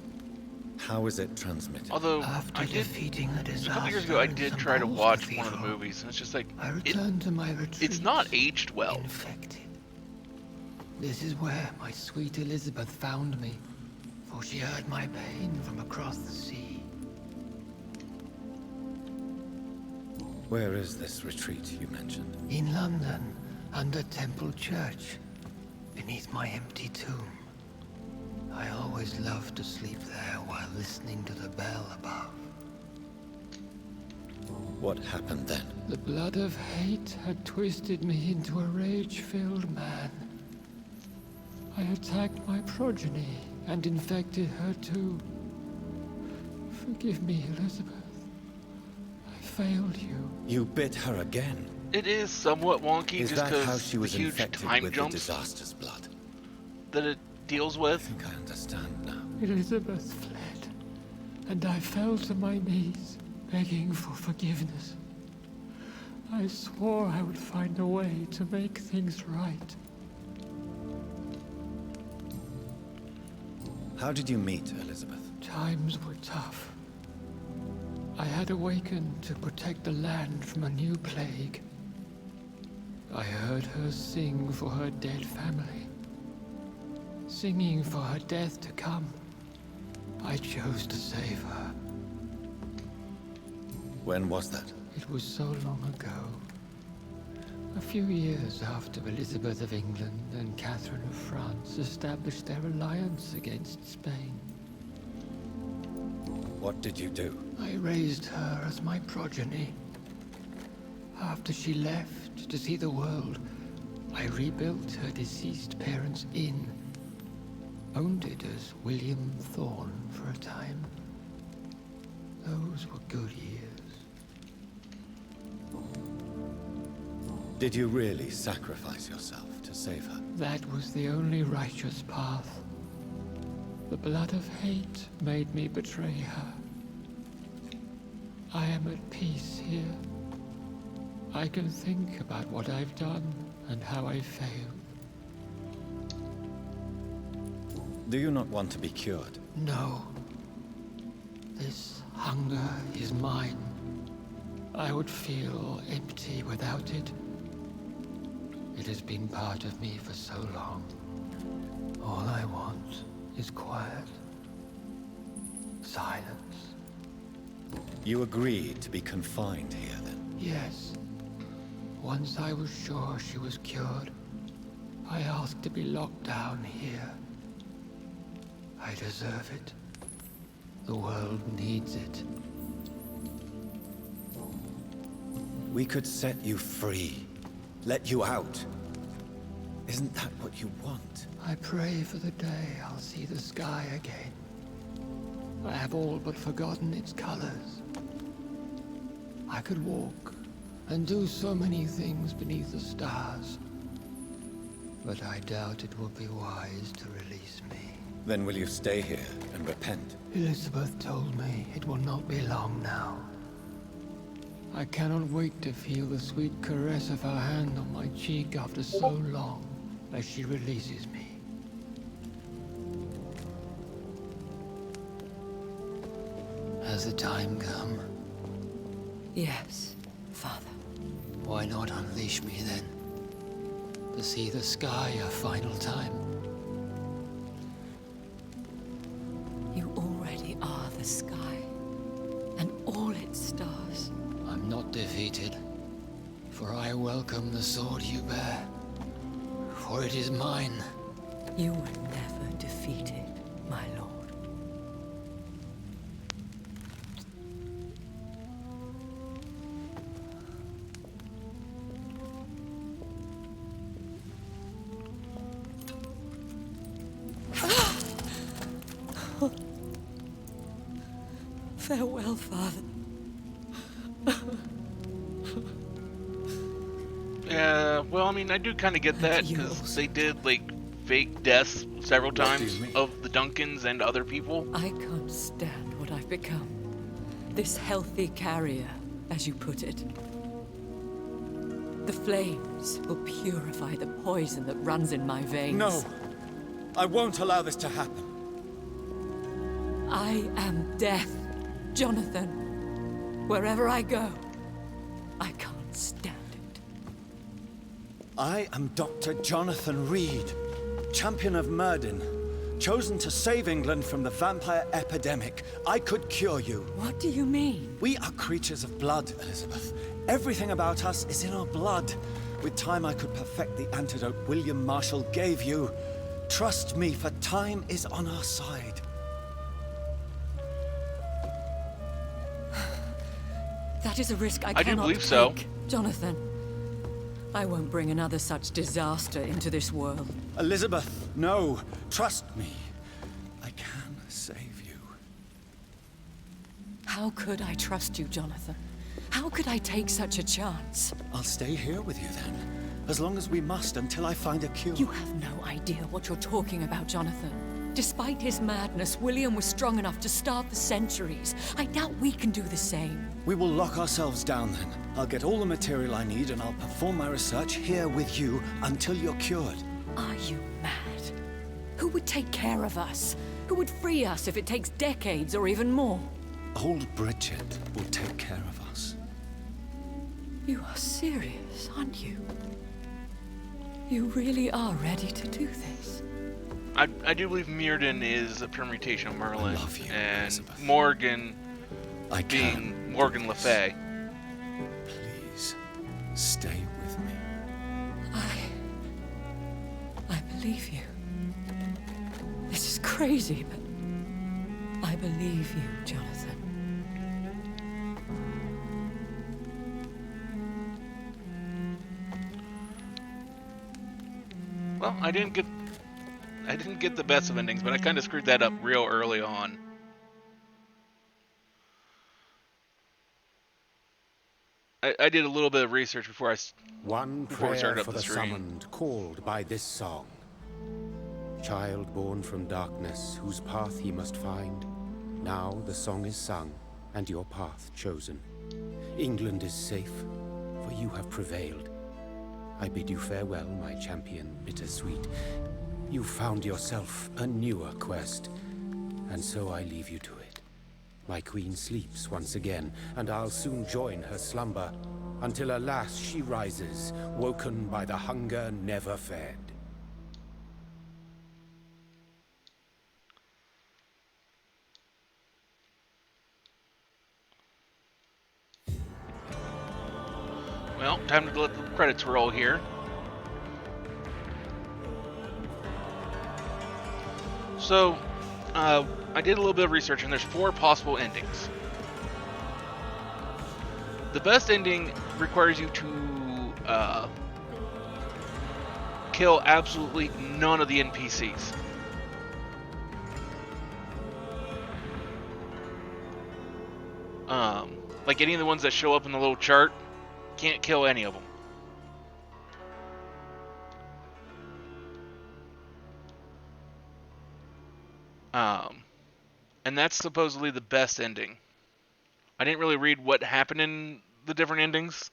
S3: How is it transmitted?
S1: Although,
S6: After defeating the disaster
S1: a couple years ago, I
S6: in
S1: did
S6: St.
S1: try to
S6: Paul's
S1: watch
S6: Cathedral,
S1: one of the movies, and it's just like,
S6: I returned to my retreat.
S1: it's not aged well.
S6: Infected. This is where my sweet Elizabeth found me, for she heard my pain from across the sea.
S3: Where is this retreat you mentioned?
S6: In London, under Temple Church, beneath my empty tomb. I always loved to sleep there while listening to the bell above.
S3: What happened then?
S6: The blood of hate had twisted me into a rage-filled man. I attacked my progeny and infected her too. Forgive me, Elizabeth. I failed you.
S3: You bit her again?
S1: It is somewhat wonky
S3: Is
S1: just
S3: that how
S1: because
S3: she
S1: the
S3: was
S1: huge
S3: infected
S1: time
S3: with the
S1: jumps
S3: disaster's blood?
S1: that it deals
S3: I
S1: with.
S3: think I understand now.
S6: Elizabeth fled, and I fell to my knees, begging for forgiveness. I swore I would find a way to make things right.
S3: How did you meet Elizabeth?
S6: Times were tough. I had awakened to protect the land from a new plague. I heard her sing for her dead family. Singing for her death to come. I chose to save her.
S3: When was that?
S6: It was so long ago. A few years after Elizabeth of England and Catherine of France established their alliance against Spain.
S3: What did you do?
S6: I raised her as my progeny. After she left to see the world, I rebuilt her deceased parents' inn. Owned it as William Thorne for a time. Those were good years.
S3: Did you really sacrifice yourself to save her?
S6: That was the only righteous path. The blood of hate made me betray her. I am at peace here. I can think about what I've done and how I failed.
S3: Do you not want to be cured?
S6: No. This hunger is mine. I would feel empty without it. It has been part of me for so long. All I want is quiet. Silence.
S3: You agreed to be confined here, then?
S6: Yes. Once I was sure she was cured, I asked to be locked down here. I deserve it. The world needs it.
S3: We could set you free. Let you out. Isn't that what you want?
S6: I pray for the day I'll see the sky again. I have all but forgotten its colors. I could walk and do so many things beneath the stars. But I doubt it will be wise to release me.
S3: Then will you stay here and repent?
S6: Elizabeth told me it will not be long now. I cannot wait to feel the sweet caress of her hand on my cheek after so long as she releases me. Has the time come?
S8: Yes, Father.
S6: Why not unleash me then? To see the sky a final time.
S8: You already are the sky, and all its stars.
S6: I'm not defeated, for I welcome the sword you bear, for it is mine.
S8: You were never defeated, my lord. Farewell, Father.
S1: Yeah, well, I mean, I do kind of get that, because they did, like, fake deaths several times of the Duncans and other people.
S8: I can't stand what I've become. This healthy carrier, as you put it. The flames will purify the poison that runs in my veins.
S3: No! I won't allow this to happen.
S8: I am death, Jonathan. Wherever I go, I can't stand it.
S3: I am Dr. Jonathan Reed, champion of Myrddin, chosen to save England from the vampire epidemic. I could cure you.
S8: What do you mean?
S3: We are creatures of blood, Elizabeth. Everything about us is in our blood. With time, I could perfect the antidote William Marshall gave you. Trust me, for time is on our side.
S8: That is a risk I
S1: do
S8: cannot
S1: believe
S8: take,
S1: so.
S8: Jonathan. I won't bring another such disaster into this world.
S3: Elizabeth, no. Trust me. I can save you.
S8: How could I trust you, Jonathan? How could I take such a chance?
S3: I'll stay here with you then, as long as we must until I find a cure.
S8: You have no idea what you're talking about, Jonathan. Despite his madness, William was strong enough to starve for centuries. I doubt we can do the same.
S3: We will lock ourselves down then. I'll get all the material I need and I'll perform my research here with you until you're cured.
S8: Are you mad? Who would take care of us? Who would free us if it takes decades or even more?
S3: Old Bridget will take care of us.
S8: You are serious, aren't you? You really are ready to do this?
S1: I do believe Mirrodin is a permutation of Merlin.
S3: I love you,
S1: and
S3: Elizabeth.
S1: Morgan
S3: I
S1: being
S3: can
S1: Morgan
S3: do
S1: Le
S3: this.
S1: Fay.
S3: Please, stay with me.
S8: I believe you. This is crazy, but I believe you, Jonathan.
S1: Well, I didn't get the best of endings, but I kind of screwed that up real early on. I did a little bit of research before we started up
S12: for
S1: the
S12: the
S1: stream.
S12: summoned, called by this song. Child born from darkness, whose path he must find. Now the song is sung, and your path chosen. England is safe, for you have prevailed. I bid you farewell, my champion, bittersweet. You found yourself a newer quest, and so I leave you to it. My queen sleeps once again, and I'll soon join her slumber, until alas she rises, woken by the hunger never fed.
S1: Well, time to let the credits roll here. So, I did a little bit of research, and there's 4 possible endings. The best ending requires you to kill absolutely none of the NPCs. Like any of the ones that show up in the little chart, can't kill any of them. And that's supposedly the best ending. I didn't really read what happened in the different endings.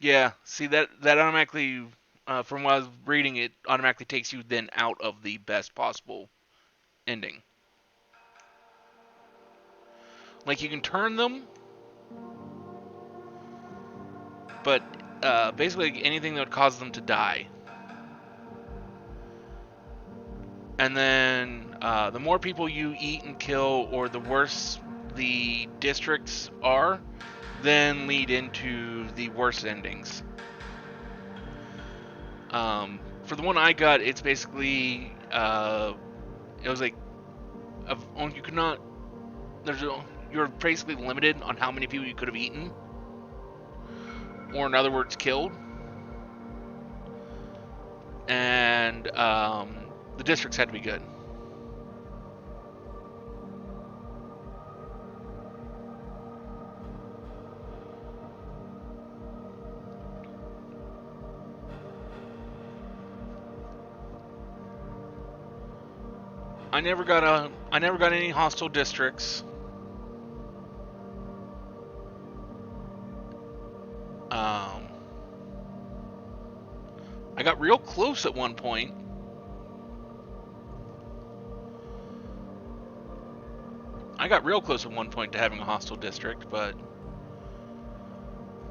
S1: Yeah, see that automatically, from what I was reading, it automatically takes you then out of the best possible ending. Like you can turn them, but basically anything that would cause them to die. And then the more people you eat and kill, or the worse the districts are, then lead into the worst endings. For the one I got, it's basically it was like you could not. You're basically limited on how many people you could have eaten, or in other words, killed. And the districts had to be good. I never got any hostile districts. I got real close at one point. To having a hostile district, but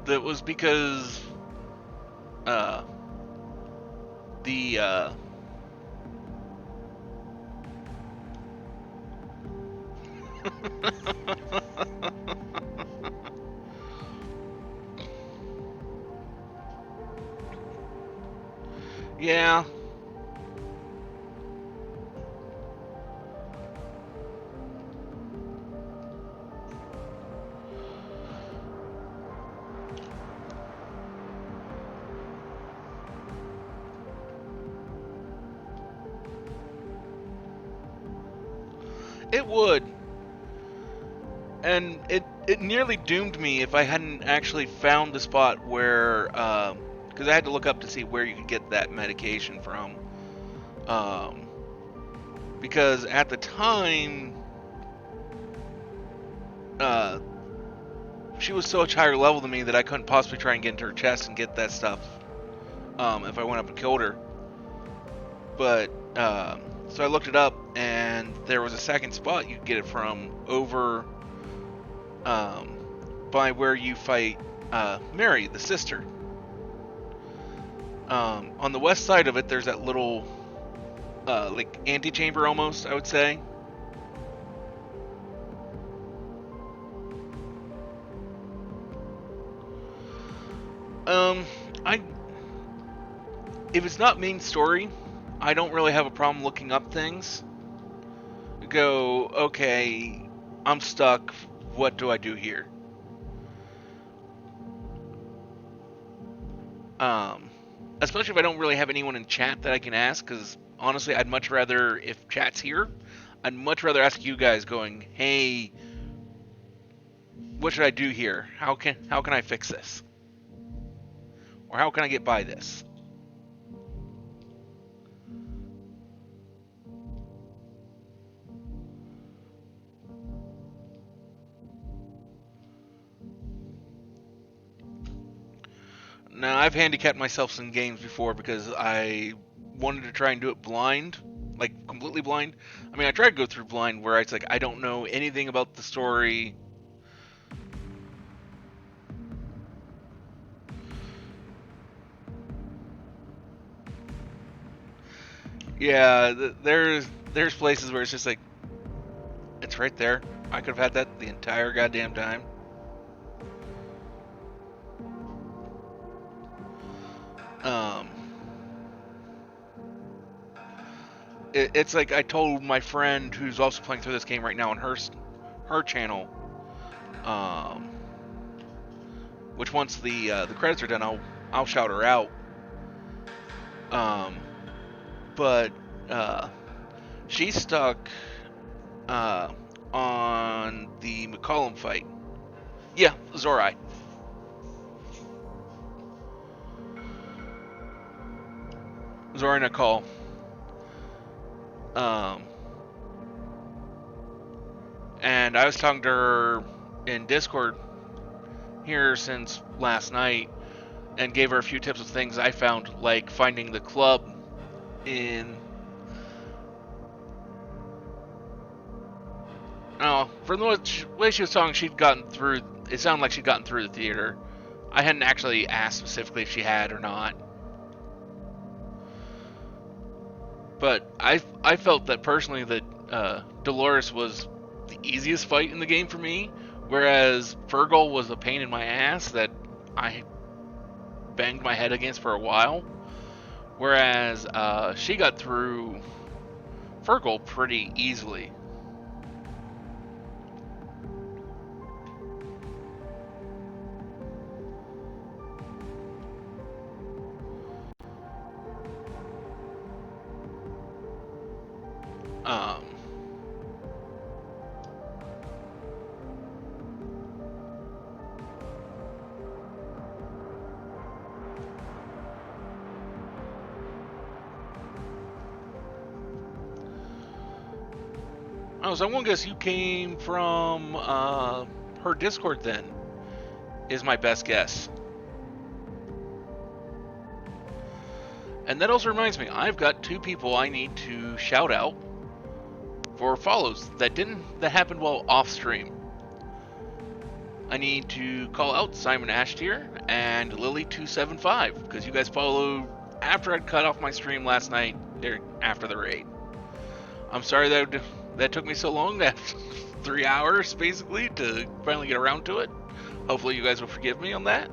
S1: that was because yeah. It would. And it nearly doomed me if I hadn't actually found the spot where, because I had to look up to see where you could get that medication from. Because at the time, she was so much higher level than me that I couldn't possibly try and get into her chest and get that stuff if I went up and killed her. But, so I looked it up, and there was a second spot you could get it from over by where you fight Mary, the sister. On the west side of it, there's that little like antechamber almost, I would say. Um, I if it's not main story, I don't really have a problem looking up things. Go, okay, I'm stuck. What do I do here? Um, Especially if I don't really have anyone in chat that I can ask, because honestly, I'd much rather, if chat's here, I'd much rather ask you guys going, hey, what should I do here? How can I fix this? Or how can I get by this? Now, I've handicapped myself in games before because I wanted to try and do it blind, like completely blind. I mean, I tried to go through blind where it's like I don't know anything about the story. Yeah, there's places where it's just like it's right there. I could have had that the entire goddamn time. Um, it's like I told my friend who's also playing through this game right now on her channel. Um, which once the credits are done, I'll shout her out. Um, but she's stuck on the McCollum fight. Yeah, Zorai. Zorai Nicole. Um, and I was talking to her in Discord here since last night and gave her a few tips of things I found, like finding the club in. Oh, from the way she was talking, she'd gotten through. It sounded like she'd gotten through the theater. I hadn't actually asked specifically if she had or not. But I felt that personally that Dolores was the easiest fight in the game for me, whereas Fergal was a pain in my ass that I banged my head against for a while. Whereas she got through Fergal pretty easily. Um, Oh, so I won't guess you came from her Discord then, is my best guess. And that also reminds me, I've got two people I need to shout out for follows that happened while off stream. I need to call out Simon Ashtier and Lily275 because you guys followed after I'd cut off my stream last night after the raid. I'm sorry that took me so long, that 3 hours basically to finally get around to it. Hopefully you guys will forgive me on that.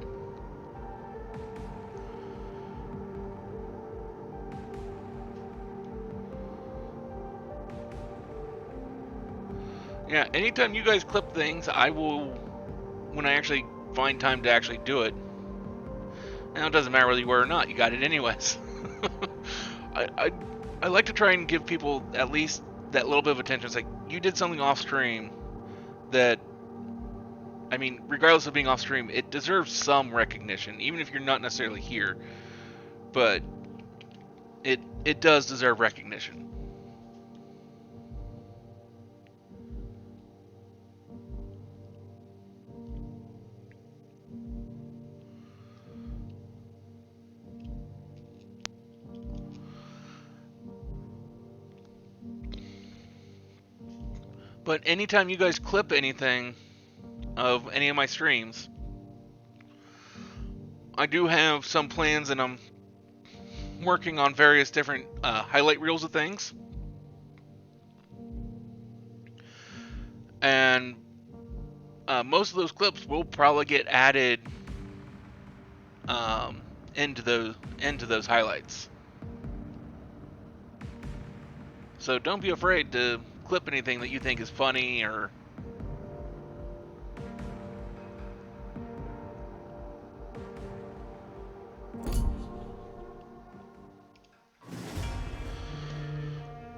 S1: Yeah, anytime you guys clip things, I will, when I actually find time to actually do it. Now, it doesn't matter whether you were or not, you got it anyways. I like to try and give people at least that little bit of attention. It's like, you did something off stream that, I mean, regardless of being off stream, it deserves some recognition, even if you're not necessarily here. But it does deserve recognition. But anytime you guys clip anything, of any of my streams. I do have some plans, and I'm working on various different highlight reels of things. And most of those clips will probably get added um, into those highlights. So don't be afraid to clip anything that you think is funny or.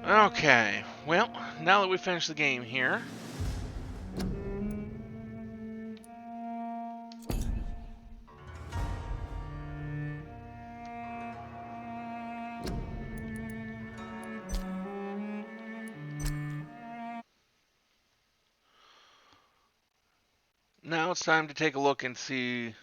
S1: Okay, well, now that we finished the game here, now it's time to take a look and see.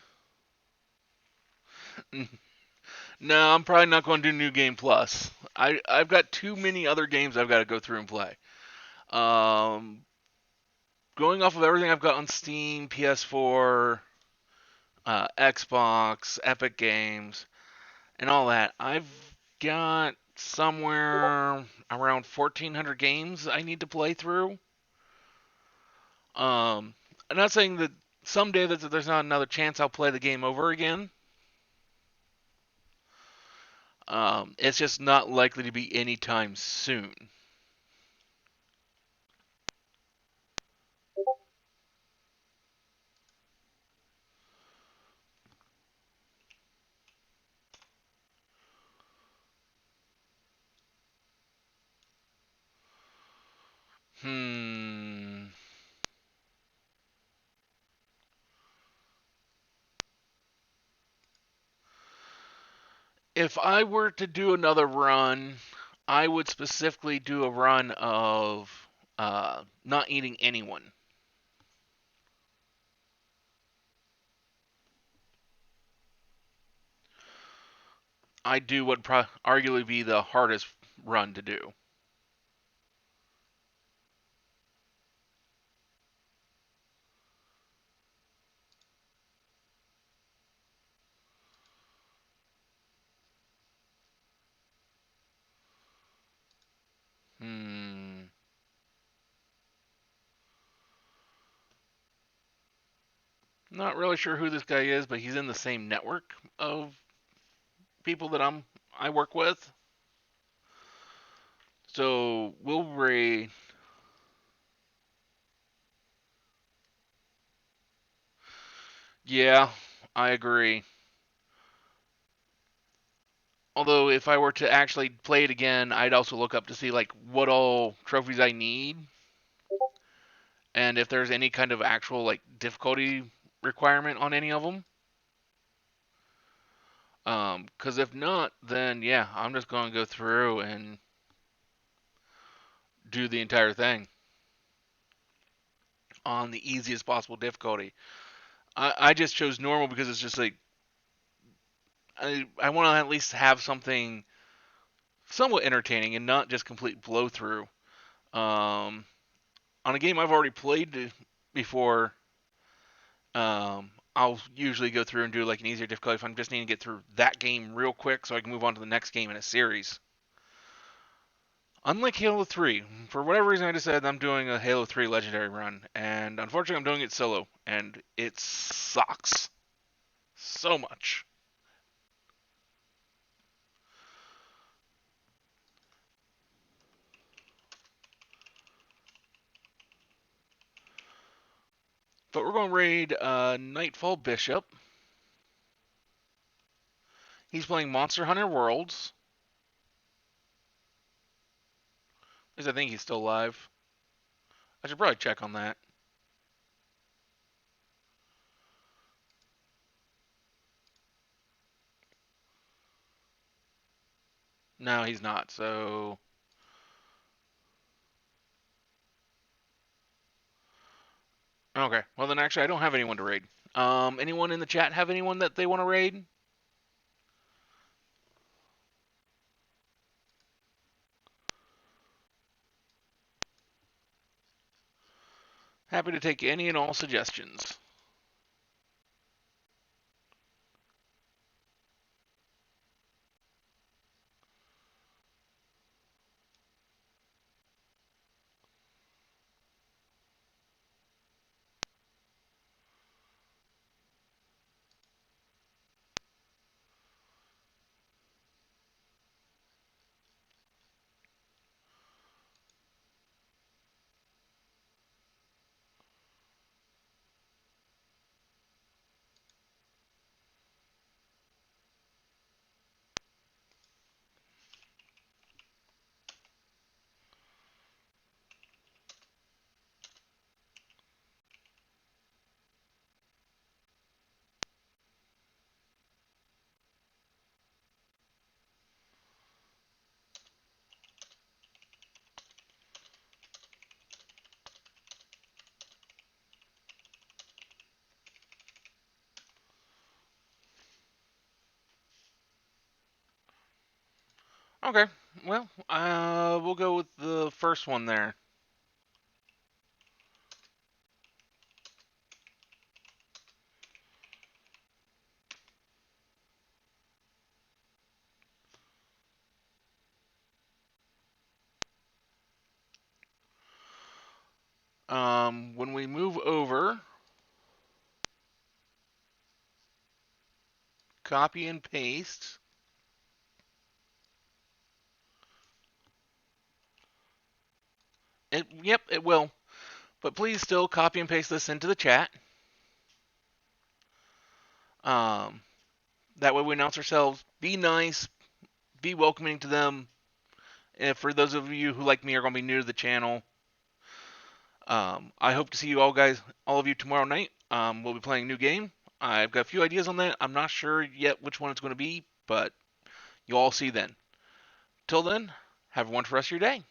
S1: No, I'm probably not going to do New Game Plus. I've got too many other games I've got to go through and play. Um, Going off of everything I've got on Steam, PS4, Xbox, Epic Games, and all that, I've got somewhere around 1,400 games I need to play through. I'm not saying that someday that there's not another chance I'll play the game over again. It's just not likely to be anytime soon. Hmm. If I were to do another run, I would specifically do a run of not eating anyone. I do what arguably be the hardest run to do. Hmm. Not really sure who this guy is, but he's in the same network of people that I work with. So we'll raid. Yeah, I agree. Although if I were to actually play it again, I'd also look up to see like what all trophies I need and if there's any kind of actual like difficulty requirement on any of them. Because if not, then yeah, I'm just going to go through and do the entire thing on the easiest possible difficulty. I just chose normal because it's just like I want to at least have something somewhat entertaining and not just complete blow through. On a game I've already played before, I'll usually go through and do like an easier difficulty if I'm just needing to get through that game real quick so I can move on to the next game in a series. Unlike Halo 3, for whatever reason I decided I'm doing a Halo 3 Legendary run, and unfortunately I'm doing it solo, and it sucks so much. But we're going to raid Nightfall Bishop. He's playing Monster Hunter Worlds. At least I think he's still alive. I should probably check on that. No, he's not, so... Okay, well then actually I don't have anyone to raid. Anyone in the chat have anyone that they want to raid? Happy to take any and all suggestions. Okay, well, we'll go with the first one there. When we move over, copy and paste. Yep, it will. But please still copy and paste this into the chat. Um, that way we announce ourselves. Be nice. Be welcoming to them. And for those of you who, like me, are going to be new to the channel, I hope to see you all of you tomorrow night. We'll be playing a new game. I've got a few ideas on that. I'm not sure yet which one it's going to be, but you'll all see then. Till then, have a wonderful rest of your day.